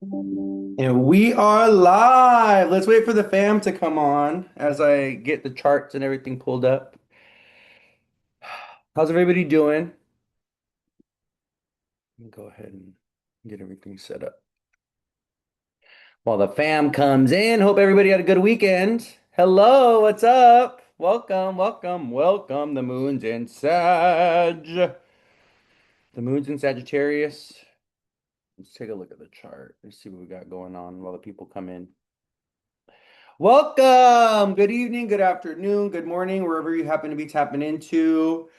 And we are live. Let's wait for the fam to come on as I get the charts and everything pulled up. How's everybody doing? Let me go ahead and get everything set up. While the fam comes in, hope everybody had a good weekend. Hello, what's up? Welcome, welcome, welcome. The moon's in Sag. The moon's in Sagittarius. Let's take a look at the chart. Let's see what we got going on while the people come in. Welcome. Good evening, good afternoon, good morning, wherever you happen to be tapping into.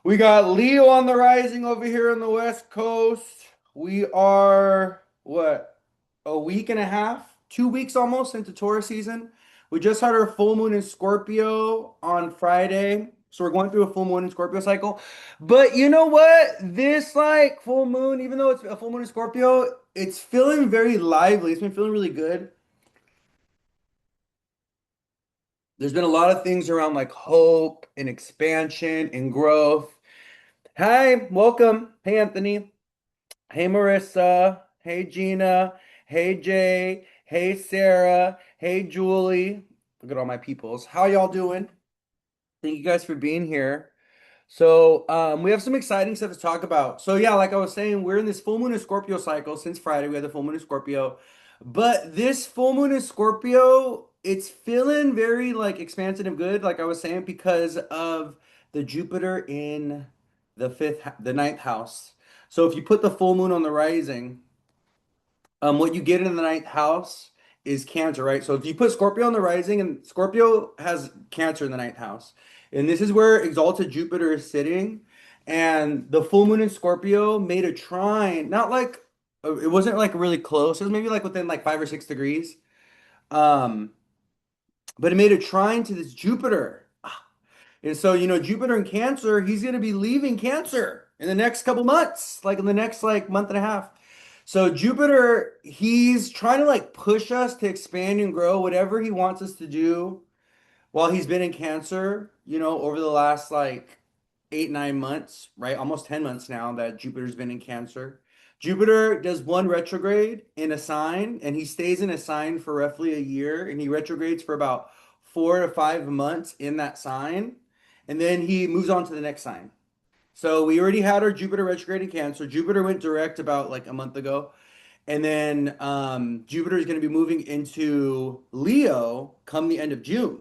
We got Leo on the rising over here on the West Coast. We are, what, a week and a half, 2 weeks almost into Taurus season. We just had our full moon in Scorpio on Friday. So we're going through a full moon in Scorpio cycle. But you know what? This like full moon, even though it's a full moon in Scorpio, it's feeling very lively. It's been feeling really good. There's been a lot of things around like hope and expansion and growth. Hi, welcome. Hey, Anthony. Hey, Marissa. Hey, Gina. Hey, Jay. Hey, Sarah. Hey, Julie. Look at all my peoples. How y'all doing? Thank you guys for being here. We have some exciting stuff to talk about. So yeah, like I was saying, we're in this full moon in Scorpio cycle since Friday. We had the full moon in Scorpio. But this full moon in Scorpio, it's feeling very like expansive and good, like I was saying, because of the Jupiter in the ninth house. So if you put the full moon on the rising, what you get in the ninth house is Cancer, right? So if you put Scorpio on the rising, and Scorpio has Cancer in the ninth house, and this is where exalted Jupiter is sitting, and the full moon in Scorpio made a trine, not like it wasn't like really close, it was maybe like within like 5 or 6 degrees, um, but it made a trine to this Jupiter. And so, Jupiter in Cancer, he's going to be leaving Cancer in the next couple months, like in the next like month and a half. So Jupiter, he's trying to like push us to expand and grow whatever he wants us to do while he's been in Cancer, over the last like 8, 9 months, right? Almost 10 months now that Jupiter's been in Cancer. Jupiter does one retrograde in a sign, and he stays in a sign for roughly a year, and he retrogrades for about 4 to 5 months in that sign, and then he moves on to the next sign. So we already had our Jupiter retrograde in Cancer. Jupiter went direct about like a month ago. And then Jupiter is going to be moving into Leo come the end of June.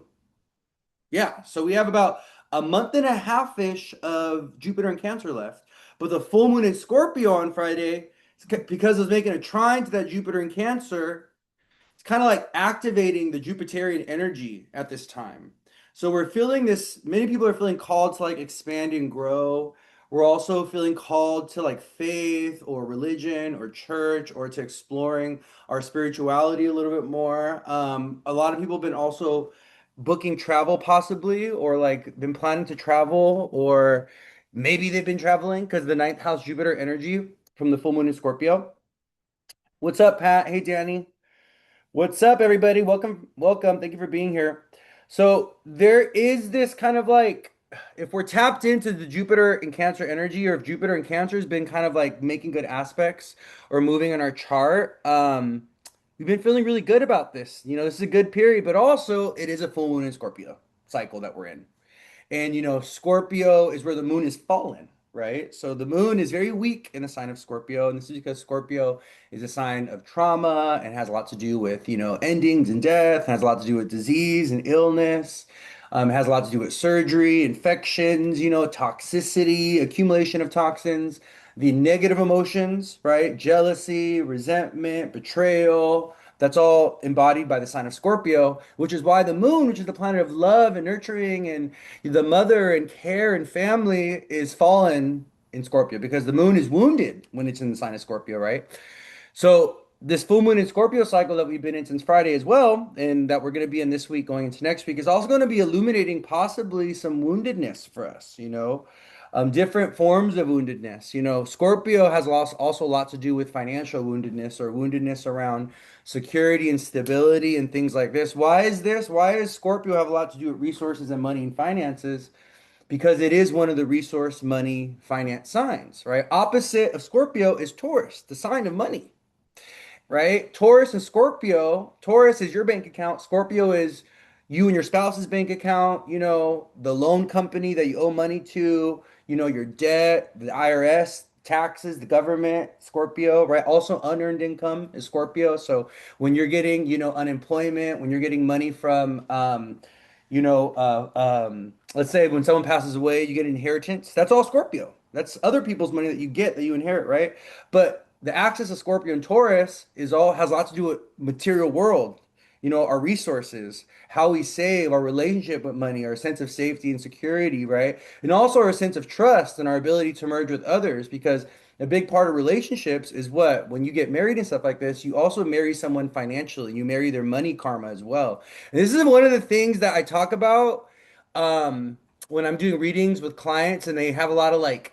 Yeah, so we have about a month and a half-ish of Jupiter and Cancer left. But the full moon in Scorpio on Friday, because it was making a trine to that Jupiter in Cancer, it's kind of like activating the Jupiterian energy at this time. So we're feeling this, many people are feeling called to like expand and grow. We're also feeling called to like faith or religion or church or to exploring our spirituality a little bit more. A lot of people have been also booking travel possibly or like been planning to travel or maybe they've been traveling because the ninth house Jupiter energy from the full moon in Scorpio. What's up, Pat? Hey, Danny. What's up, everybody? Welcome, welcome. Thank you for being here. So there is this kind of like, if we're tapped into the Jupiter and Cancer energy, or if Jupiter and Cancer has been kind of like making good aspects or moving in our chart, we've been feeling really good about this. This is a good period, but also it is a full moon in Scorpio cycle that we're in. And Scorpio is where the moon is fallen, right? So the moon is very weak in the sign of Scorpio, and this is because Scorpio is a sign of trauma and has a lot to do with, endings and death, has a lot to do with disease and illness. Has a lot to do with surgery, infections, toxicity, accumulation of toxins, the negative emotions, right? Jealousy, resentment, betrayal. That's all embodied by the sign of Scorpio, which is why the moon, which is the planet of love and nurturing and the mother and care and family, is fallen in Scorpio because the moon is wounded when it's in the sign of Scorpio, right? So this full moon in Scorpio cycle that we've been in since Friday as well, and that we're going to be in this week going into next week, is also going to be illuminating possibly some woundedness for us, different forms of woundedness. Scorpio has also a lot to do with financial woundedness or woundedness around security and stability and things like this. Why is this? Why does Scorpio have a lot to do with resources and money and finances? Because it is one of the resource, money, finance signs, right? Opposite of Scorpio is Taurus, the sign of money. right? Taurus and Scorpio. Taurus is your bank account. Scorpio is you and your spouse's bank account, the loan company that you owe money to, your debt, the IRS, taxes, the government, Scorpio, right? Also unearned income is Scorpio. So when you're getting, unemployment, when you're getting money from let's say when someone passes away, you get inheritance. That's all Scorpio. That's other people's money that you get that you inherit, right? But the axis of Scorpio and Taurus is all has a lot to do with material world, our resources, how we save, our relationship with money, our sense of safety and security, right? And also our sense of trust and our ability to merge with others, because a big part of relationships is what? When you get married and stuff like this, you also marry someone financially. You marry their money karma as well. And this is one of the things that I talk about um, when I'm doing readings with clients and they have a lot of like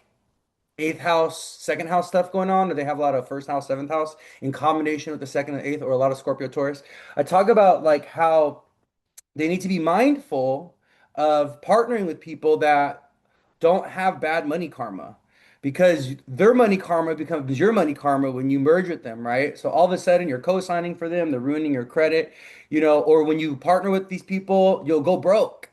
eighth house, second house stuff going on, or they have a lot of first house, seventh house in combination with the second and eighth, or a lot of Scorpio Taurus. I talk about like how they need to be mindful of partnering with people that don't have bad money karma because their money karma becomes your money karma when you merge with them, right? So all of a sudden you're co-signing for them, they're ruining your credit, or when you partner with these people, you'll go broke.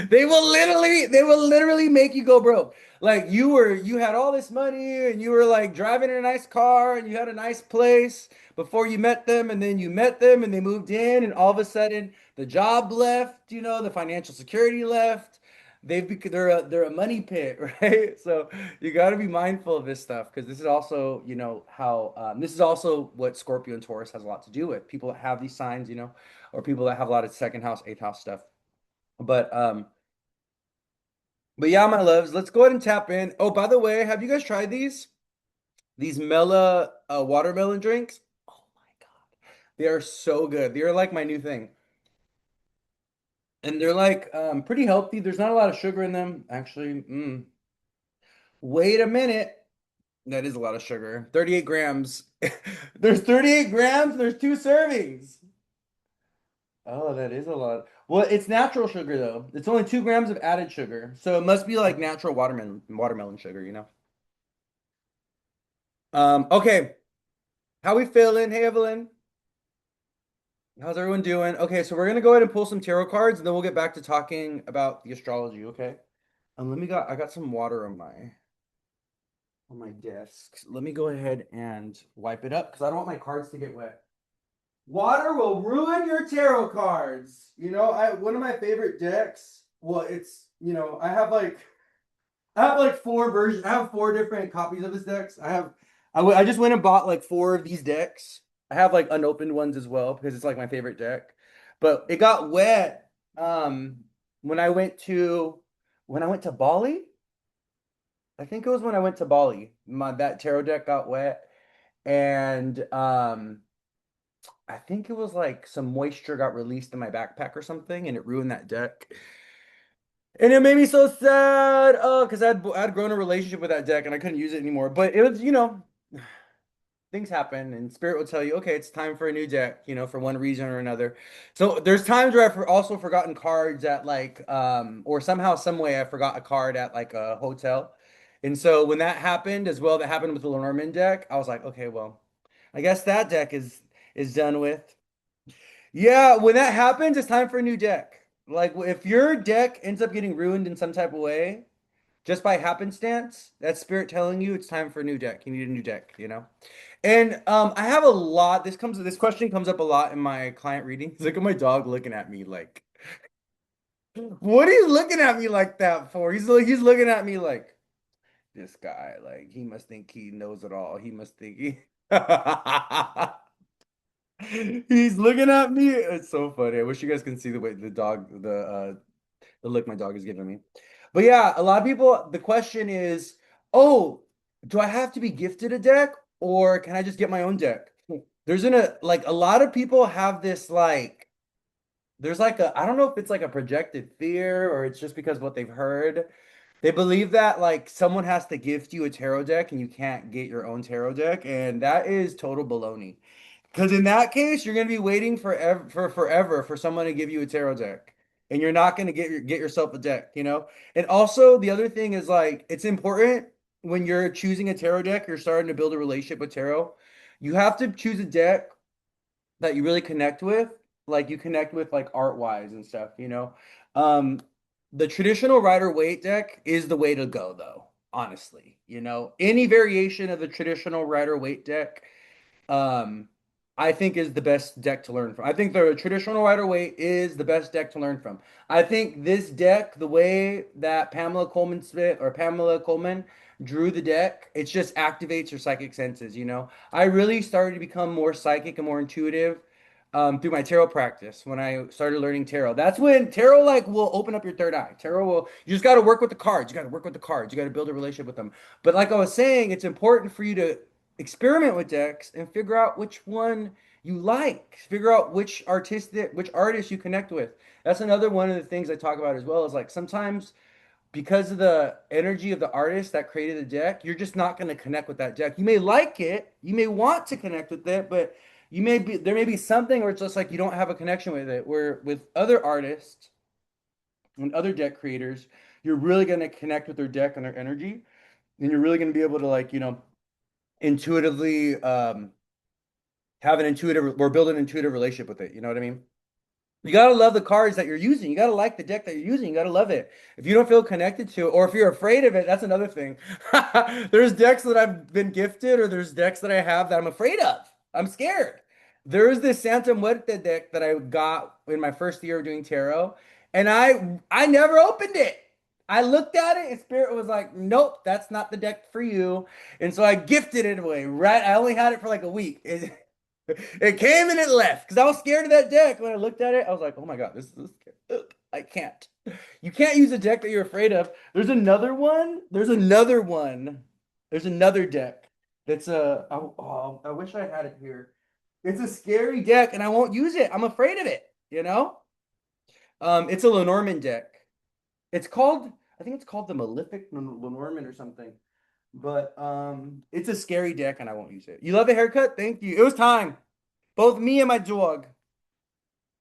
They will literally make you go broke. Like you had all this money and you were like driving in a nice car and you had a nice place before you met them, and then you met them and they moved in, and all of a sudden the job left, the financial security left. They're a money pit, right? So you got to be mindful of this stuff because this is also, how this is also what Scorpio and Taurus has a lot to do with. People that have these signs, or people that have a lot of second house, eighth house stuff. But but yeah, my loves, let's go ahead and tap in. Oh, by the way, have you guys tried these? These Mela watermelon drinks? Oh my God. They are so good. They're like my new thing. And they're like pretty healthy. There's not a lot of sugar in them, actually. Wait a minute. That is a lot of sugar. 38 grams. There's 38 grams. There's two servings. Oh, that is a lot. Well, it's natural sugar though. It's only 2 grams of added sugar. So it must be like natural watermelon sugar. Okay. How we feeling? Hey, Evelyn. How's everyone doing? Okay, so we're gonna go ahead and pull some tarot cards and then we'll get back to talking about the astrology, okay? I got some water on my desk. Let me go ahead and wipe it up because I don't want my cards to get wet. Water will ruin your tarot cards. I one of my favorite decks. Well, I have like four versions. I have four different copies of this decks. I just went and bought like four of these decks. I have like unopened ones as well because it's like my favorite deck. But it got wet when I went to Bali. I think it was when I went to Bali. That tarot deck got wet, and I think it was like some moisture got released in my backpack or something, and it ruined that deck. And it made me so sad. Oh, because I'd grown a relationship with that deck and I couldn't use it anymore. But it was, things happen, and Spirit will tell you, okay, it's time for a new deck, for one reason or another. So there's times where I've also forgotten cards at like, or somehow, some way I forgot a card at like a hotel. And so when that happened as well, that happened with the Lenormand deck, I was like, okay, well, I guess that deck is done with. Yeah, when that happens, it's time for a new deck. Like if your deck ends up getting ruined in some type of way, just by happenstance, that's spirit telling you it's time for a new deck. You need a new deck. And I have a lot. This question comes up a lot in my client readings. Look at my dog looking at me like, what are you looking at me like that for? He's looking at me like this guy, like he must think he knows it all. He must think he he's looking at me. It's so funny. I wish you guys can see the way the look my dog is giving me. But yeah, a lot of people, the question is, oh, do I have to be gifted a deck or can I just get my own deck? Like a lot of people have this like there's like I don't know if it's like a projected fear or it's just because of what they've heard. They believe that like someone has to gift you a tarot deck and you can't get your own tarot deck, and that is total baloney. Because in that case, you're going to be waiting forever for someone to give you a tarot deck, and you're not going to get yourself a deck. And also, the other thing is like it's important when you're choosing a tarot deck, you're starting to build a relationship with tarot. You have to choose a deck that you really connect with, like you connect with like art wise and stuff, you know. Um, the traditional Rider Waite deck is the way to go though, honestly. You know, any variation of the traditional Rider Waite deck um, I think is the best deck to learn from. I think the traditional Rider Waite is the best deck to learn from. I think this deck, the way that Pamela Coleman drew the deck, it just activates your psychic senses, you know. I really started to become more psychic and more intuitive through my tarot practice when I started learning tarot. That's when tarot like will open up your third eye. Tarot will you just got to work with the cards. You got to work with the cards. You got to build a relationship with them. But like I was saying, it's important for you to experiment with decks and figure out which one you like. Figure out which artist you connect with. That's another one of the things I talk about as well is like sometimes because of the energy of the artist that created the deck, you're just not going to connect with that deck. You may like it, you may want to connect with it, but there may be something where it's just like you don't have a connection with it. Where with other artists and other deck creators, you're really going to connect with their deck and their energy, and you're really going to be able to like, you know, intuitively have an intuitive or build an intuitive relationship with it. You know what I mean? You gotta love the cards that you're using. You gotta like the deck that you're using. You gotta love it. If you don't feel connected to it, or if you're afraid of it, that's another thing. There's decks that I've been gifted, or there's decks that I have that I'm afraid of. I'm scared. There is this Santa Muerte deck that I got in my first year of doing tarot, and I never opened it. I looked at it, and Spirit was like, "Nope, that's not the deck for you." And so I gifted it away. Right, I only had it for like a week. It came and it left because I was scared of that deck. When I looked at it, I was like, "Oh my God, this is I can't." You can't use a deck that you're afraid of. There's another one. There's another one. There's another deck that's I wish I had it here. It's a scary deck, and I won't use it. I'm afraid of it. You know. It's a Lenormand deck. It's called. I think it's called the Malefic Lenormand or something. But it's a scary deck, and I won't use it. You love the haircut? Thank you. It was time. Both me and my dog.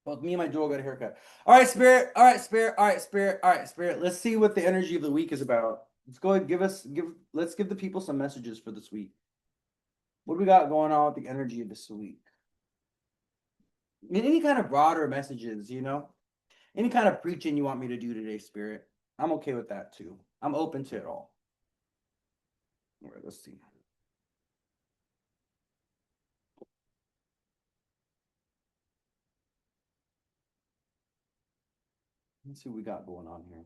Both me and my dog got a haircut. All right, Spirit. All right, Spirit. All right, Spirit. All right, Spirit. Let's see what the energy of the week is about. Let's go ahead let's give the people some messages for this week. What do we got going on with the energy of this week? Any kind of broader messages, you know? Any kind of preaching you want me to do today, Spirit. I'm okay with that too. I'm open to it all. All right, let's see. Let's see what we got going on here.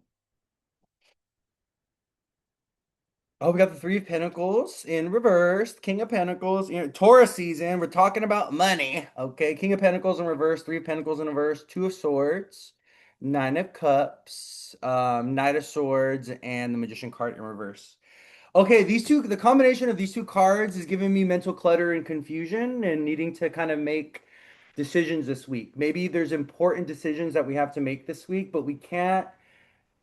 Oh, we got the Three of Pentacles in reverse, King of Pentacles, you know, Taurus season. We're talking about money. Okay, King of Pentacles in reverse, Three of Pentacles in reverse, Two of Swords, Nine of Cups, Knight of Swords, and the Magician card in reverse. Okay, the combination of these two cards is giving me mental clutter and confusion and needing to kind of make decisions this week. Maybe there's important decisions that we have to make this week, but we can't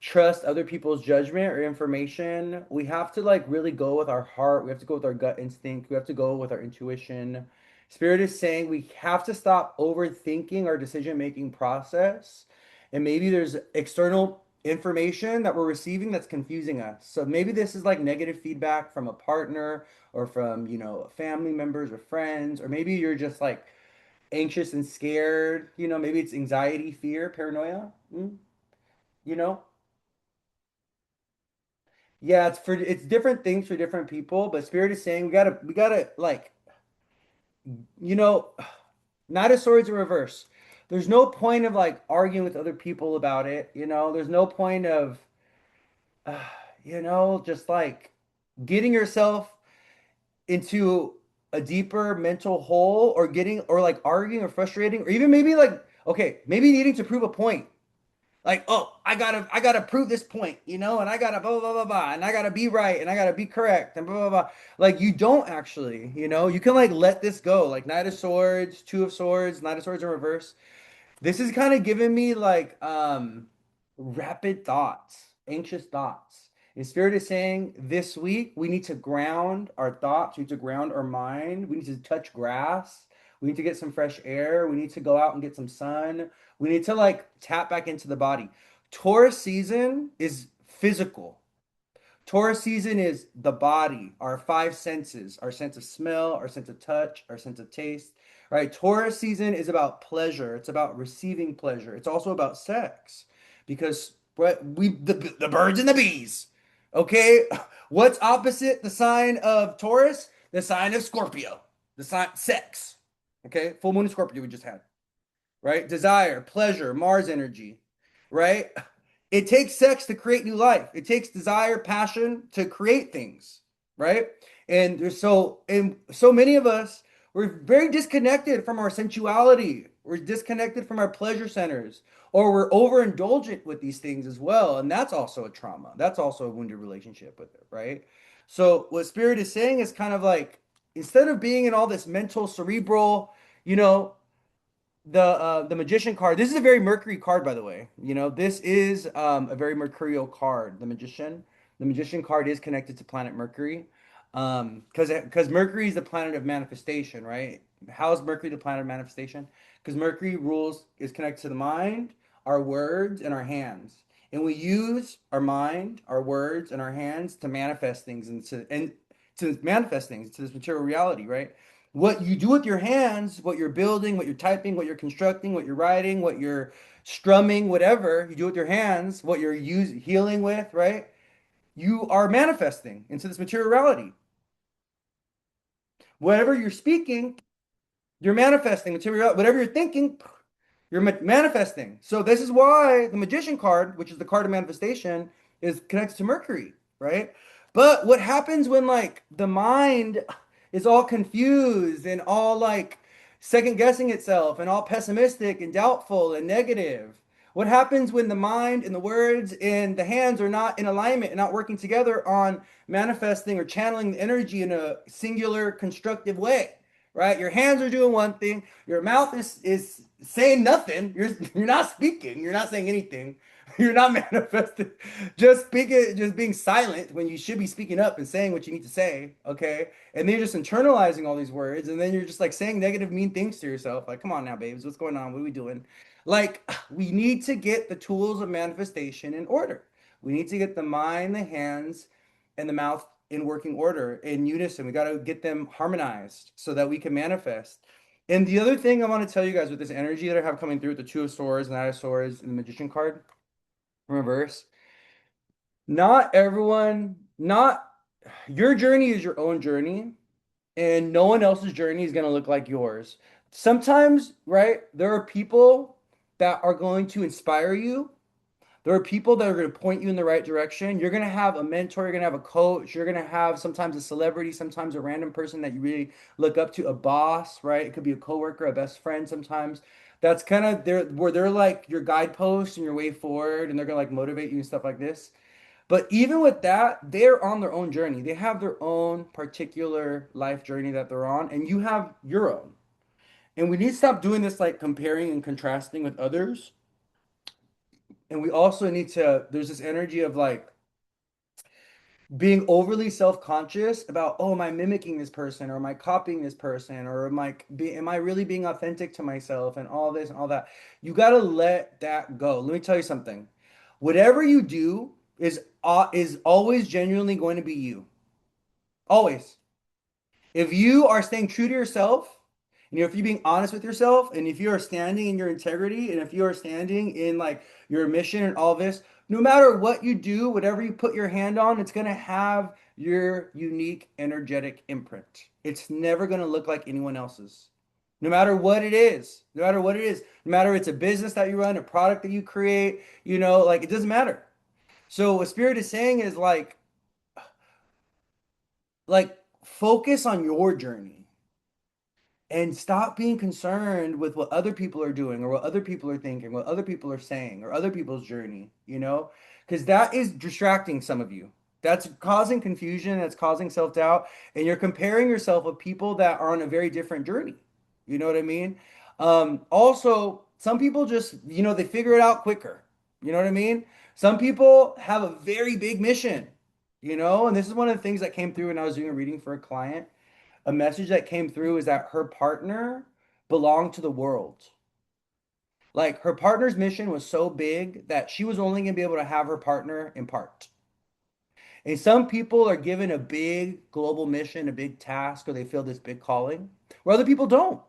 trust other people's judgment or information. We have to like really go with our heart. We have to go with our gut instinct. We have to go with our intuition. Spirit is saying we have to stop overthinking our decision-making process. And maybe there's external information that we're receiving that's confusing us. So maybe this is like negative feedback from a partner or from, you know, family members or friends, or maybe you're just like anxious and scared, you know, maybe it's anxiety, fear, paranoia, you know. Yeah, it's different things for different people, but Spirit is saying we gotta like, you know, Knight of Swords in reverse. There's no point of like arguing with other people about it, you know. There's no point of uh, you know, just like getting yourself into a deeper mental hole or getting or like arguing or frustrating or even maybe like okay, maybe needing to prove a point. Like, oh, I gotta prove this point, you know, and I gotta blah blah blah blah, and I gotta be right, and I gotta be correct, and blah blah blah. Like, you don't actually, you know, you can like let this go. Like Knight of Swords, Two of Swords, Knight of Swords in reverse. This is kind of giving me like rapid thoughts, anxious thoughts. And Spirit is saying this week we need to ground our thoughts, we need to ground our mind, we need to touch grass, we need to get some fresh air, we need to go out and get some sun, we need to like tap back into the body. Taurus season is physical. Taurus season is the body, our five senses, our sense of smell, our sense of touch, our sense of taste, right? Taurus season is about pleasure. It's about receiving pleasure. It's also about sex because what we the birds and the bees. Okay, what's opposite the sign of Taurus? The sign of Scorpio. The sign sex. Okay, full moon in Scorpio we just had, right? Desire, pleasure, Mars energy, right? It takes sex to create new life. It takes desire, passion to create things, right? And so many of us we're very disconnected from our sensuality. We're disconnected from our pleasure centers, or we're overindulgent with these things as well, and that's also a trauma. That's also a wounded relationship with it, right? So what Spirit is saying is kind of like instead of being in all this mental, cerebral, you know, the magician card. This is a very Mercury card, by the way. You know, this is a very mercurial card. The magician card is connected to planet Mercury, because Mercury is the planet of manifestation, right? How is Mercury the planet of manifestation? Because Mercury rules is connected to the mind, our words, and our hands, and we use our mind, our words, and our hands to manifest things and to manifest things to this material reality, right? What you do with your hands, what you're building, what you're typing, what you're constructing, what you're writing, what you're strumming, whatever you do with your hands, what you're healing with, right? You are manifesting into this material reality. Whatever you're speaking, you're manifesting material. Whatever you're thinking, you're manifesting. So this is why the magician card, which is the card of manifestation, is connected to Mercury, right? But what happens when like the mind is all confused and all like second guessing itself and all pessimistic and doubtful and negative? What happens when the mind and the words and the hands are not in alignment and not working together on manifesting or channeling the energy in a singular constructive way? Right? Your hands are doing one thing, your mouth is saying nothing. You're not speaking, you're not saying anything. You're not manifesting. Just speaking, just being silent when you should be speaking up and saying what you need to say, okay? And then you're just internalizing all these words, and then you're just like saying negative, mean things to yourself. Like, come on now, babes, what's going on? What are we doing? Like, we need to get the tools of manifestation in order. We need to get the mind, the hands, and the mouth in working order, in unison. We got to get them harmonized so that we can manifest. And the other thing I want to tell you guys with this energy that I have coming through with the Two of Swords, Knight of Swords, and the Magician card in reverse, not everyone, not your journey is your own journey, and no one else's journey is going to look like yours. Sometimes, right, there are people that are going to inspire you. There are people that are going to point you in the right direction. You're going to have a mentor, you're going to have a coach, you're going to have sometimes a celebrity, sometimes a random person that you really look up to, a boss, right? It could be a coworker, a best friend sometimes. That's kind of their where they're like your guidepost and your way forward, and they're going to like motivate you and stuff like this. But even with that, they're on their own journey. They have their own particular life journey that they're on, and you have your own. And we need to stop doing this like comparing and contrasting with others. And we also need to, there's this energy of like being overly self-conscious about, oh, am I mimicking this person or am I copying this person or am I really being authentic to myself and all this and all that. You got to let that go. Let me tell you something. Whatever you do is always genuinely going to be you. Always. If you are staying true to yourself, and if you're being honest with yourself, and if you are standing in your integrity, and if you are standing in like your mission and all this, no matter what you do, whatever you put your hand on, it's gonna have your unique energetic imprint. It's never gonna look like anyone else's. No matter what it is, no matter what it is, no matter it's a business that you run, a product that you create, like it doesn't matter. So what Spirit is saying is like focus on your journey and stop being concerned with what other people are doing or what other people are thinking, what other people are saying, or other people's journey, because that is distracting some of you. That's causing confusion, that's causing self-doubt, and you're comparing yourself with people that are on a very different journey. You know what I mean? Also, some people just, they figure it out quicker. You know what I mean? Some people have a very big mission, and this is one of the things that came through when I was doing a reading for a client. A message that came through is that her partner belonged to the world. Like her partner's mission was so big that she was only going to be able to have her partner in part. And some people are given a big global mission, a big task, or they feel this big calling, where other people don't.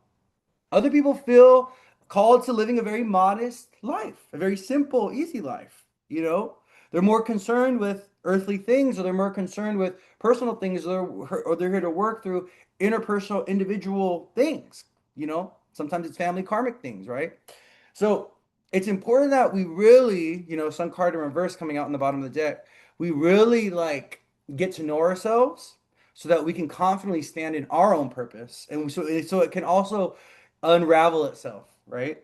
Other people feel called to living a very modest life, a very simple, easy life. You know, they're more concerned with earthly things, or they're more concerned with personal things, or they're here to work through interpersonal, individual things. You know, sometimes it's family karmic things, right? So it's important that we really, sun card in reverse coming out in the bottom of the deck, we really like get to know ourselves so that we can confidently stand in our own purpose. And so it can also unravel itself, right?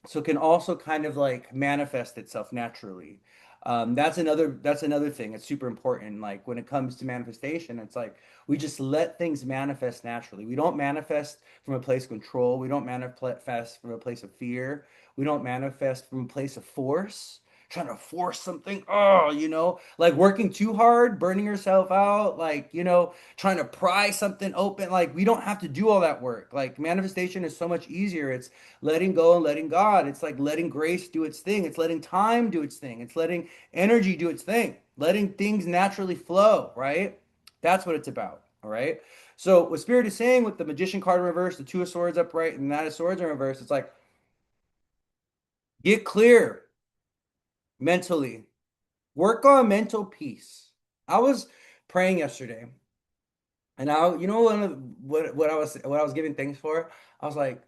So it can also kind of like manifest itself naturally. That's another thing. It's super important. Like when it comes to manifestation, it's like we just let things manifest naturally. We don't manifest from a place of control. We don't manifest from a place of fear. We don't manifest from a place of force, trying to force something. Oh, like working too hard, burning yourself out, like, trying to pry something open. Like we don't have to do all that work. Like manifestation is so much easier. It's letting go and letting God. It's like letting grace do its thing. It's letting time do its thing. It's letting energy do its thing. Letting things naturally flow, right? That's what it's about, all right? So what Spirit is saying with the Magician card in reverse, the Two of Swords upright, and Knight of Swords in reverse, it's like get clear mentally. Work on mental peace. I was praying yesterday, and one of what I was giving thanks for. I was like,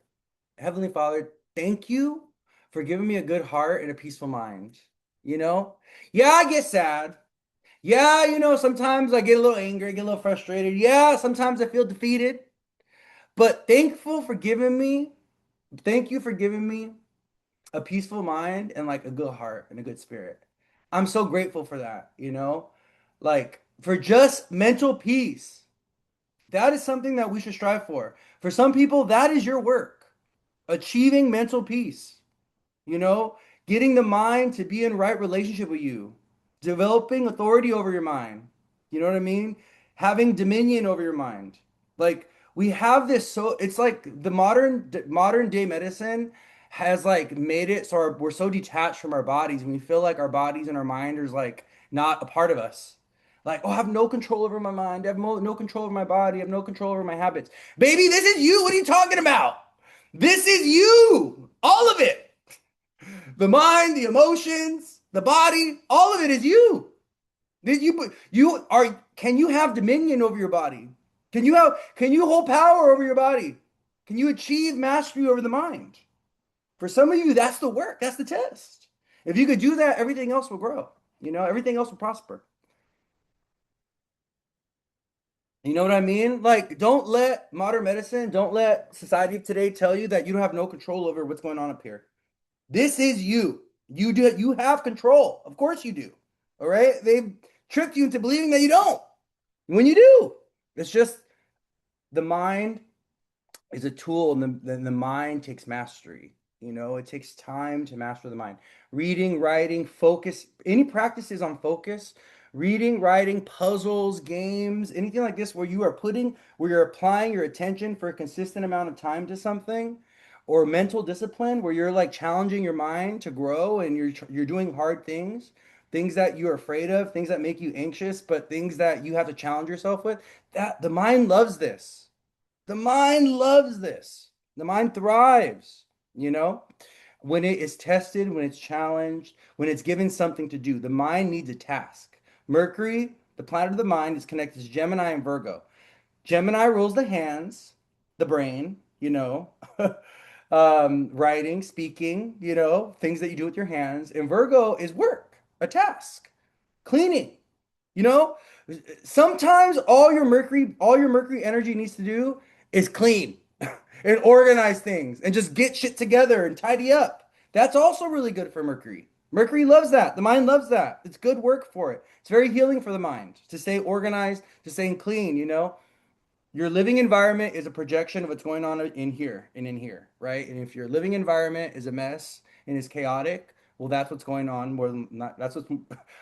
Heavenly Father, thank you for giving me a good heart and a peaceful mind. You know, yeah, I get sad. Yeah, sometimes I get a little angry, get a little frustrated. Yeah, sometimes I feel defeated. But thank you for giving me a peaceful mind and like a good heart and a good spirit. I'm so grateful for that. Like for just mental peace. That is something that we should strive for. For some people, that is your work. Achieving mental peace, you know, getting the mind to be in right relationship with you, developing authority over your mind. You know what I mean? Having dominion over your mind. Like we have this, so it's like the modern day medicine has like made it so we're so detached from our bodies, and we feel like our bodies and our mind is like not a part of us. Like, oh, I have no control over my mind. I have no control over my body. I have no control over my habits. Baby, this is you. What are you talking about? This is you. All of it. The mind, the emotions, the body, all of it is you. Can you have dominion over your body? Can you hold power over your body? Can you achieve mastery over the mind? For some of you, that's the work, that's the test. If you could do that, everything else will grow. Everything else will prosper. You know what I mean? Like, don't let society of today tell you that you don't have no control over what's going on up here. This is you. You have control. Of course you do. All right? They've tricked you into believing that you don't. When you do. It's just the mind is a tool, and the mind takes mastery. It takes time to master the mind. Reading, writing, focus, any practices on focus, reading, writing, puzzles, games, anything like this where you're applying your attention for a consistent amount of time to something, or mental discipline where you're like challenging your mind to grow, and you're doing hard things, things that you're afraid of, things that make you anxious, but things that you have to challenge yourself with. That the mind loves this. The mind loves this. The mind thrives, you know, when it is tested, when it's challenged, when it's given something to do. The mind needs a task. Mercury, the planet of the mind, is connected to Gemini and Virgo. Gemini rules the hands, the brain, writing, speaking, things that you do with your hands. And Virgo is work, a task, cleaning, you know, sometimes all your Mercury energy needs to do is clean and organize things and just get shit together and tidy up. That's also really good for Mercury. Mercury loves that. The mind loves that. It's good work for it. It's very healing for the mind to stay organized, to stay clean. Your living environment is a projection of what's going on in here and in here, right? And if your living environment is a mess and is chaotic, well, that's what's going on more than not. That's what's.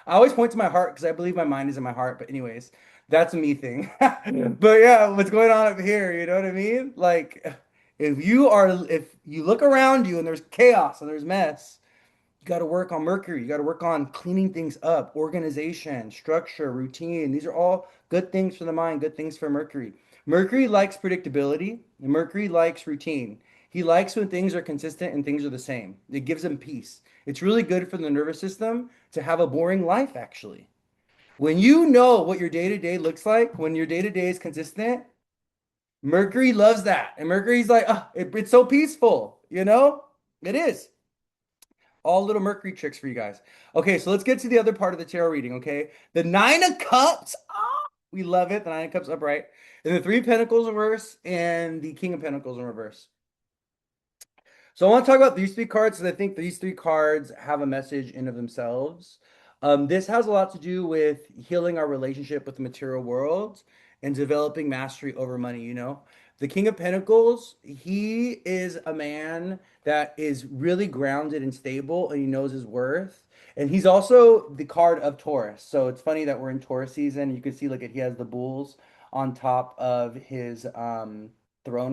I always point to my heart because I believe my mind is in my heart. But anyways, that's a me thing. But yeah, what's going on up here? You know what I mean? Like, if you look around you and there's chaos and there's mess, You got to work on Mercury. You got to work on cleaning things up, organization, structure, routine. These are all good things for the mind, good things for Mercury. Mercury likes predictability, and Mercury likes routine. He likes when things are consistent and things are the same. It gives him peace. It's really good for the nervous system to have a boring life, actually. When you know what your day to day looks like, when your day to day is consistent, Mercury loves that. And Mercury's like, oh, it's so peaceful, you know? It is. All little Mercury tricks for you guys. Okay, so let's get to the other part of the tarot reading, okay? The Nine of Cups. Ah, we love it. The Nine of Cups upright. And the Three of Pentacles reverse and the King of Pentacles in reverse. So I want to talk about these three cards because I think these three cards have a message in of themselves. This has a lot to do with healing our relationship with the material world and developing mastery over money, you know. The King of Pentacles, he is a man that is really grounded and stable and he knows his worth. And he's also the card of Taurus. So it's funny that we're in Taurus season. You can see, look at he has the bulls on top of his throne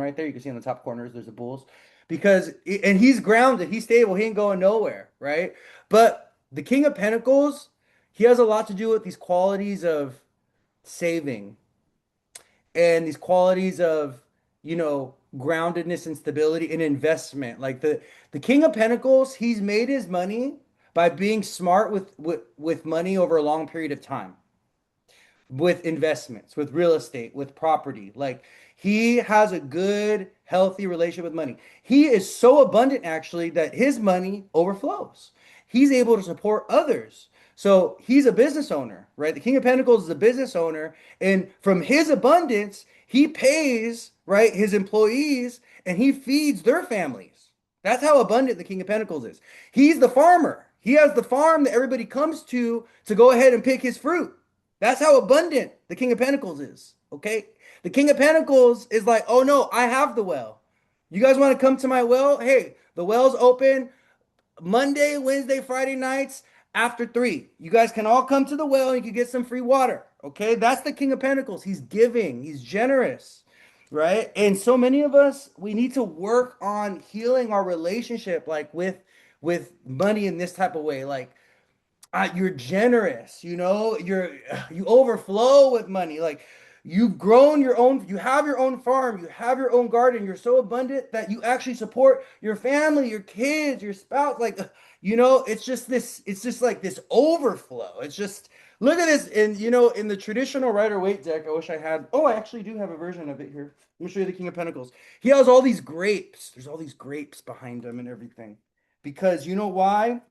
right there. You can see in the top corners there's the bulls because and he's grounded, he's stable, he ain't going nowhere, right? But the King of Pentacles, he has a lot to do with these qualities of saving and these qualities of, you know, groundedness and stability and investment. Like the King of Pentacles, he's made his money by being smart with money over a long period of time, with investments, with real estate, with property. Like he has a good, healthy relationship with money. He is so abundant actually that his money overflows. He's able to support others. So he's a business owner, right? The King of Pentacles is a business owner, and from his abundance, he pays, right, his employees and he feeds their families. That's how abundant the King of Pentacles is. He's the farmer. He has the farm that everybody comes to go ahead and pick his fruit. That's how abundant the King of Pentacles is. Okay. The King of Pentacles is like, oh no, I have the well. You guys want to come to my well? Hey, the well's open Monday, Wednesday, Friday nights after 3. You guys can all come to the well and you can get some free water. Okay. That's the King of Pentacles. He's giving, he's generous, right? And so many of us, we need to work on healing our relationship, like with money in this type of way. Like, you're generous, you know, you overflow with money. Like you've grown your own, you have your own farm, you have your own garden, you're so abundant that you actually support your family, your kids, your spouse. Like, you know, it's just like this overflow. It's just, look at this. And you know, in the traditional Rider Waite deck, I wish I had, oh, I actually do have a version of it here. Let me show you the King of Pentacles. He has all these grapes. There's all these grapes behind him and everything. Because you know why?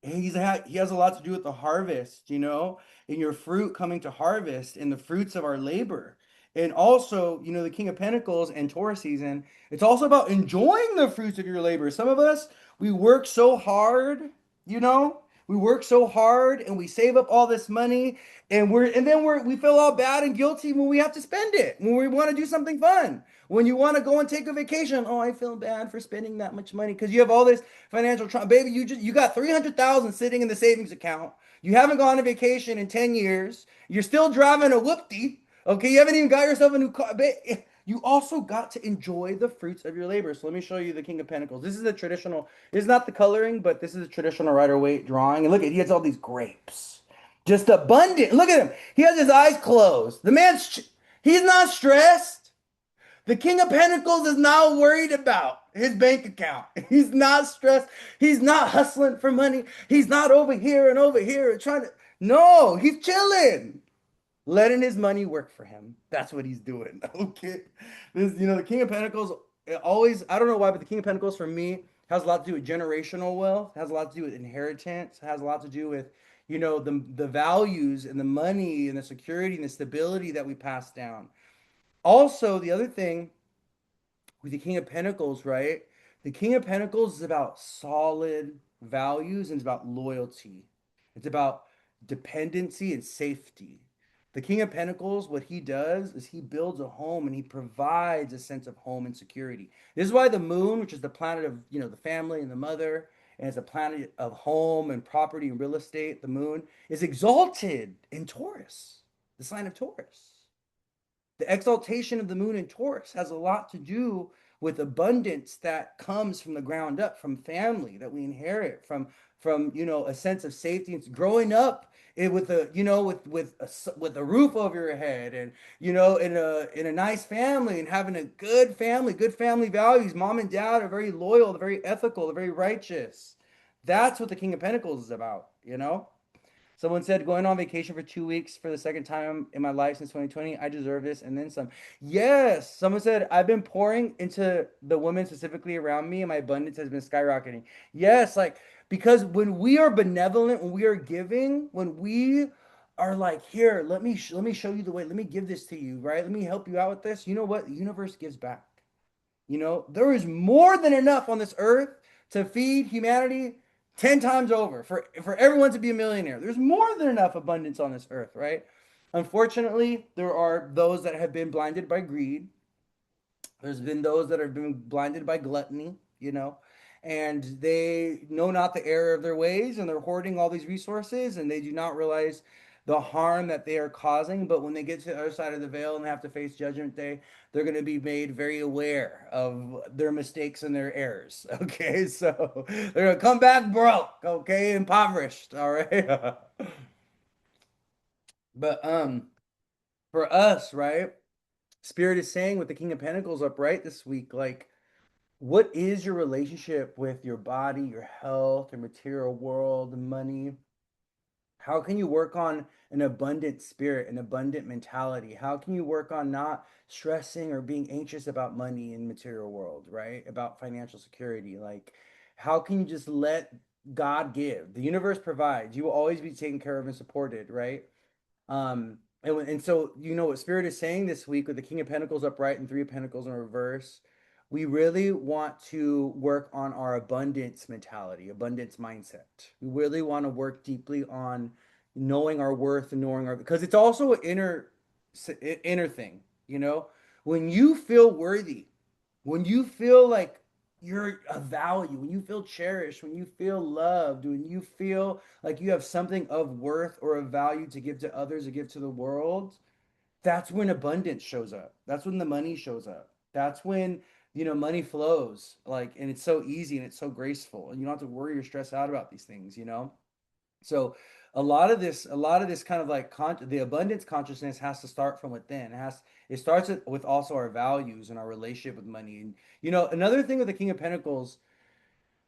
He has a lot to do with the harvest, you know, and your fruit coming to harvest and the fruits of our labor. And also, you know, the King of Pentacles and Taurus season, it's also about enjoying the fruits of your labor. Some of us, we work so hard, you know, we work so hard and we save up all this money and then we feel all bad and guilty when we have to spend it, when we want to do something fun. When you want to go and take a vacation, oh, I feel bad for spending that much money because you have all this financial trauma. Baby, you got 300,000 sitting in the savings account. You haven't gone on vacation in 10 years. You're still driving a whoopty. Okay, you haven't even got yourself a new car. You also got to enjoy the fruits of your labor. So let me show you the King of Pentacles. This is a traditional, it's not the coloring, but this is a traditional Rider Waite drawing. And look at, he has all these grapes. Just abundant. Look at him. He has his eyes closed. He's not stressed. The King of Pentacles is not worried about his bank account. He's not stressed. He's not hustling for money. He's not over here trying to. No, he's chilling, letting his money work for him. That's what he's doing. Okay. This, you know, the King of Pentacles always, I don't know why, but the King of Pentacles for me has a lot to do with generational wealth, has a lot to do with inheritance, has a lot to do with, you know, the values and the money and the security and the stability that we pass down. Also, the other thing with the King of Pentacles, right? The King of Pentacles is about solid values and it's about loyalty. It's about dependency and safety. The King of Pentacles, what he does is he builds a home and he provides a sense of home and security. This is why the moon, which is the planet of, you know, the family and the mother, and it's a planet of home and property and real estate, the moon is exalted in Taurus, the sign of Taurus. The exaltation of the moon in Taurus has a lot to do with abundance that comes from the ground up, from family that we inherit, from a sense of safety and growing up with a with a roof over your head, and in a nice family, and having a good family values. Mom and dad are very loyal, they're very ethical, they're very righteous. That's what the King of Pentacles is about. Someone said, going on vacation for 2 weeks for the second time in my life since 2020. I deserve this and then some. Yes. Someone said, I've been pouring into the women specifically around me, and my abundance has been skyrocketing. Yes. Like, because when we are benevolent, when we are giving, when we are like, here, let me show you the way. Let me give this to you, right? Let me help you out with this. You know what? The universe gives back. There is more than enough on this earth to feed humanity 10 times over for everyone to be a millionaire. There's more than enough abundance on this earth, right? Unfortunately, there are those that have been blinded by greed. There's been those that have been blinded by gluttony, and they know not the error of their ways, and they're hoarding all these resources, and they do not realize the harm that they are causing. But when they get to the other side of the veil and have to face judgment day, they're going to be made very aware of their mistakes and their errors. Okay, so they're going to come back broke, okay, impoverished, all right? But for us, right? Spirit is saying with the King of Pentacles upright this week, like, what is your relationship with your body, your health, your material world, money? How can you work on an abundant spirit, an abundant mentality? How can you work on not stressing or being anxious about money in material world, right? About financial security. Like, how can you just let God give? The universe provides. You will always be taken care of and supported, right? And so what Spirit is saying this week with the King of Pentacles upright and Three of Pentacles in reverse, we really want to work on our abundance mentality, abundance mindset. We really want to work deeply on knowing our worth and knowing because it's also an inner thing. When you feel worthy, when you feel like you're of value, when you feel cherished, when you feel loved, when you feel like you have something of worth or of value to give to others, to give to the world, that's when abundance shows up. That's when the money shows up. That's when, money flows. Like, and it's so easy and it's so graceful. And you don't have to worry or stress out about these things. So a lot of this kind of like the abundance consciousness has to start from within. It starts with also our values and our relationship with money. And another thing with the King of Pentacles,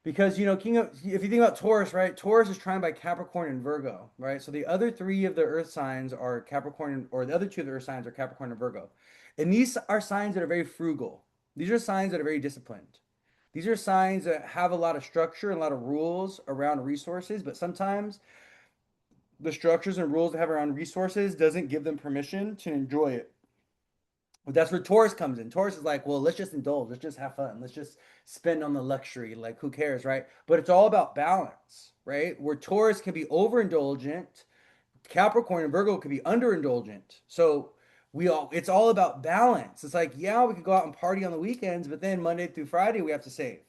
because if you think about Taurus, right? Taurus is trined by Capricorn and Virgo, right? So the other three of the earth signs are Capricorn, or the other two of the earth signs are Capricorn and Virgo. And these are signs that are very frugal. These are signs that are very disciplined. These are signs that have a lot of structure and a lot of rules around resources, but sometimes the structures and rules they have around resources doesn't give them permission to enjoy it. But that's where Taurus comes in. Taurus is like, well, let's just indulge, let's just have fun, let's just spend on the luxury. Like, who cares, right? But it's all about balance, right? Where Taurus can be overindulgent, Capricorn and Virgo could be underindulgent. So it's all about balance. It's like, yeah, we could go out and party on the weekends, but then Monday through Friday we have to save.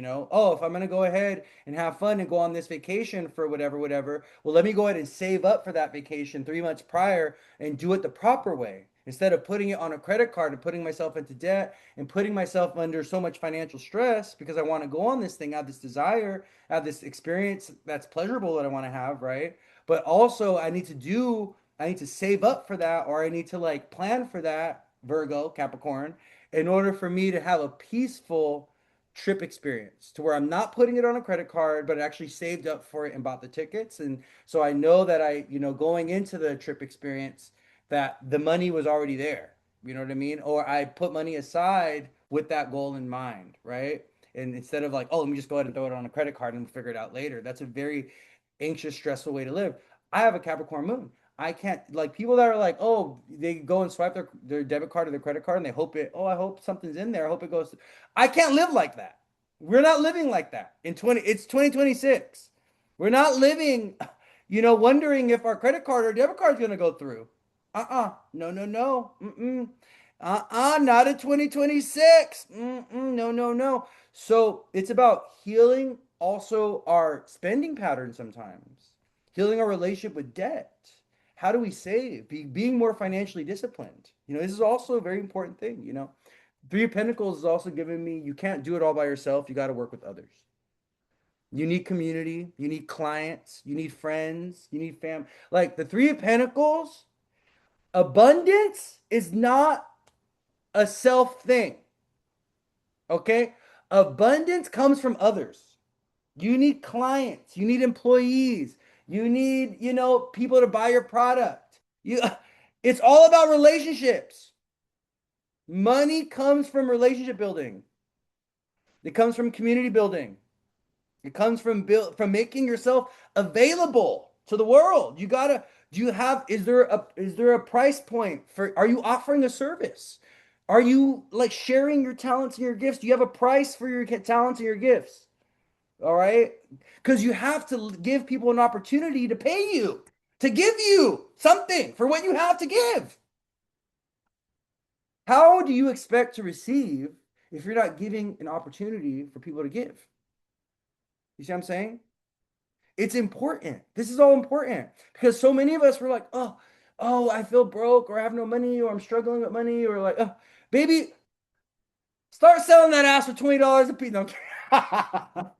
Oh, if I'm gonna go ahead and have fun and go on this vacation for whatever, whatever, well, let me go ahead and save up for that vacation 3 months prior and do it the proper way. Instead of putting it on a credit card and putting myself into debt and putting myself under so much financial stress because I want to go on this thing, I have this desire, I have this experience that's pleasurable that I want to have, right? But also I need to save up for that, or I need to like plan for that, Virgo, Capricorn, in order for me to have a peaceful trip experience to where I'm not putting it on a credit card, but actually saved up for it and bought the tickets. And so I know that going into the trip experience, that the money was already there. You know what I mean? Or I put money aside with that goal in mind, right? And instead of like, oh, let me just go ahead and throw it on a credit card and we'll figure it out later. That's a very anxious, stressful way to live. I have a Capricorn moon. I can't, like, people that are like, oh, they go and swipe their debit card or their credit card and they I hope something's in there. I hope it goes. I can't live like that. We're not living like that it's 2026. We're not living, wondering if our credit card or debit card is going to go through. No, no, no. Mm-mm. Not in 2026. Mm-mm. No, no, no. So it's about healing also our spending patterns sometimes, healing our relationship with debt. How do we save? Being more financially disciplined. This is also a very important thing. Three of Pentacles is also giving me you can't do it all by yourself. You got to work with others. You need community, you need clients, you need friends, you need fam. Like the Three of Pentacles, abundance is not a self thing. Okay? Abundance comes from others. You need clients, you need employees, you need, people to buy your product. It's all about relationships. Money comes from relationship building. It comes from community building. It comes from making yourself available to the world. You gotta, do you have, is there a price point for, are you offering a service? Are you like sharing your talents and your gifts? Do you have a price for your talents and your gifts? All right. Because you have to give people an opportunity to pay you, to give you something for what you have to give. How do you expect to receive if you're not giving an opportunity for people to give? You see what I'm saying? It's important. This is all important because so many of us were like, oh, I feel broke or I have no money or I'm struggling with money or like, oh, baby, start selling that ass for $20 a piece. No, that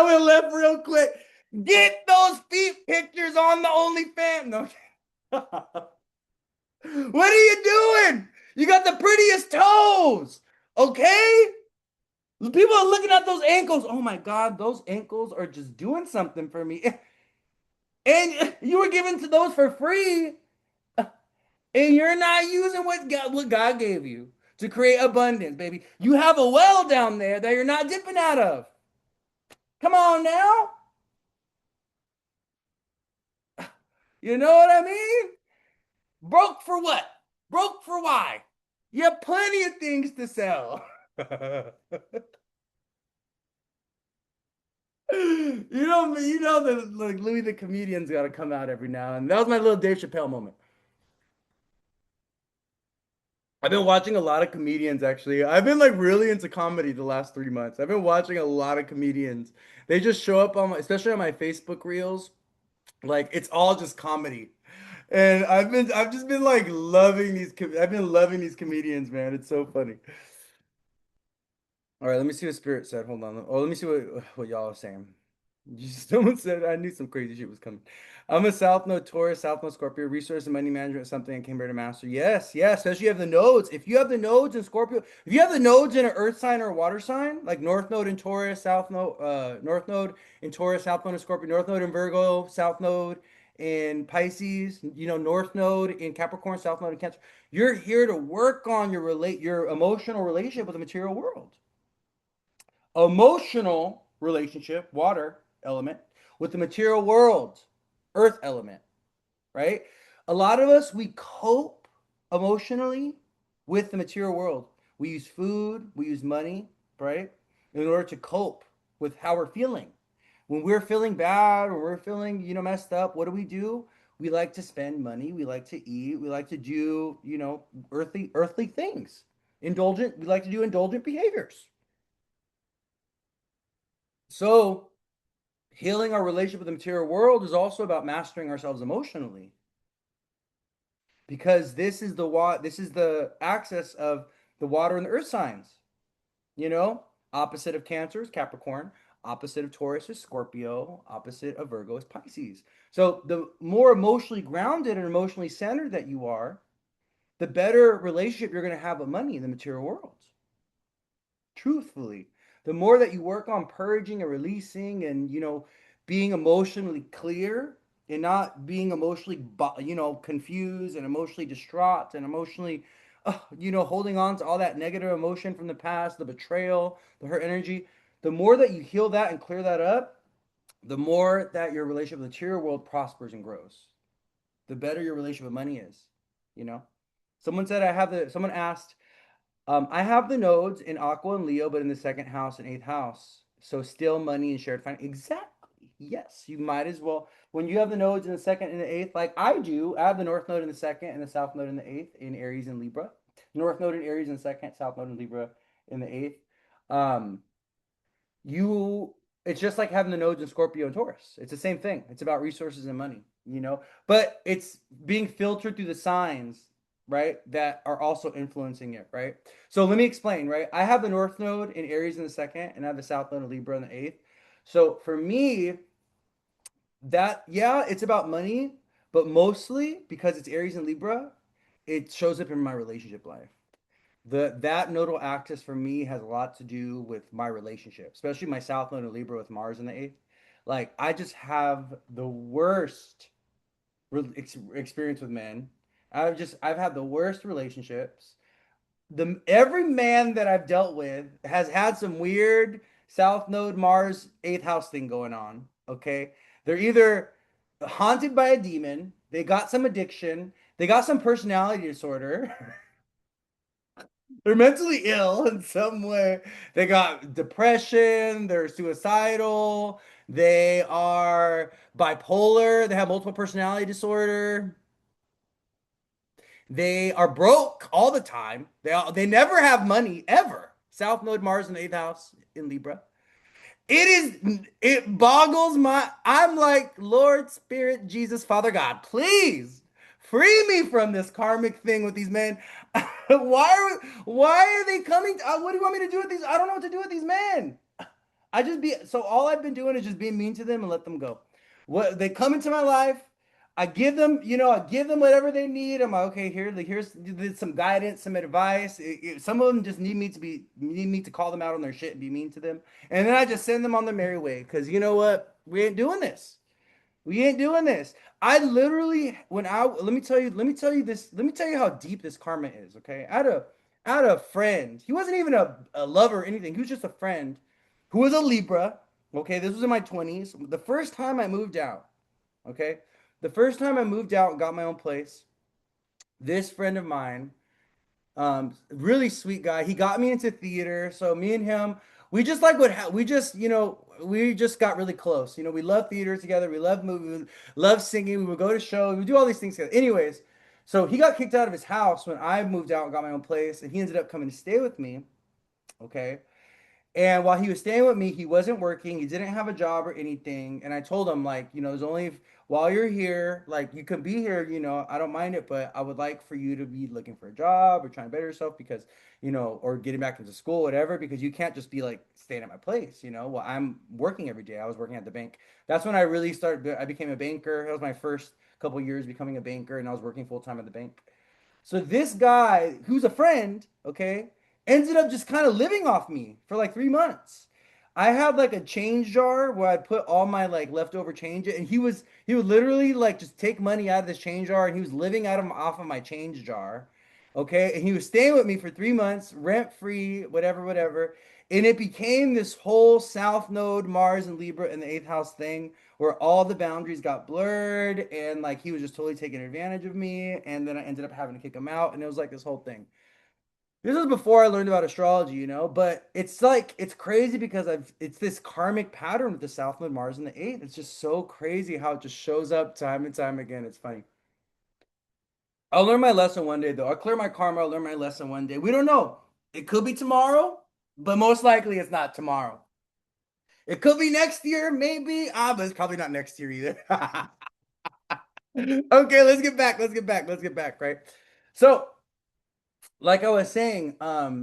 went left real quick. Get those feet pictures on the OnlyFans. No. What are you doing? You got the prettiest toes. Okay? People are looking at those ankles. Oh my God, those ankles are just doing something for me. And you were given to those for free, and you're not using what God gave you to create abundance, baby. You have a well down there that you're not dipping out of. Come on now. You know what I mean? Broke for what? Broke for why? You have plenty of things to sell. That like Louis the comedian's got to come out every now and that was my little Dave Chappelle moment. I've been watching a lot of comedians actually. I've been like really into comedy the last 3 months. I've been watching a lot of comedians. They just show up on especially on my Facebook reels. Like it's all just comedy. And I've just been like I've been loving these comedians, man. It's so funny. All right, let me see what Spirit said. Hold on. Oh, let me see what y'all are saying. Someone said I knew some crazy shit was coming. I'm a South Node Taurus, South Node Scorpio, resource and money management is something I came here to master. Yes, yes, especially you have the nodes. If you have the nodes in Scorpio, if you have the nodes in an Earth sign or a water sign, like North Node in Taurus, North Node in Taurus, South Node in Scorpio, North Node in Virgo, South Node in Pisces, North Node in Capricorn, South Node in Cancer. You're here to work on your emotional relationship with the material world. Emotional relationship, water element, with the material world, earth element, right? A lot of us, we cope emotionally with the material world. We use food, we use money, right? In order to cope with how we're feeling. When we're feeling bad or we're feeling, messed up, what do? We like to spend money, we like to eat, we like to do, earthly things. We like to do indulgent behaviors. So, healing our relationship with the material world is also about mastering ourselves emotionally because this is the axis of the water and the earth signs. You know, opposite of Cancer is Capricorn, opposite of Taurus is Scorpio, opposite of Virgo is Pisces. So the more emotionally grounded and emotionally centered that you are, the better relationship you're going to have with money in the material world. Truthfully, the more that you work on purging and releasing and being emotionally clear and not being emotionally confused and emotionally distraught and emotionally holding on to all that negative emotion from the past, the betrayal, the hurt energy, the more that you heal that and clear that up, the more that your relationship with the material world prospers and grows, the better your relationship with money is. you know someone asked, I have the nodes in Aqua and Leo, but in the second house and eighth house. So still money and shared finance. Exactly. Yes, you might as well. When you have the nodes in the second and the eighth, like I do, I have the North Node in the second and the South Node in the eighth in Aries and Libra. North Node in Aries in the second, South Node in Libra in the eighth. Um, you, it's just like having the nodes in Scorpio and Taurus. It's the same thing. It's about resources and money. But it's being filtered through the signs right, that are also influencing it, right? So let me explain, right? I have the North Node in Aries in the second, and I have the South Node in Libra in the eighth. So for me, that, yeah, it's about money, but mostly because it's Aries and Libra, it shows up in my relationship life. That nodal axis for me has a lot to do with my relationship, especially my South Node in Libra with Mars in the eighth. Like I just have the worst experience with men. I've had the worst relationships. The every man that I've dealt with has had some weird South Node Mars eighth house thing going on. Okay, they're either haunted by a demon, they got some addiction, they got some personality disorder, they're mentally ill in some way. They got depression, they're suicidal, they are bipolar, they have multiple personality disorder. They are broke all the time. They never have money ever. South Node Mars in the eighth house in Libra. It boggles my. I'm like, Lord, Spirit, Jesus, Father God, please free me from this karmic thing with these men. Why are they coming? What do you want me to do with these? I don't know what to do with these men. I just be so all I've been doing is just being mean to them and let them go. What they come into my life, I give them, I give them whatever they need. I'm like, okay, here's some guidance, some advice. Some of them just need me to call them out on their shit and be mean to them, and then I just send them on their merry way. Because you know what, we ain't doing this. We ain't doing this. I literally, when I let me tell you how deep this karma is. Okay, I had a friend. He wasn't even a lover or anything. He was just a friend who was a Libra. Okay, this was in my 20s. The first time I moved out. Okay, the first time I moved out and got my own place, this friend of mine, really sweet guy. He got me into theater. So me and him, we just like what we just, we just got really close. We love theater together. We love movies, we love singing. We would go to shows. We do all these things together. Anyways, so he got kicked out of his house when I moved out and got my own place, and he ended up coming to stay with me. Okay. And while he was staying with me, he wasn't working. He didn't have a job or anything. And I told him, like, there's only while you're here, like, you can be here, I don't mind it, but I would like for you to be looking for a job or trying to better yourself because, or getting back into school, whatever, because you can't just be like staying at my place. Well, I'm working every day. I was working at the bank. That's when I really started. I became a banker. That was my first couple years becoming a banker, and I was working full time at the bank. So this guy, who's a friend, okay, ended up just kind of living off me for like 3 months. I had like a change jar where I'd put all my like leftover change in, and he would literally like just take money out of this change jar, and he was living out of off of my change jar. Okay, and he was staying with me for 3 months, rent free, whatever, whatever. And it became this whole South Node, Mars and Libra in the eighth house thing where all the boundaries got blurred and like he was just totally taking advantage of me. And then I ended up having to kick him out. And it was like this whole thing. This was before I learned about astrology, but it's like it's crazy because it's this karmic pattern with the South Node Mars in the eighth. It's just so crazy how it just shows up time and time again. It's funny. I'll learn my lesson one day though. I'll clear my karma, I'll learn my lesson one day. We don't know. It could be tomorrow, but most likely it's not tomorrow. It could be next year, maybe. But it's probably not next year either. Okay, let's get back. Let's get back. Let's get back, right? So, like I was saying,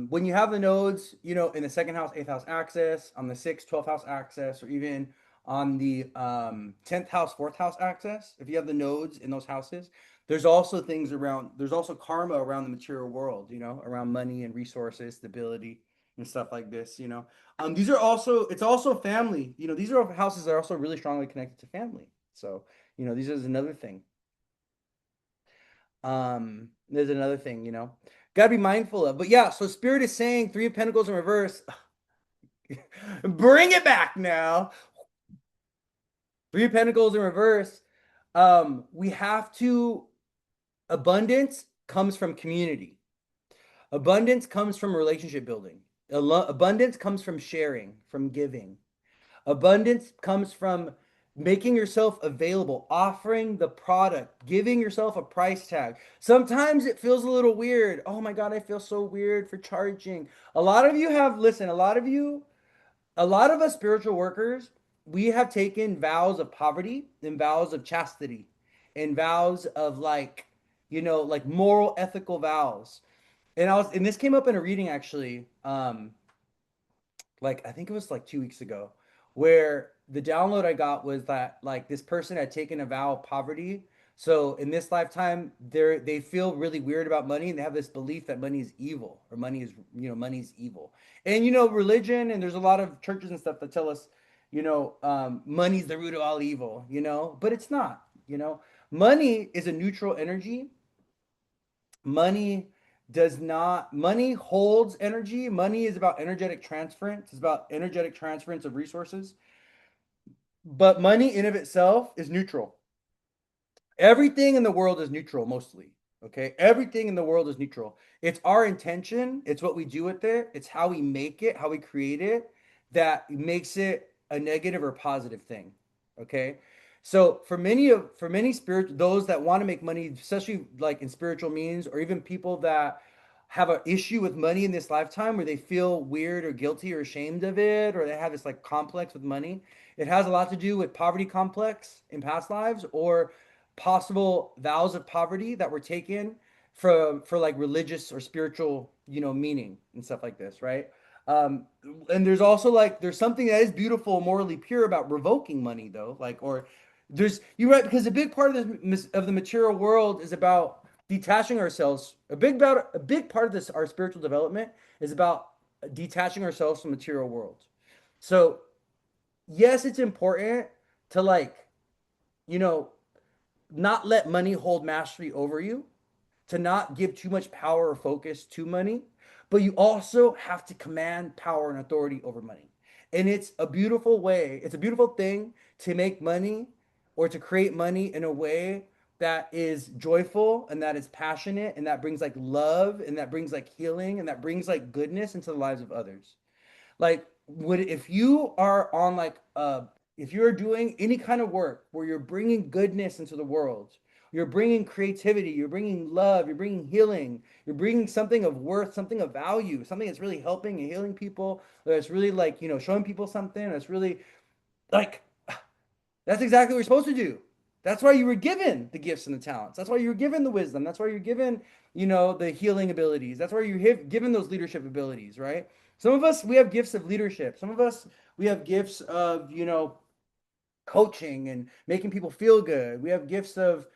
when you have the nodes, in the second house, eighth house axis, on the sixth, 12th house axis, or even on the 10th house, fourth house axis, if you have the nodes in those houses, there's also karma around the material world, around money and resources, stability, and stuff like this. It's also family, these are houses that are also really strongly connected to family. So, these is another thing. There's another thing. Gotta be mindful of. But yeah, so Spirit is saying Three of Pentacles in reverse. Bring it back now. Three of Pentacles in reverse. We have to, abundance comes from community. Abundance comes from relationship building. Abundance comes from sharing, from giving. Abundance comes from making yourself available, offering the product, giving yourself a price tag. Sometimes it feels a little weird. Oh my God, I feel so weird for charging. Listen, a lot of us spiritual workers, we have taken vows of poverty and vows of chastity and vows of like like moral, ethical vows. And this came up in a reading actually. Like I think it was like 2 weeks ago, where the download I got was that like this person had taken a vow of poverty. So in this lifetime, they feel really weird about money, and they have this belief that money is evil, or money's evil. And religion, and there's a lot of churches and stuff that tell us, money's the root of all evil, but it's not. Money is a neutral energy. Money holds energy. Money is about energetic transference. It's about energetic transference of resources. But money in of itself is neutral. Everything in the world is neutral mostly. Okay? Everything in the world is neutral. It's our intention, it's what we do with it, it's how we make it, how we create it that makes it a negative or positive thing. Okay? So for many spirit those that want to make money, especially like in spiritual means, or even people that have an issue with money in this lifetime where they feel weird or guilty or ashamed of it, or they have this like complex with money, it has a lot to do with poverty complex in past lives, or possible vows of poverty that were taken for like religious or spiritual, meaning and stuff like this, right? Um, and there's also like there's something that is beautiful, morally pure about revoking money, though. Like, or there's you're right, because a big part of the material world is about detaching ourselves. A big part of this our spiritual development is about detaching ourselves from material world. So yes, it's important to like, you know, not let money hold mastery over you, to not give too much power or focus to money, but you also have to command power and authority over money. And it's a beautiful thing to make money or to create money in a way that is joyful and that is passionate and that brings like love and that brings like healing and that brings like goodness into the lives of others. Like, would if you are on like if you're doing any kind of work where you're bringing goodness into the world, you're bringing creativity, you're bringing love, you're bringing healing, you're bringing something of worth, something of value, something that's really helping and healing people, that's really like, showing people something that's really like, that's exactly what you're supposed to do. That's why you were given the gifts and the talents. That's why you were given the wisdom. That's why you're given, the healing abilities. That's why you're given those leadership abilities, right? Some of us, we have gifts of leadership. Some of us, we have gifts of, coaching and making people feel good. We have gifts of,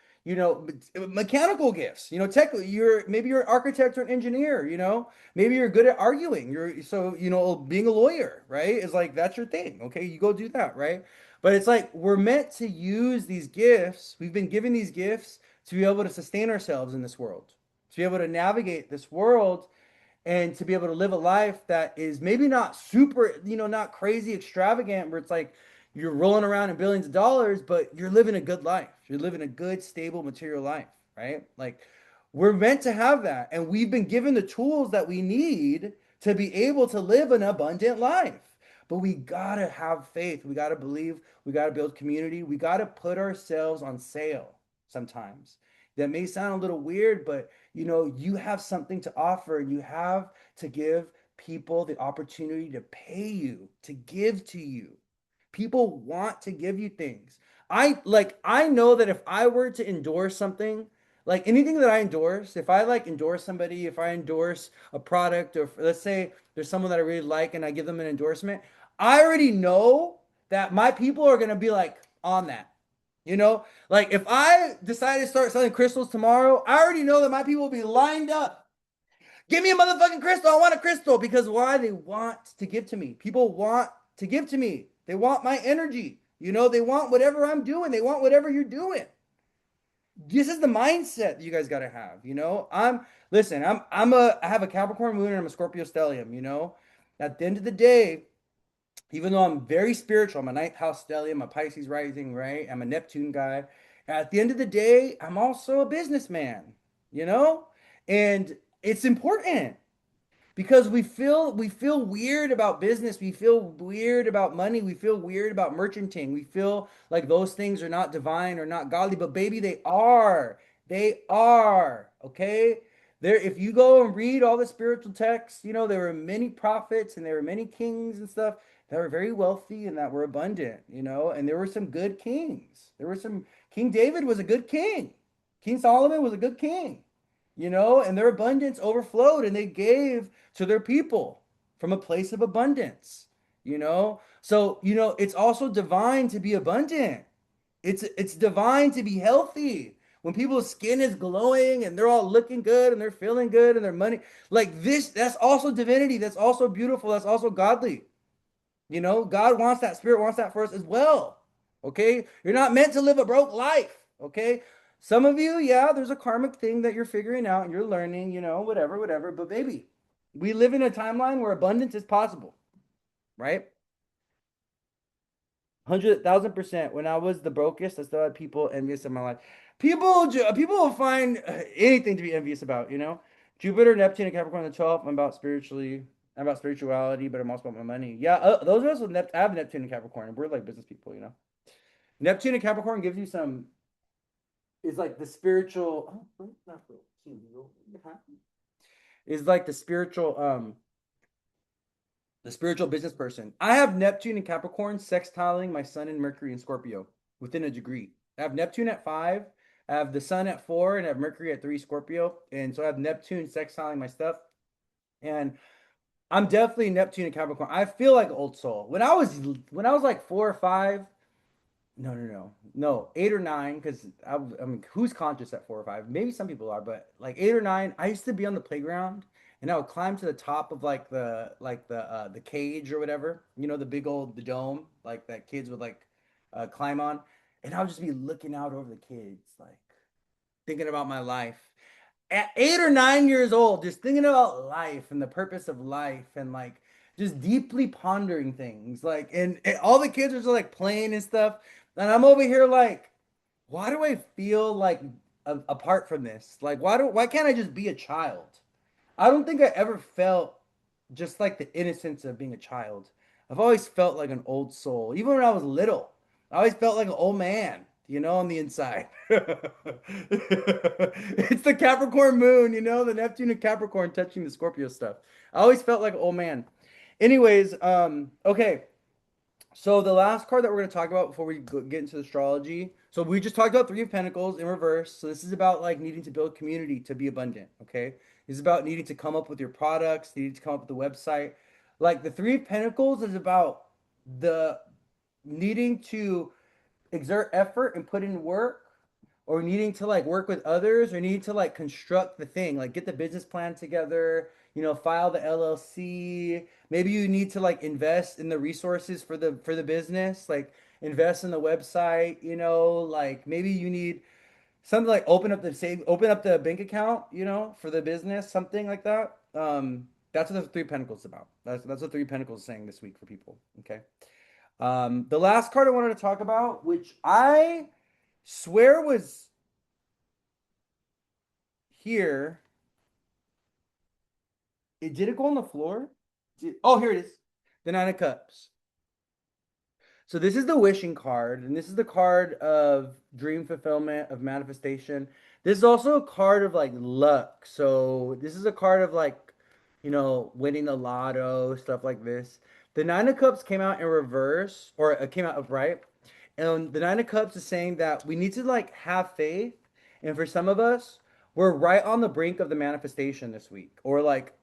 mechanical gifts. Tech. Maybe you're an architect or an engineer. Maybe you're good at arguing. Being a lawyer, right? Is like that's your thing. Okay, you go do that, right? But it's like we're meant to use these gifts. We've been given these gifts to be able to sustain ourselves in this world, to be able to navigate this world and to be able to live a life that is maybe not super, not crazy extravagant, where it's like you're rolling around in billions of dollars, but you're living a good life. You're living a good, stable, material life, right? Like we're meant to have that. And we've been given the tools that we need to be able to live an abundant life. But we gotta have faith. We gotta believe. We gotta build community. We gotta put ourselves on sale sometimes. That may sound a little weird, but you have something to offer, and you have to give people the opportunity to pay you, to give to you. People want to give you things. I know that if I were to endorse something, like anything that I endorse, if I like endorse somebody, if I endorse a product, or let's say there's someone that I really like and I give them an endorsement, I already know that my people are going to be like on that. Like if I decide to start selling crystals tomorrow, I already know that my people will be lined up. Give me a motherfucking crystal. I want a crystal. Because why? They want to give to me. People want to give to me. They want my energy. They want whatever I'm doing. They want whatever you're doing. This is the mindset that you guys got to have. Listen, I have a Capricorn moon and I'm a Scorpio stellium. At the end of the day, even though I'm very spiritual, I'm a ninth house stellium, I'm a Pisces rising, right? I'm a Neptune guy. At the end of the day, I'm also a businessman, you know? And it's important because we feel weird about business, we feel weird about money, we feel weird about merchanting, we feel like those things are not divine or not godly, but baby, they are, okay. There, if you go and read all the spiritual texts, there were many prophets and there were many kings and stuff that were very wealthy and that were abundant, and there were some good kings. King David was a good king. King Solomon was a good king, and their abundance overflowed and they gave to their people from a place of abundance, So, it's also divine to be abundant. It's divine to be healthy. When people's skin is glowing and they're all looking good and they're feeling good and their money, like this, that's also divinity. That's also beautiful. That's also godly. God wants that, spirit wants that for us as well. Okay? You're not meant to live a broke life. Okay? Some of you, yeah, there's a karmic thing that you're figuring out and you're learning, whatever, whatever. But baby, we live in a timeline where abundance is possible, right? 100,000%. When I was the brokest, I still had people envious of my life. People will find anything to be envious about. Jupiter, Neptune, and Capricorn the 12th. I'm about spirituality, but I'm also about my money. Yeah, those of us with I have Neptune and Capricorn. We're like business people. Neptune and Capricorn gives you some, is like the spiritual, not is like the spiritual business person. I have Neptune and Capricorn sextiling my sun and Mercury in Scorpio within a degree. I have Neptune at 5, I have the sun at 4, and I have Mercury at 3 Scorpio. And so I have Neptune sextiling my stuff. And I'm definitely Neptune and Capricorn. I feel like an old soul. When I was like 4 or 5, no, 8 or 9. Because I mean, who's conscious at 4 or 5? Maybe some people are, but like 8 or 9, I used to be on the playground and I would climb to the top of like the cage or whatever, the big old the dome, like that kids would like climb on, and I would just be looking out over the kids, like thinking about my life at 8 or 9 years old, just thinking about life and the purpose of life and like just deeply pondering things. Like, and all the kids are just like playing and stuff. And I'm over here like, why do I feel like apart from this? Like, why can't I just be a child? I don't think I ever felt just like the innocence of being a child. I've always felt like an old soul. Even when I was little, I always felt like an old man, on the inside. It's the Capricorn moon, the Neptune and Capricorn touching the Scorpio stuff. I always felt like an old man. Anyways, okay. So the last card that we're going to talk about before we get into astrology. So we just talked about Three of Pentacles in reverse. So this is about like needing to build community to be abundant. Okay, this is about needing to come up with your products, needing to come up with a website. Like the Three of Pentacles is about the needing to exert effort and put in work, or needing to like work with others, or needing to like construct the thing, like get the business plan together, file the LLC. Maybe you need to like invest in the resources for the business, like invest in the website, like maybe you need something like open up the bank account, for the business, something like that. That's what the Three Pentacles is about. That's what Three Pentacles is saying this week for people. Okay. The last card I wanted to talk about, which I swear was here. Did it go on the floor? Oh, here it is. The Nine of Cups. So this is the wishing card, and this is the card of dream fulfillment, of manifestation. This is also a card of like luck. So this is a card of like, winning the lotto, stuff like this. The Nine of Cups came out in reverse, or it came out upright. And the Nine of Cups is saying that we need to like have faith. And for some of us, we're right on the brink of the manifestation this week, or like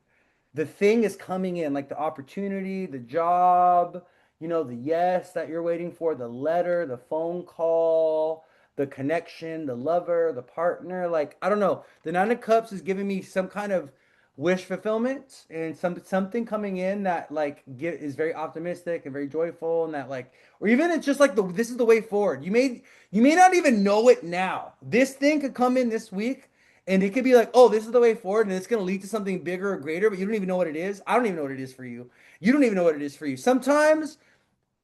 the thing is coming in, like the opportunity, the job, the yes that you're waiting for, the letter, the phone call, the connection, the lover, the partner. Like, I don't know. The Nine of Cups is giving me some kind of wish fulfillment and something coming in that like is very optimistic and very joyful, and that like, or even it's just like this is the way forward. You may not even know it now. This thing could come in this week and it could be like, oh, this is the way forward, and it's going to lead to something bigger or greater, but you don't even know what it is. I don't even know what it is for you. You don't even know what it is for you. Sometimes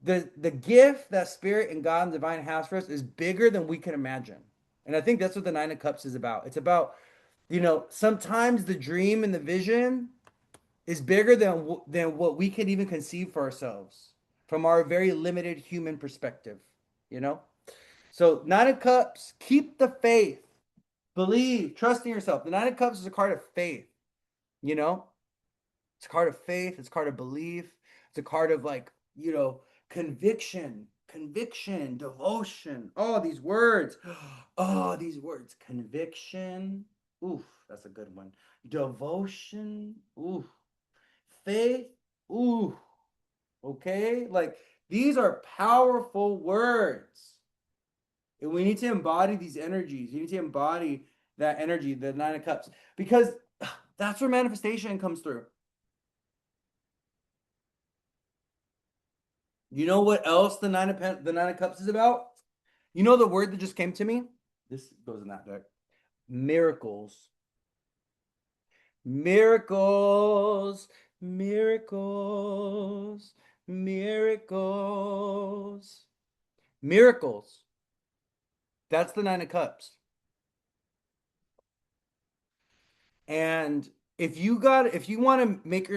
the gift that spirit and God and divine has for us is bigger than we can imagine. And I think that's what the Nine of Cups is about. It's about, sometimes the dream and the vision is bigger than what we can even conceive for ourselves from our very limited human perspective, you know? So Nine of Cups, keep the faith. Believe, trust in yourself. The Nine of Cups is a card of faith, you know? It's a card of faith. It's a card of belief. It's a card of like, conviction, conviction, devotion. Oh, these words. Oh, these words. Conviction. Oof, that's a good one. Devotion. Oof. Faith. Ooh. Okay? Like these are powerful words. And we need to embody these energies. You need to embody that energy, the Nine of Cups, because that's where manifestation comes through. You know what else the Nine of Cups is about? You know the word that just came to me? This goes in that deck. Miracles. Miracles. Miracles. Miracles. Miracles. That's the Nine of Cups. And if you want to make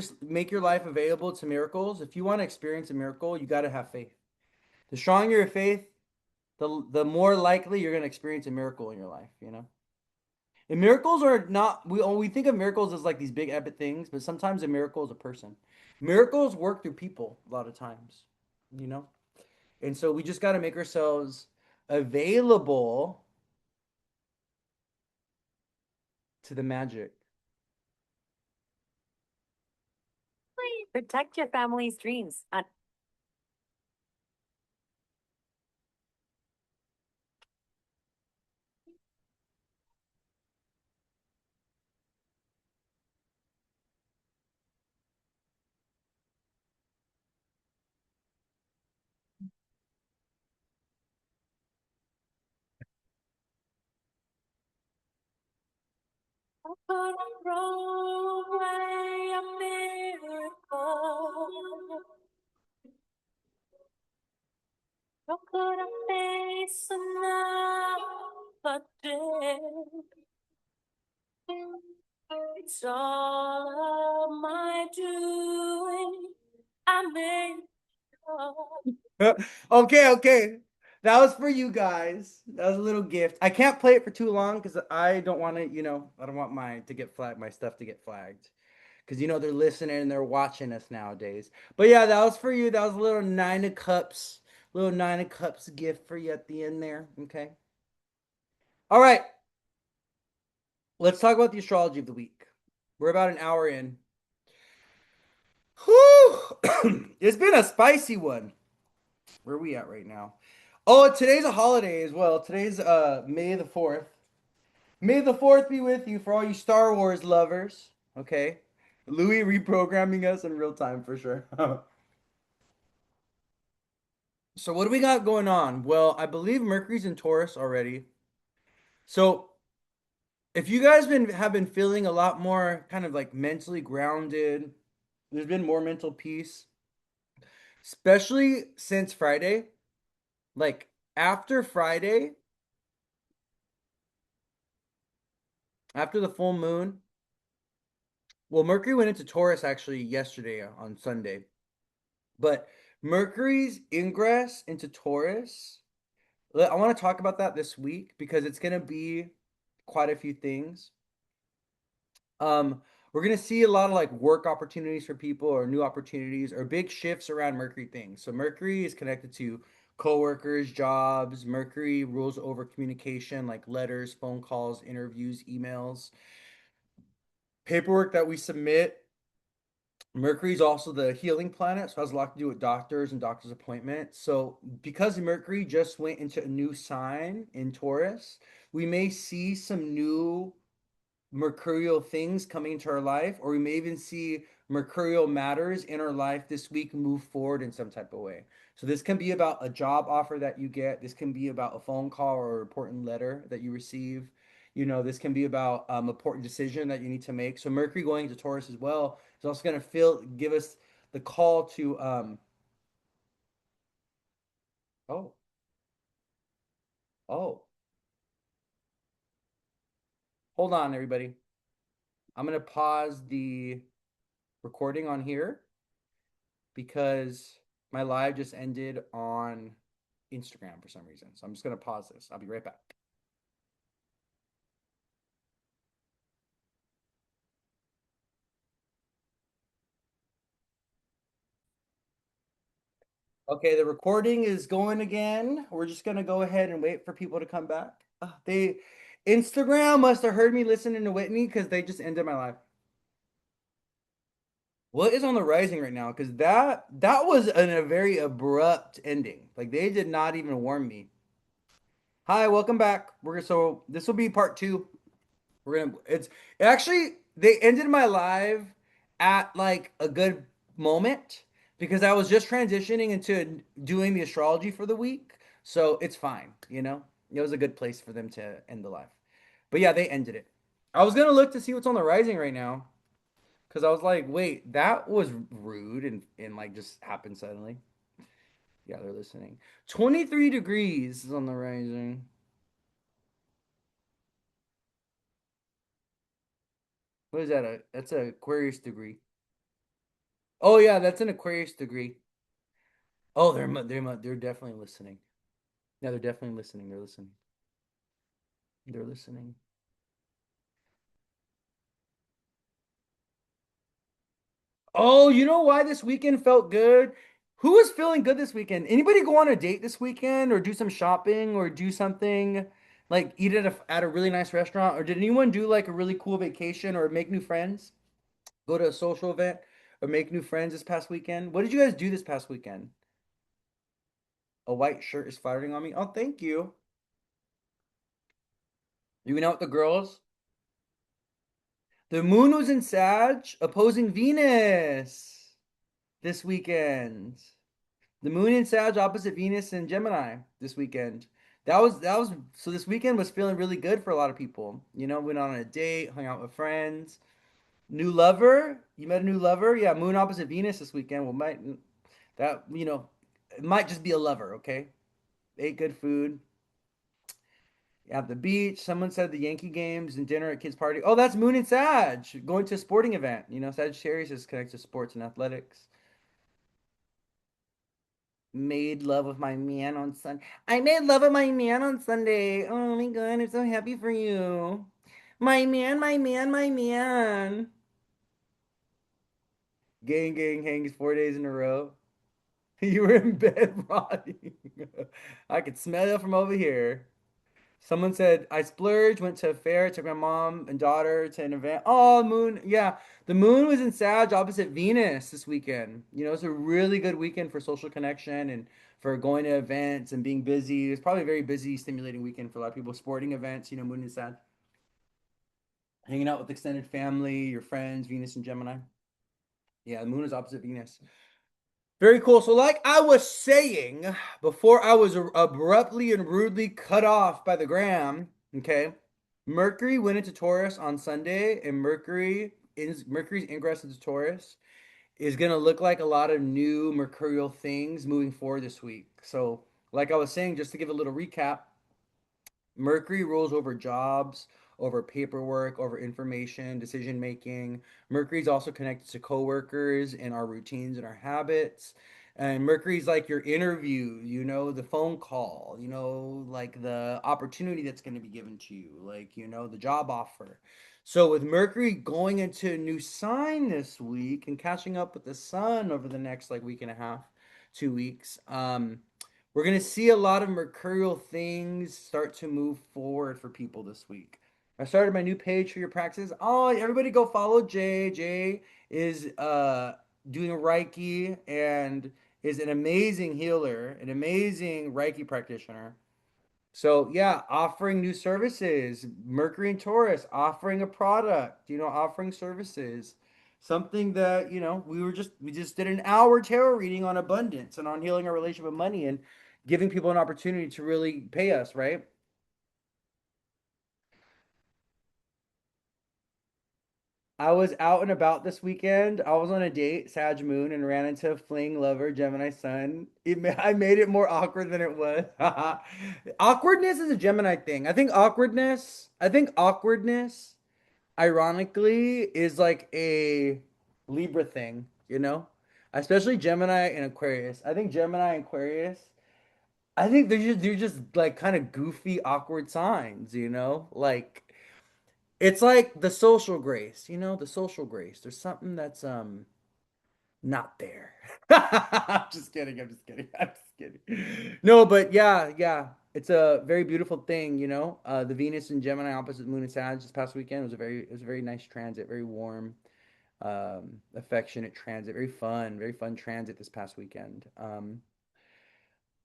your life available to miracles, if you want to experience a miracle, you got to have faith. The stronger your faith, the more likely you're going to experience a miracle in your life, you know? And miracles are not we think of miracles as like these big epic things, but sometimes a miracle is a person. Miracles work through people a lot of times, you know? And so we just got to make ourselves available to the magic. Protect your family's dreams. How could I throw away a miracle? How could I face another day? It's all of my doing. I made Okay, okay. That was for you guys. That was a little gift. I can't play it for too long because I don't want to, I don't want my stuff to get flagged. Because they're listening and they're watching us nowadays. But yeah, that was for you. That was a little Nine of Cups gift for you at the end there. Okay. All right. Let's talk about the astrology of the week. We're about an hour in. Whew! It's been a spicy one. Where are we at right now? Oh, today's a holiday as well. Today's May the 4th. May the 4th be with you for all you Star Wars lovers. Okay. Louis reprogramming us in real time for sure. So what do we got going on? Well, I believe Mercury's in Taurus already. So if you guys have been feeling a lot more kind of like mentally grounded, there's been more mental peace, especially since Friday. Like after Friday, after the full moon, well, Mercury went into Taurus actually yesterday on Sunday. But Mercury's ingress into Taurus, I want to talk about that this week because it's going to be quite a few things. We're going to see a lot of like work opportunities for people or new opportunities or big shifts around Mercury things. So Mercury is connected to coworkers, jobs. Mercury rules over communication like letters, phone calls, interviews, emails, paperwork that we submit. Mercury's also the healing planet, so it has a lot to do with doctors and doctor's appointments. So, because Mercury just went into a new sign in Taurus, we may see some new mercurial things coming into our life, or we may even see mercurial matters in our life this week move forward in some type of way. So this can be about a job offer that you get. This can be about a phone call or an important letter that you receive. This can be about important decision that you need to make. So Mercury going to Taurus as well is also going to give us the call to oh, oh, hold on everybody. I'm going to pause the recording on here because my live just ended on Instagram for some reason. So I'm just going to pause this. I'll be right back. Okay, the recording is going again. We're just gonna go ahead and wait for people to come back. They Instagram must have heard me listening to Whitney because they just ended my life. What is on the rising right now? Because that was a very abrupt ending. Like they did not even warn me. Hi, welcome back. So this will be part two. We're gonna it's actually they ended my live at like a good moment because I was just transitioning into doing the astrology for the week. So it's fine, you know? It was a good place for them to end the live. But yeah, they ended it. I was gonna look to see what's on the rising right now because I was like, wait, that was rude and like just happened suddenly. Yeah, they're listening. 23 degrees is on the rising. What is that? That's a Aquarius degree. Oh yeah, that's an Aquarius degree. Oh, they're definitely listening. Yeah, they're definitely listening. They're listening. They're listening. Oh, you know why this weekend felt good? Who was feeling good this weekend? Anybody go on a date this weekend or do some shopping or do something like eat at a really nice restaurant or did anyone do like a really cool vacation or make new friends? Go to a social event or make new friends this past weekend? What did you guys do this past weekend? A white shirt is flattering on me. Oh, thank you. You went out with the girls? The moon was in Sag, opposing Venus this weekend. The moon in Sag opposite Venus and Gemini this weekend. That was so this weekend was feeling really good for a lot of people. You know, went on a date, hung out with friends. New lover? You met a new lover? Yeah, moon opposite Venus this weekend. Well, might that it might just be a lover, okay? Ate good food. At the beach. Someone said the Yankee games and dinner at kids' party. Oh, that's Moon and Sag going to a sporting event. You know, Sagittarius is connected to sports and athletics. Made love with my man on Sunday. I made love with my man on Sunday. Oh my God, I'm so happy for you. My man, my man, my man. Gang hangs 4 days in a row. You were in bed rotting. I could smell you from over here. Someone said I splurged, went to a fair, took my mom and daughter to an event. Oh, moon. Yeah. The moon was in Sag opposite Venus this weekend. You know, it's a really good weekend for social connection and for going to events and being busy. It's probably a very busy, stimulating weekend for a lot of people. Sporting events, moon and Sag. Hanging out with extended family, your friends, Venus and Gemini. Yeah, the moon is opposite Venus. Very cool. So, like I was saying before I was abruptly and rudely cut off by the gram, okay? Mercury went into Taurus on Sunday, and Mercury's ingress into Taurus is going to look like a lot of new mercurial things moving forward this week. So, like I was saying, just to give a little recap, Mercury rules over jobs, over paperwork, over information, decision making. Mercury's also connected to coworkers and our routines and our habits. And Mercury's like your interview, the phone call, like the opportunity that's going to be given to you, like, the job offer. So with Mercury going into a new sign this week and catching up with the sun over the next like week and a half, 2 weeks, we're going to see a lot of mercurial things start to move forward for people this week. I started my new page for your practice. Oh, everybody go follow Jay. Jay is doing Reiki and is an amazing healer, an amazing Reiki practitioner. So yeah, offering new services, Mercury and Taurus, offering a product, offering services. Something that, we just did an hour tarot reading on abundance and on healing our relationship with money and giving people an opportunity to really pay us, right? I was out and about this weekend. I was on a date, Sag Moon, and ran into a fling lover, Gemini Sun. I made it more awkward than it was. Awkwardness is a Gemini thing. I think awkwardness, ironically, is like a Libra thing, Especially Gemini and Aquarius. I think Gemini and Aquarius, I think they're just like kind of goofy, awkward signs, Like it's like the social grace, the social grace. There's something that's not there. I'm just kidding. I'm just kidding. I'm just kidding. No, but yeah, yeah. It's a very beautiful thing, you know. The Venus and Gemini opposite Moon and Sag this past weekend was a very nice transit, very warm, affectionate transit, very fun transit this past weekend.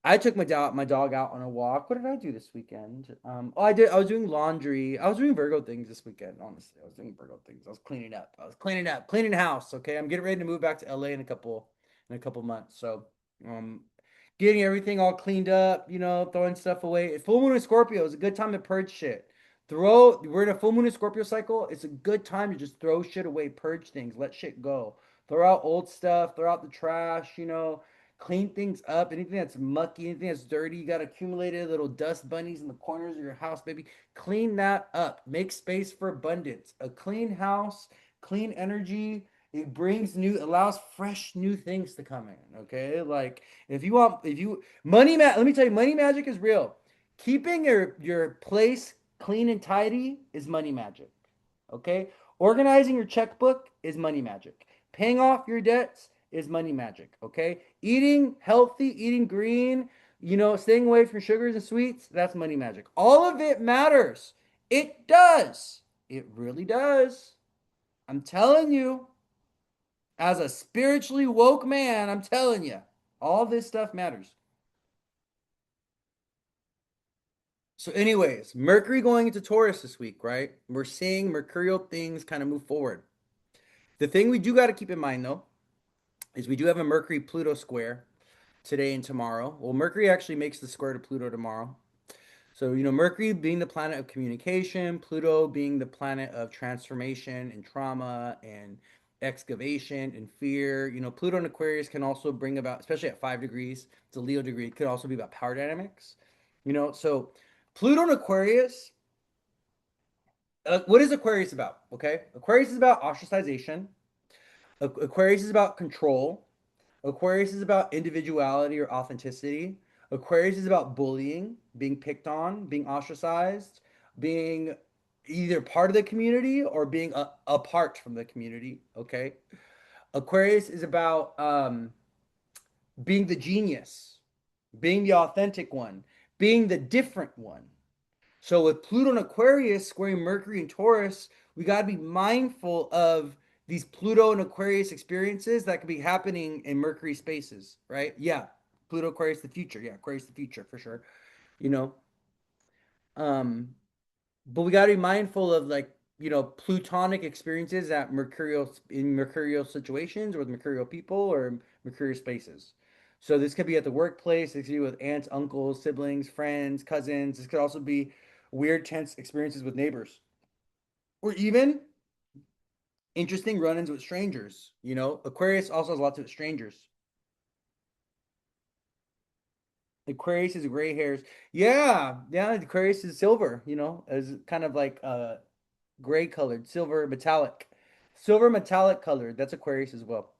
I took my dog out on a walk. What did I do this weekend? I was doing laundry. I was doing Virgo things this weekend, honestly. I was doing Virgo things. I was cleaning up. I was cleaning up, cleaning the house. Okay. I'm getting ready to move back to LA in a couple months. So um getting everything all cleaned up, throwing stuff away. Full moon in Scorpio is a good time to purge shit. We're in a full moon in Scorpio cycle. It's a good time to just throw shit away, purge things, let shit go. Throw out old stuff, throw out the trash. Clean things up. Anything that's mucky, anything that's dirty, you got accumulated little dust bunnies in the corners of your house, baby. Clean that up. Make space for abundance. A clean house, clean energy. It brings allows fresh new things to come in. Okay, like if you let me tell you, money magic is real. Keeping your place clean and tidy is money magic. Okay, organizing your checkbook is money magic. Paying off your debts is money magic. Okay, eating healthy, eating green, staying away from sugars and sweets, that's money magic. All of it matters. It does. It really does. I'm telling you, as a spiritually woke man, I'm telling you, all this stuff matters. So, anyways, Mercury going into Taurus this week, right? We're seeing mercurial things kind of move forward. The thing we do got to keep in mind, though, is we do have a Mercury Pluto square today and tomorrow. Well, Mercury actually makes the square to Pluto tomorrow. So, Mercury being the planet of communication, Pluto being the planet of transformation and trauma and excavation and fear. Pluto and Aquarius can also bring about, especially at 5 degrees, it's a Leo degree, it could also be about power dynamics. So Pluto and Aquarius, what is Aquarius about? Okay. Aquarius is about ostracization, Aquarius is about control. Aquarius is about individuality or authenticity. Aquarius is about bullying, being picked on, being ostracized, being either part of the community or being apart from the community. Okay. Aquarius is about being the genius, being the authentic one, being the different one. So with Pluto and Aquarius squaring Mercury and Taurus, we got to be mindful of these Pluto and Aquarius experiences that could be happening in Mercury spaces, right? Yeah, Pluto Aquarius the future. Yeah, Aquarius the future for sure. You know, um, but we got to be mindful of like plutonic experiences at mercurial situations or with mercurial people or mercurial spaces. So this could be at the workplace. This could be with aunts, uncles, siblings, friends, cousins. This could also be weird, tense experiences with neighbors, or even interesting run-ins with strangers. Aquarius also has lots of strangers. Aquarius is gray hairs. Yeah, yeah. Aquarius is silver. As kind of like gray colored, silver metallic colored. That's Aquarius as well.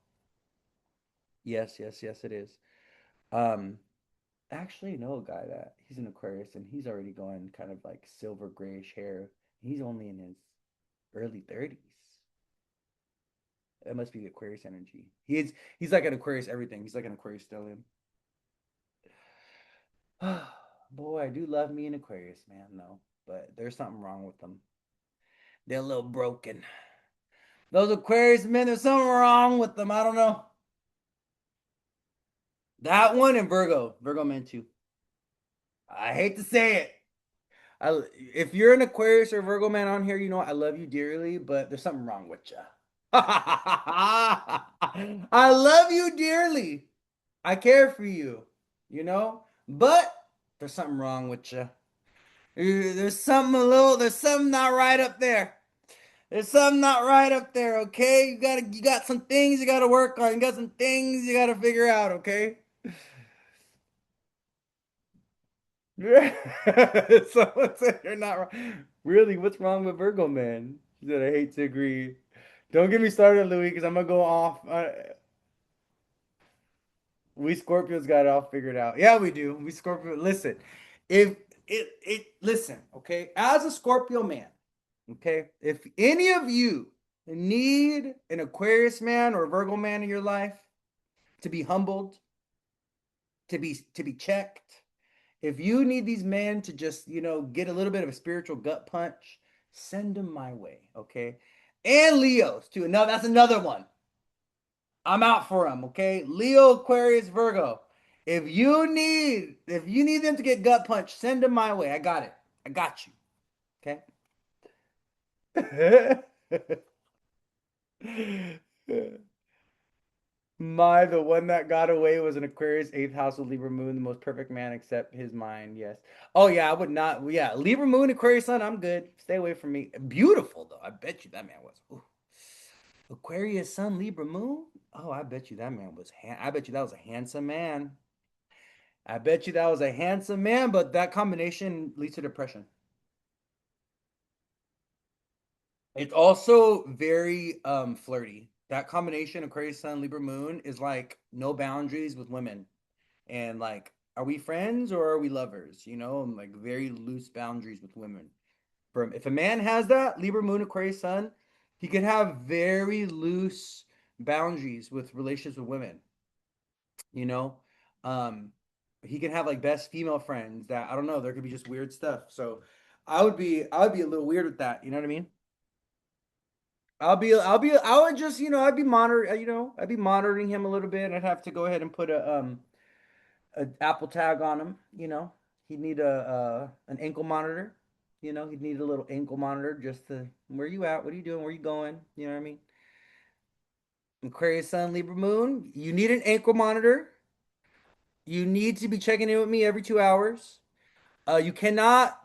Yes, yes, yes, it is. Um, actually, know a guy that he's an Aquarius and he's already going kind of like silver grayish hair. He's only in his early 30s. That must be Aquarius energy. He's like an Aquarius everything. He's like an Aquarius stellium. Boy, I do love me an Aquarius, man, though. But there's something wrong with them. They're a little broken. Those Aquarius men, there's something wrong with them. I don't know. That one and Virgo men too. I hate to say it. If you're an Aquarius or Virgo man on here, I love you dearly, but there's something wrong with you. I love you dearly. I care for but there's something wrong with you. There's something not right up there. There's something not right up there, okay? You got some things you gotta work on. You got some things you gotta figure out, okay? Someone said you're not wrong. Really, what's wrong with Virgo, man? She said, I hate to agree. Don't get me started, Louis, because I'm gonna go off. We Scorpios got it all figured out. Yeah, we do. We Scorpio. Listen, if listen, okay, as a Scorpio man, okay, if any of you need an Aquarius man or a Virgo man in your life, to be humbled, to be checked. If you need these men to just, get a little bit of a spiritual gut punch, send them my way, okay? And Leos too. No, that's another one. I'm out for them, okay? Leo, Aquarius, Virgo. If you need them to get gut punched, send them my way. I got it. I got you. Okay? The one that got away was an Aquarius, eighth house with Libra moon, the most perfect man except his mind. Yes. Oh yeah, I would not. Yeah, Libra moon, Aquarius sun. I'm good. Stay away from me. Beautiful though. I bet you that man was. Ooh. Aquarius sun, Libra moon. Oh, I bet you that man was. I bet you that was a handsome man. I bet you that was a handsome man. But that combination leads to depression. It's also very flirty. That combination, Aquarius sun, Libra moon, is like no boundaries with women. And like, are we friends or are we lovers? And like very loose boundaries with women. If a man has that Libra moon, Aquarius sun, he could have very loose boundaries with relationships with women. You know, um, he can have like best female friends that I don't know. There could be just weird stuff. So I would be a little weird with that. You know what I mean? I would just, I'd be monitoring him a little bit. I'd have to go ahead and put a Apple tag on him. He'd need a an ankle monitor. He'd need a little ankle monitor just to where you at, what are you doing, where you going? You know what I mean? Aquarius Sun, Libra Moon. You need an ankle monitor. You need to be checking in with me every 2 hours. You cannot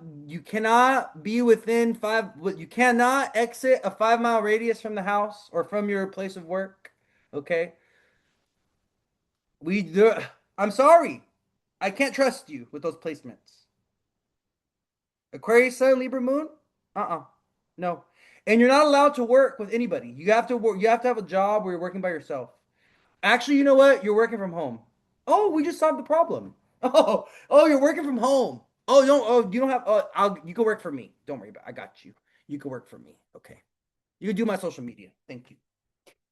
be within five. You cannot exit a 5 mile radius from the house or from your place of work. Okay. We do. I'm sorry. I can't trust you with those placements. Aquarius Sun, Libra Moon? Uh-uh. No. And you're not allowed to work with anybody. You have to work, you have to have a job where you're working by yourself. Actually, you know what? You're working from home. Oh, we just solved the problem. Oh, you're working from home. You don't have you can work for me. Don't worry about it. I got you. You can work for me. Okay. You can do my social media. Thank you.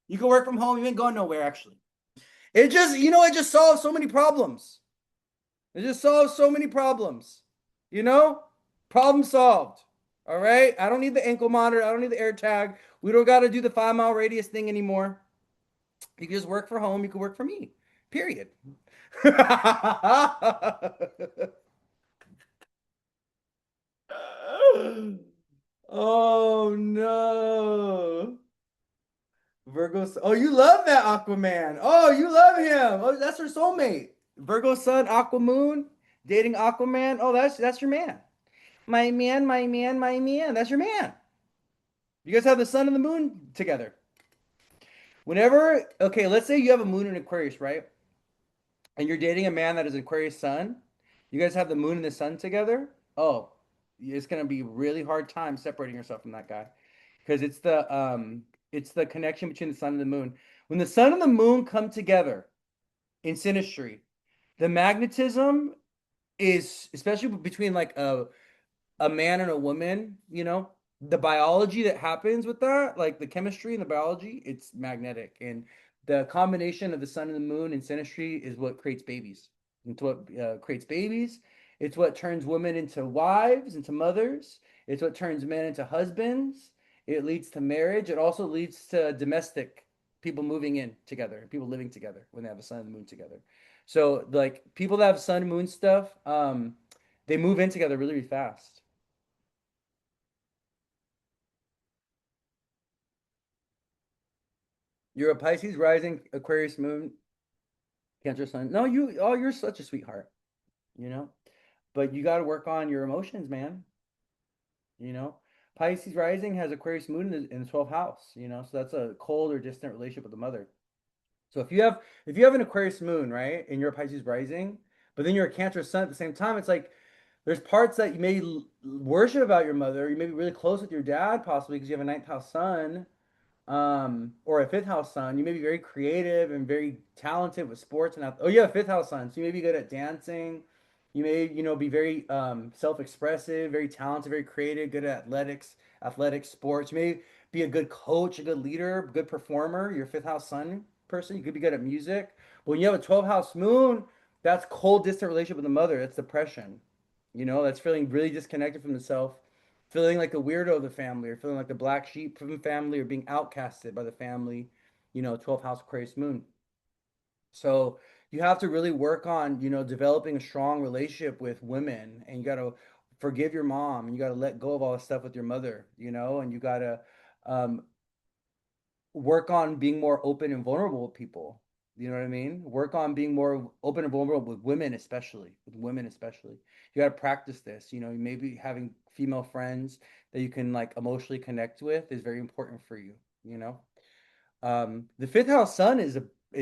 You can work from home. You ain't going nowhere, actually. It just solves so many problems. It just solves so many problems. You know? Problem solved. All right. I don't need the ankle monitor. I don't need the air tag. We don't got to do the 5 mile radius thing anymore. You can just work for home. You can work for me. Period. Oh no. Virgo. Oh, you love that Aquaman. Oh, you love him. Oh, that's her soulmate. Virgo Sun, Aqua Moon, dating Aquaman. Oh, that's your man. My man, my man, my man. That's your man. You guys have the sun and the moon together. Okay, let's say you have a moon in Aquarius, right? And you're dating a man that is Aquarius sun. You guys have the moon and the sun together. Oh, it's gonna be really hard time separating yourself from that guy because it's the connection between the sun and the moon. When the sun and the moon come together in synastry, the magnetism is especially between like a man and a woman, the biology that happens with that, like the chemistry and the biology, it's magnetic. And the combination of the sun and the moon in synastry is what creates babies. It's what creates babies. It's what turns women into wives, into mothers. It's what turns men into husbands. It leads to marriage. It also leads to domestic people moving in together, people living together when they have a sun and the moon together. So like people that have sun and moon stuff, they move in together really, really fast. You're a Pisces rising, Aquarius moon, Cancer sun. No, you're such a sweetheart, you know. But you got to work on your emotions, man. You know, Pisces rising has Aquarius moon in the 12th house. So that's a cold or distant relationship with the mother. So if you have an Aquarius moon, right, and you're a Pisces rising, but then you're a Cancer sun at the same time, it's like there's parts that you may worship about your mother. You may be really close with your dad, possibly because you have a ninth house sun or a fifth house sun. You may be very creative and very talented with sports and oh, you have a fifth house sun, so you may be good at dancing. You may, be very self-expressive, very talented, very creative, good at athletics, sports. You may be a good coach, a good leader, good performer. You're a fifth house sun person. You could be good at music, But when you have a 12 house moon, that's cold, distant relationship with the mother. That's depression. That's feeling really disconnected from the self, feeling like the weirdo of the family, or feeling like the black sheep from the family, or being outcasted by the family. 12th house Aquarius moon. So you have to really work on, developing a strong relationship with women, and you got to forgive your mom, and you got to let go of all the stuff with your mother, and you got to um, work on being more open and vulnerable with people. You know what I mean? Work on being more open and vulnerable with women, especially. With women, especially. You got to practice this. Maybe having female friends that you can like emotionally connect with is very important for you. You know, the fifth house sun is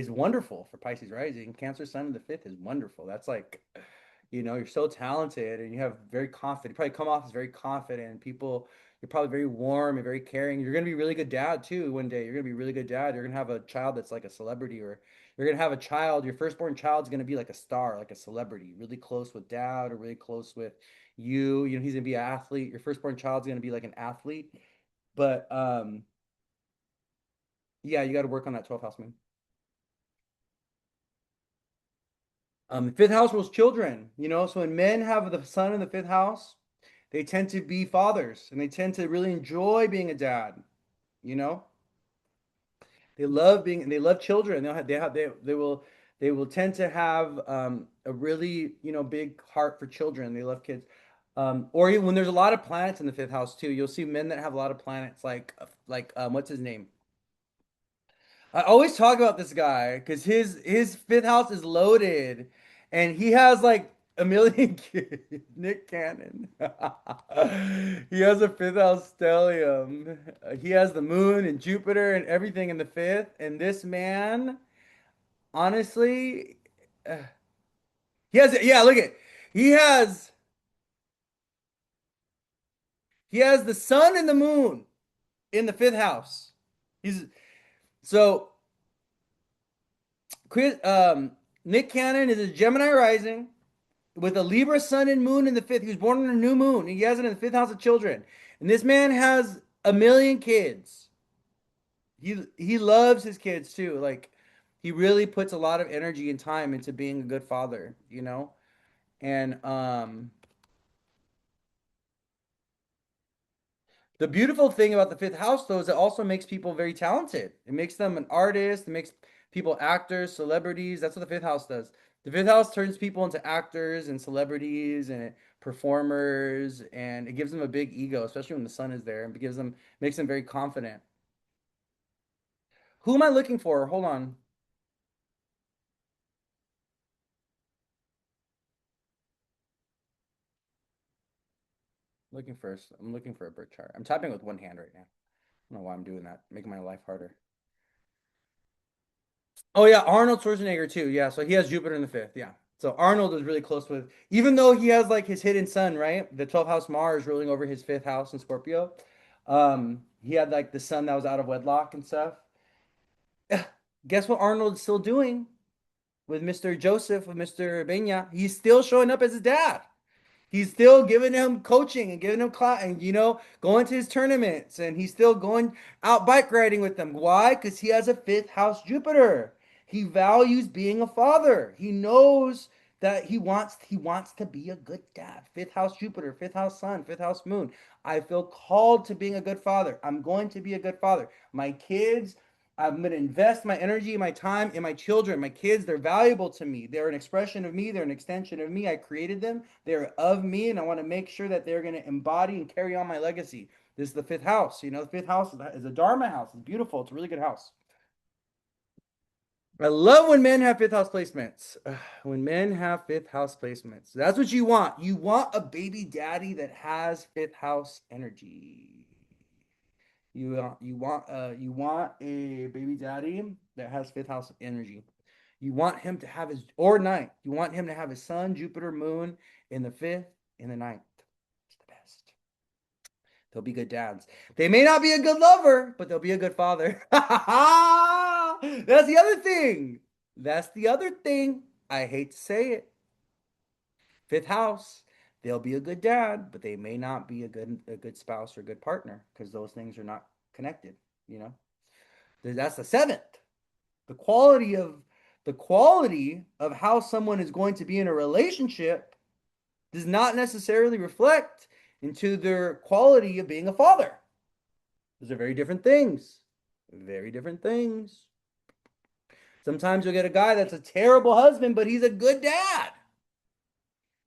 wonderful for Pisces rising. Cancer sun in the fifth is wonderful. That's like, you're so talented and you have very confident. You probably come off as very confident. People, you're probably very warm and very caring. You're gonna be a really good dad too. One day, you're gonna be a really good dad. You're gonna have a child that's like a celebrity, or you're gonna have a child. Your firstborn child's gonna be like a star, like a celebrity, really close with dad or really close with you. He's gonna be an athlete. Your firstborn child's gonna be like an athlete. But yeah, you got to work on that 12th house moon. The fifth house rules children, so when men have the sun in the fifth house, they tend to be fathers and they tend to really enjoy being a dad, you know? They love children. They will tend to have a really, big heart for children. They love kids. Or even when there's a lot of planets in the fifth house too, you'll see men that have a lot of planets like what's his name? I always talk about this guy because his fifth house is loaded, and he has like a million kids. Nick Cannon. He has a fifth house stellium. He has the moon and Jupiter and everything in the fifth. And this man, honestly, uh, he has yeah. Look at he has he has the sun and the moon in the fifth house. He's so Chris. Nick Cannon is a Gemini rising, with a Libra sun and moon in the fifth. He was born on a new moon. He has it in the fifth house of children. And this man has a million kids. He loves his kids too. Like he really puts a lot of energy and time into being a good father. And the beautiful thing about the fifth house, though, is it also makes people very talented. It makes them an artist. It makes people actors, celebrities. That's what the fifth house does. The fifth house turns people into actors and celebrities and performers, and it gives them a big ego, especially when the sun is there, and makes them very confident. Who am I looking for? Hold on, looking first. I'm looking for a birth chart. I'm typing with one hand right now. I don't know why I'm doing that, making my life harder. Oh yeah, Arnold Schwarzenegger too. Yeah, so he has Jupiter in the fifth. Yeah. So Arnold is really close with, even though he has like his hidden sun, right? The 12th house Mars ruling over his fifth house in Scorpio. He had like the sun that was out of wedlock and stuff. Guess what Arnold's still doing with Mr. Joseph, with Mr. Benya? He's still showing up as his dad. He's still giving him coaching and giving him class and going to his tournaments, and he's still going out bike riding with them. Why? Because he has a fifth house Jupiter. He values being a father. He knows that he wants to be a good dad. Fifth house Jupiter, fifth house sun, fifth house moon. I feel called to being a good father. I'm going to be a good father. My kids, I'm going to invest my energy, my time in my children. My kids, they're valuable to me. They're an expression of me. They're an extension of me. I created them. They're of me, and I want to make sure that they're going to embody and carry on my legacy. This is the fifth house. The fifth house is a Dharma house. It's beautiful. It's a really good house. I love when men have fifth house placements. When men have fifth house placements, that's what you want. You want a baby daddy that has fifth house energy. You want a baby daddy that has fifth house energy. You want him to have his or ninth. You want him to have his sun, Jupiter, moon in the fifth, in the ninth. It's the best. They'll be good dads. They may not be a good lover, but they'll be a good father. That's the other thing. That's the other thing. I hate to say it. Fifth house. They'll be a good dad, but they may not be a good spouse or a good partner because those things are not connected. You know, that's the seventh. The quality of the quality of how someone is going to be in a relationship does not necessarily reflect into their quality of being a father. Those are very different things. Very different things. Sometimes you'll get a guy that's a terrible husband, but he's a good dad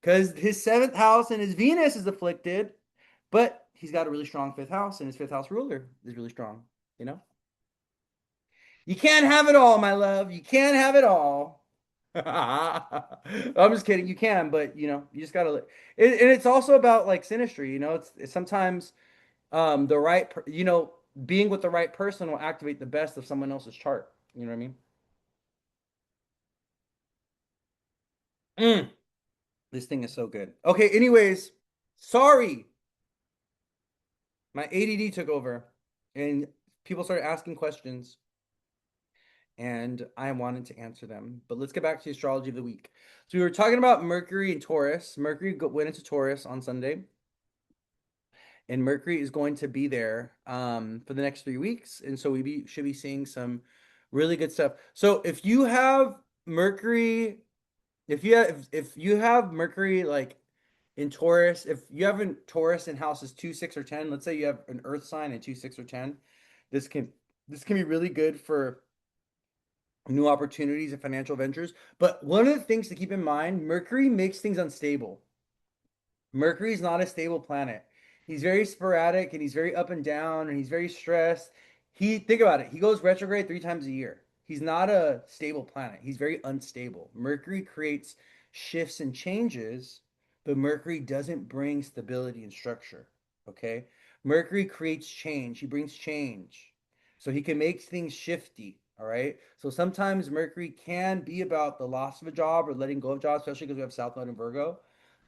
because his seventh house and his Venus is afflicted, but he's got a really strong fifth house and his fifth house ruler is really strong. You know, you can't have it all, my love. You can't have it all. I'm just kidding. You can, but you just gotta. And it's also about like synastry. It's sometimes the right, being with the right person will activate the best of someone else's chart. You know what I mean? Mm, this thing is so good. Okay, anyways, sorry, my ADD took over, and people started asking questions, and I wanted to answer them. But let's get back to the astrology of the week. So we were talking about Mercury and Taurus. Mercury went into Taurus on Sunday, and Mercury is going to be there for the next 3 weeks, and so should be seeing some really good stuff. So if you have Mercury like in Taurus, if you have in Taurus in houses 2, 6, or 10, let's say you have an Earth sign in 2, 6, or 10, this can this can be really good for new opportunities and financial ventures. But one of the things to keep in mind, Mercury makes things unstable. Mercury is not a stable planet. He's very sporadic and he's very up and down and he's very stressed. Think about it. He goes retrograde 3 times a year. He's not a stable planet. He's very unstable. Mercury creates shifts and changes, but Mercury doesn't bring stability and structure. Okay? Mercury creates change. He brings change. So he can make things shifty. All right. So sometimes Mercury can be about the loss of a job or letting go of jobs, especially because we have South Node in Virgo.